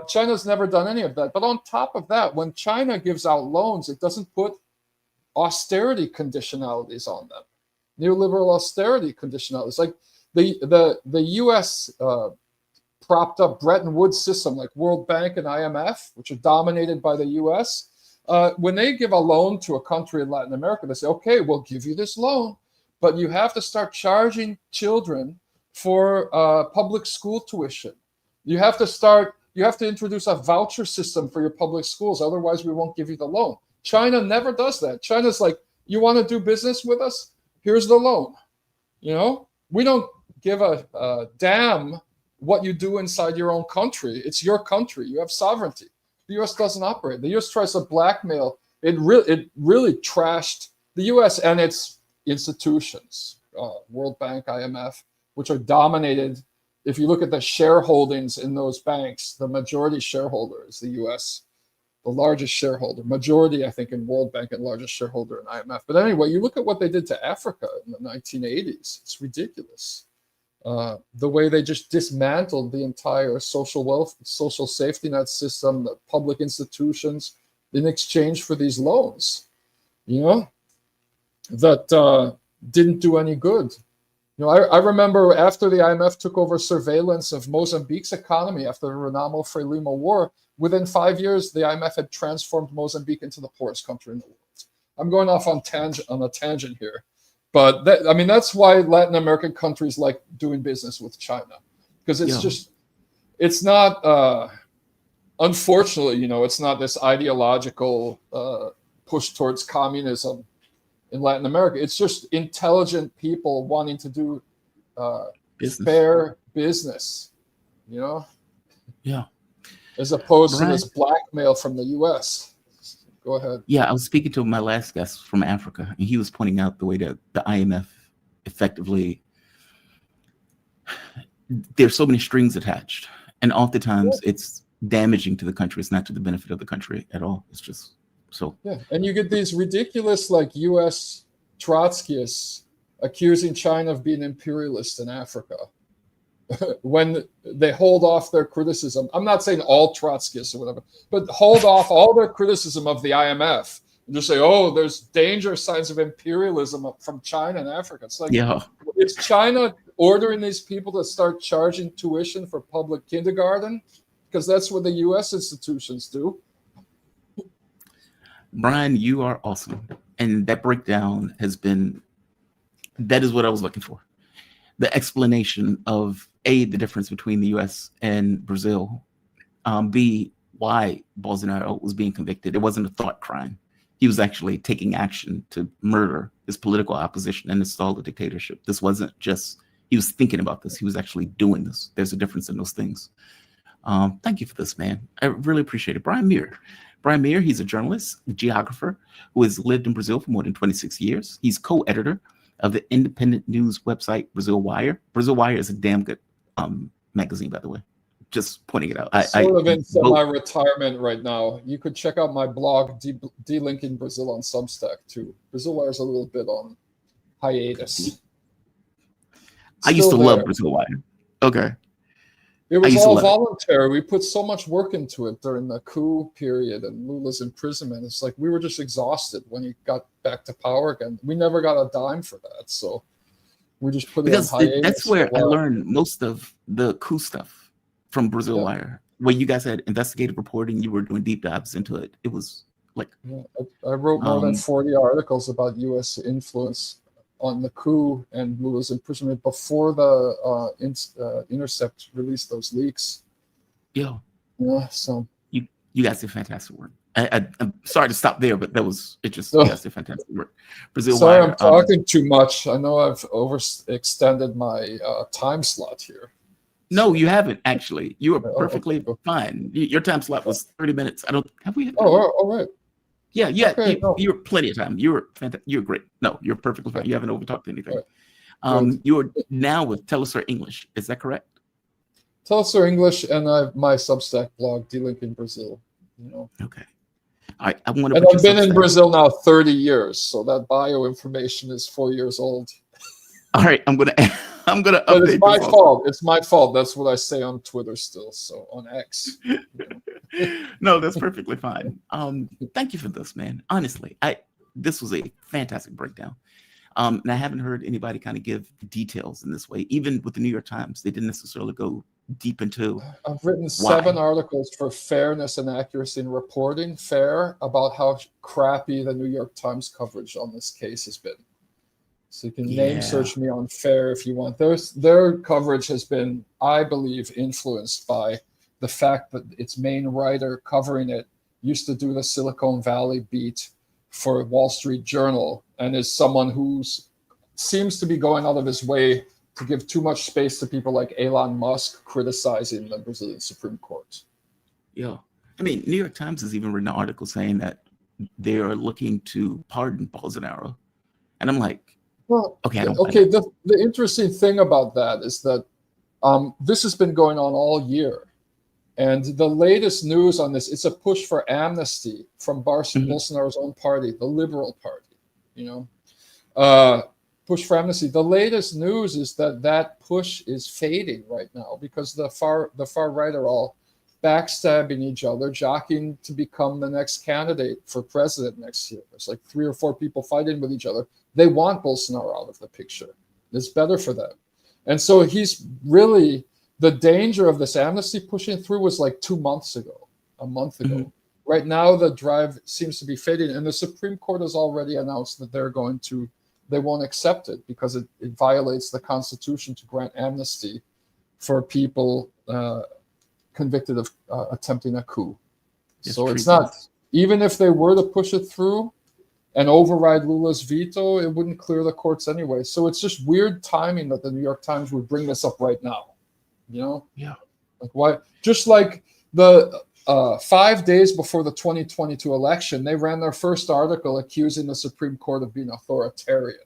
China's never done any of that. But on top of that, when China gives out loans, it doesn't put austerity conditionalities on them. Neoliberal austerity conditionalities. Like the U.S. Propped up Bretton Woods system like World Bank and IMF, which are dominated by the U.S. When they give a loan to a country in Latin America, they say, "Okay, we'll give you this loan, but you have to start charging children for public school tuition. You have to introduce a voucher system for your public schools. Otherwise, we won't give you the loan." China never does that. China's like, "You want to do business with us? Here's the loan." We don't give a damn what you do inside your own country. It's your country. You have sovereignty. The U.S. doesn't operate. The U.S. tries to blackmail. It really trashed the U.S. and its institutions, World Bank, IMF, which are dominated. If you look at the shareholdings in those banks, the majority shareholder is the U.S., the largest shareholder. Majority, I think, in World Bank and largest shareholder in IMF. But anyway, you look at what they did to Africa in the 1980s. It's ridiculous. The way they just dismantled the entire social safety net system, the public institutions, in exchange for these loans, that didn't do any good. I remember after the IMF took over surveillance of Mozambique's economy after the Renamo Frelimo War, within 5 years, the IMF had transformed Mozambique into the poorest country in the world. I'm going off on a tangent here. But that's why Latin American countries like doing business with China, because it's not, unfortunately, it's not this ideological push towards communism in Latin America. It's just intelligent people wanting to do fair business, Yeah. As opposed to this blackmail from the U.S. Go ahead. Yeah, I was speaking to my last guest from Africa, and he was pointing out the way that the IMF effectively, there's so many strings attached, and oftentimes it's damaging to the country. It's not to the benefit of the country at all. It's just so. Yeah, and you get these ridiculous, like U.S. Trotskyists accusing China of being imperialist in Africa. When they hold off their criticism, I'm not saying all Trotskyists or whatever, but hold off all their criticism of the IMF and just say, "Oh, there's dangerous signs of imperialism from China and Africa." It's like, is China ordering these people to start charging tuition for public kindergarten? Because that's what the U.S. institutions do. Brian, you are awesome. And that breakdown that is what I was looking for. The explanation of A, the difference between the US and Brazil, B, why Bolsonaro was being convicted. It wasn't a thought crime. He was actually taking action to murder his political opposition and install the dictatorship. This wasn't just, he was thinking about this. He was actually doing this. There's a difference in those things. Thank you for this, man. I really appreciate it. Brian Mier. Brian Mier, he's a journalist, a geographer who has lived in Brazil for more than 26 years. He's co-editor of the independent news website Brazil Wire. Brazil Wire is a damn good magazine, by the way. just pointing it out. Sort of in semi-retirement right now. You could check out my blog, Delinking Brazil, on Substack too. Brazil Wire is a little bit on hiatus. I used to Still love there. Brazil Wire. Okay. It was used to all love it. voluntary. We put so much work into it during the coup period and Lula's imprisonment. It's like we were just exhausted when he got back to power again. We never got a dime for that, so we just put Because it on hiatus. that's where for a I while. learned most of the coup stuff from Brazil Yeah. Wire, where you guys had investigative reporting, you were doing deep dives into it. It was like, Yeah, I wrote more than 40 articles about U.S. influence on the coup and Lula's imprisonment before the Intercept released those leaks. yo, Yeah, so you guys did fantastic work. I'm sorry to stop there, but you guys did fantastic work. Brazil sorry, Wire. I'm talking too much. I know I've overextended my time slot here. No, you haven't actually. You were Oh, perfectly okay. fine. Your time slot was 30 minutes. Have we? Oh, all right. Yeah. Okay, no. You were plenty of time. You were fantastic. You're great. No, you're perfectly fine. You haven't overtalked anything. Right. You are now with Telesur English. Is that correct? Telesur English, and I have my Substack blog, Delinking Brazil. You know, Okay. All right. I want to. and I've been in Brazil now 30 years, so that bio information is 4 years old. All right. I'm gonna But update. it's my this fault. It's my fault. That's what I say on Twitter still. So on X. No, that's perfectly fine. Thank you for this, man. Honestly, this was a fantastic breakdown. And I haven't heard anybody kind of give details in this way. Even with the New York Times, they didn't necessarily go deep into. I've written 7 articles for fairness and accuracy in reporting, about how crappy the New York Times coverage on this case has been. So you can name search me on Fair if you want. Their coverage has been, I believe, influenced by the fact that its main writer covering it used to do the Silicon Valley beat for Wall Street Journal and is someone who seems to be going out of his way to give too much space to people like Elon Musk criticizing the Brazilian Supreme Court. Yeah. I mean, New York Times has even written an article saying that they are looking to pardon Bolsonaro. And I'm like, well, okay, the interesting thing about that is that this has been going on all year. And the latest news on this, it's a push for amnesty from Bolsonaro's own party, the Liberal Party, push for amnesty. The latest news is that push is fading right now because the far right are all backstabbing each other, jockeying to become the next candidate for president next year. There's like 3 or 4 people fighting with each other. They want Bolsonaro out of the picture. It's better for them. And so the danger of this amnesty pushing through was like 2 months ago, a month ago. Mm-hmm. Right now, the drive seems to be fading. And the Supreme Court has already announced that they won't accept it because it violates the Constitution to grant amnesty for people convicted of attempting a coup. So it's not, even if they were to push it through and override Lula's veto, it wouldn't clear the courts anyway. So it's just weird timing that the New York Times would bring this up right now. Yeah. Like why? Just like the 5 days before the 2022 election, they ran their first article accusing the Supreme Court of being authoritarian.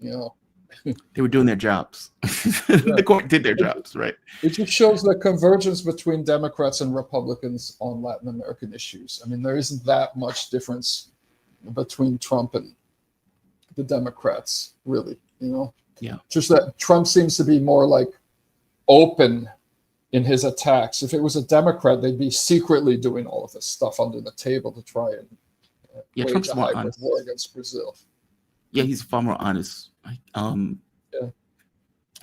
They were doing their jobs. The court did their jobs, right? It just shows the convergence between Democrats and Republicans on Latin American issues. I mean, there isn't that much difference between Trump and the Democrats, really. Yeah. Just that Trump seems to be more like open in his attacks. If it was a Democrat, they'd be secretly doing all of this stuff under the table to try and wage Trump's a more hybrid honest. war against Brazil. Yeah, he's far more honest.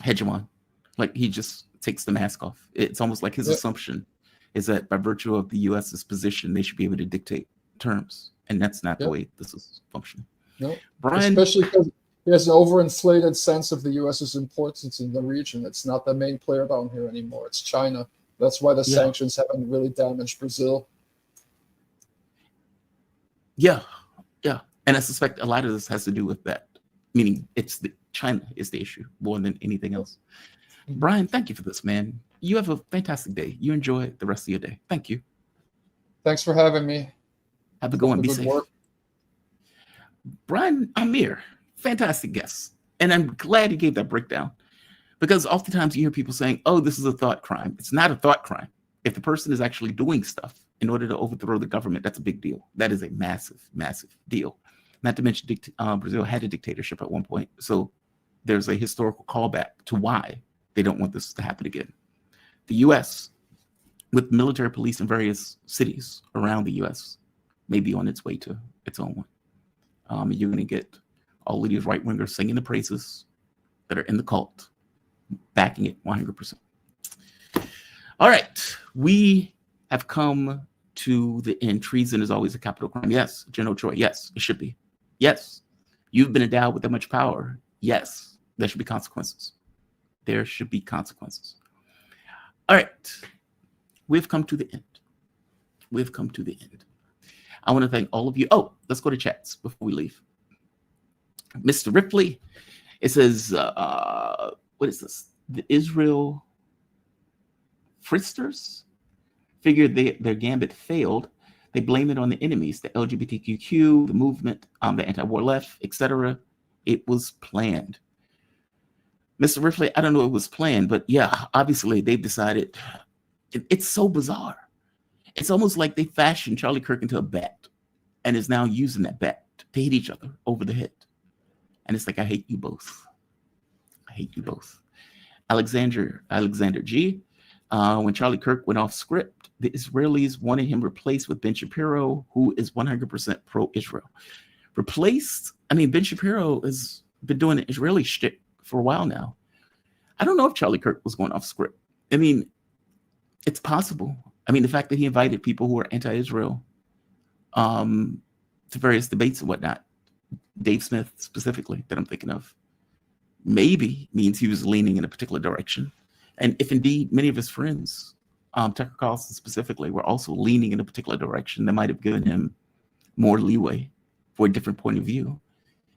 Hegemon. Like he just takes the mask off. It's almost like his assumption is that by virtue of the US's position, they should be able to dictate terms. And that's not the way this is functioning. No. Brian, especially because he has an overinflated sense of the US's importance in the region. It's not the main player down here anymore. It's China. That's why the sanctions haven't really damaged Brazil. Yeah. And I suspect a lot of this has to do with that. Meaning China is the issue more than anything else. Brian, thank you for this, man. You have a fantastic day. You enjoy the rest of your day. Thank you. Thanks for having me. Have a good one. Be safe. Brian Mier, fantastic guest. And I'm glad he gave that breakdown Because oftentimes you hear people saying, oh, this is a thought crime. It's not a thought crime. If the person is actually doing stuff in order to overthrow the government, that's a big deal. That is a massive, massive deal. Not to mention Brazil had a dictatorship at one point. So there's a historical callback to why they don't want this to happen again. The US, with military police in various cities around the US, may be on its way to its own one. You're going to get all of these right-wingers singing the praises that are in the cult, backing it 100%. All right, we have come to the end. Treason is always a capital crime. Yes. General Troy. Yes, it should be. Yes. You've been endowed with that much power. Yes, there should be consequences. There should be consequences. All right, we've come to the end. We've come to the end. I want to thank all of you. Oh, let's go to chats before we leave. Mr. Ripley, it says, what is this? The Israel Fristers figured their gambit failed. They blame it on the enemies, the LGBTQ, the movement, the anti-war left, etc. It was planned. Mr. Ripley, I don't know if it was planned, but yeah, obviously they've decided. It's so bizarre. It's almost like they fashioned Charlie Kirk into a bat and is now using that bat to hit each other over the head. And it's like, I hate you both. I hate you both. Alexander G. When Charlie Kirk went off script, the Israelis wanted him replaced with Ben Shapiro, who is 100% pro-Israel. Replaced? I mean, Ben Shapiro has been doing an Israeli shtick for a while now. I don't know if Charlie Kirk was going off script. I mean, it's possible. I mean, the fact that he invited people who are anti-Israel to various debates and whatnot, Dave Smith specifically, that I'm thinking of, maybe means he was leaning in a particular direction. And if indeed many of his friends, Tucker Carlson specifically, were also leaning in a particular direction, that might have given him more leeway for a different point of view.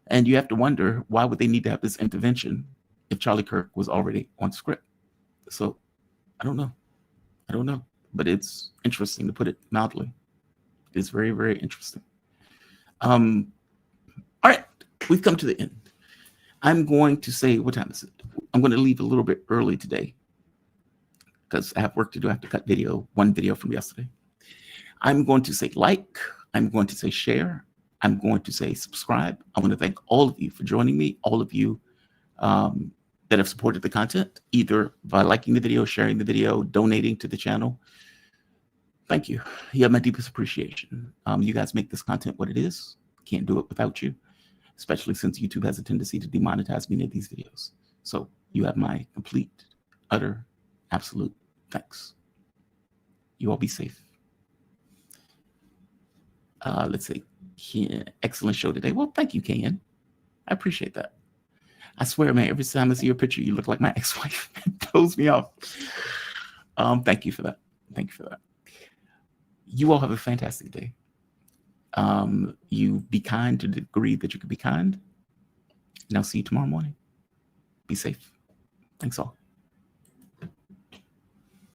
And you have to wonder, why would they need to have this intervention if Charlie Kirk was already on script? So I don't know. I don't know. But it's interesting, to put it mildly. It's very, very interesting. All right, we've come to the end. I'm going to say, what time is it? I'm going to leave a little bit early today because I have work to do. I have to cut one video from yesterday. I'm going to say like, I'm going to say share, I'm going to say subscribe. I want to thank all of you for joining me, all of you that have supported the content, either by liking the video, sharing the video, donating to the channel. Thank you. You have my deepest appreciation. You guys make this content what it is. Can't do it without you, especially since YouTube has a tendency to demonetize many of these videos. So you have my complete, utter, absolute thanks. You all be safe. Let's see. Yeah, excellent show today. Well, thank you, Ken. I appreciate that. I swear, man, every time I see your picture, you look like my ex-wife. It throws me off. Thank you for that. Thank you for that. You all have a fantastic day. You be kind to the degree that you can be kind. And I'll see you tomorrow morning. Be safe. Thanks all.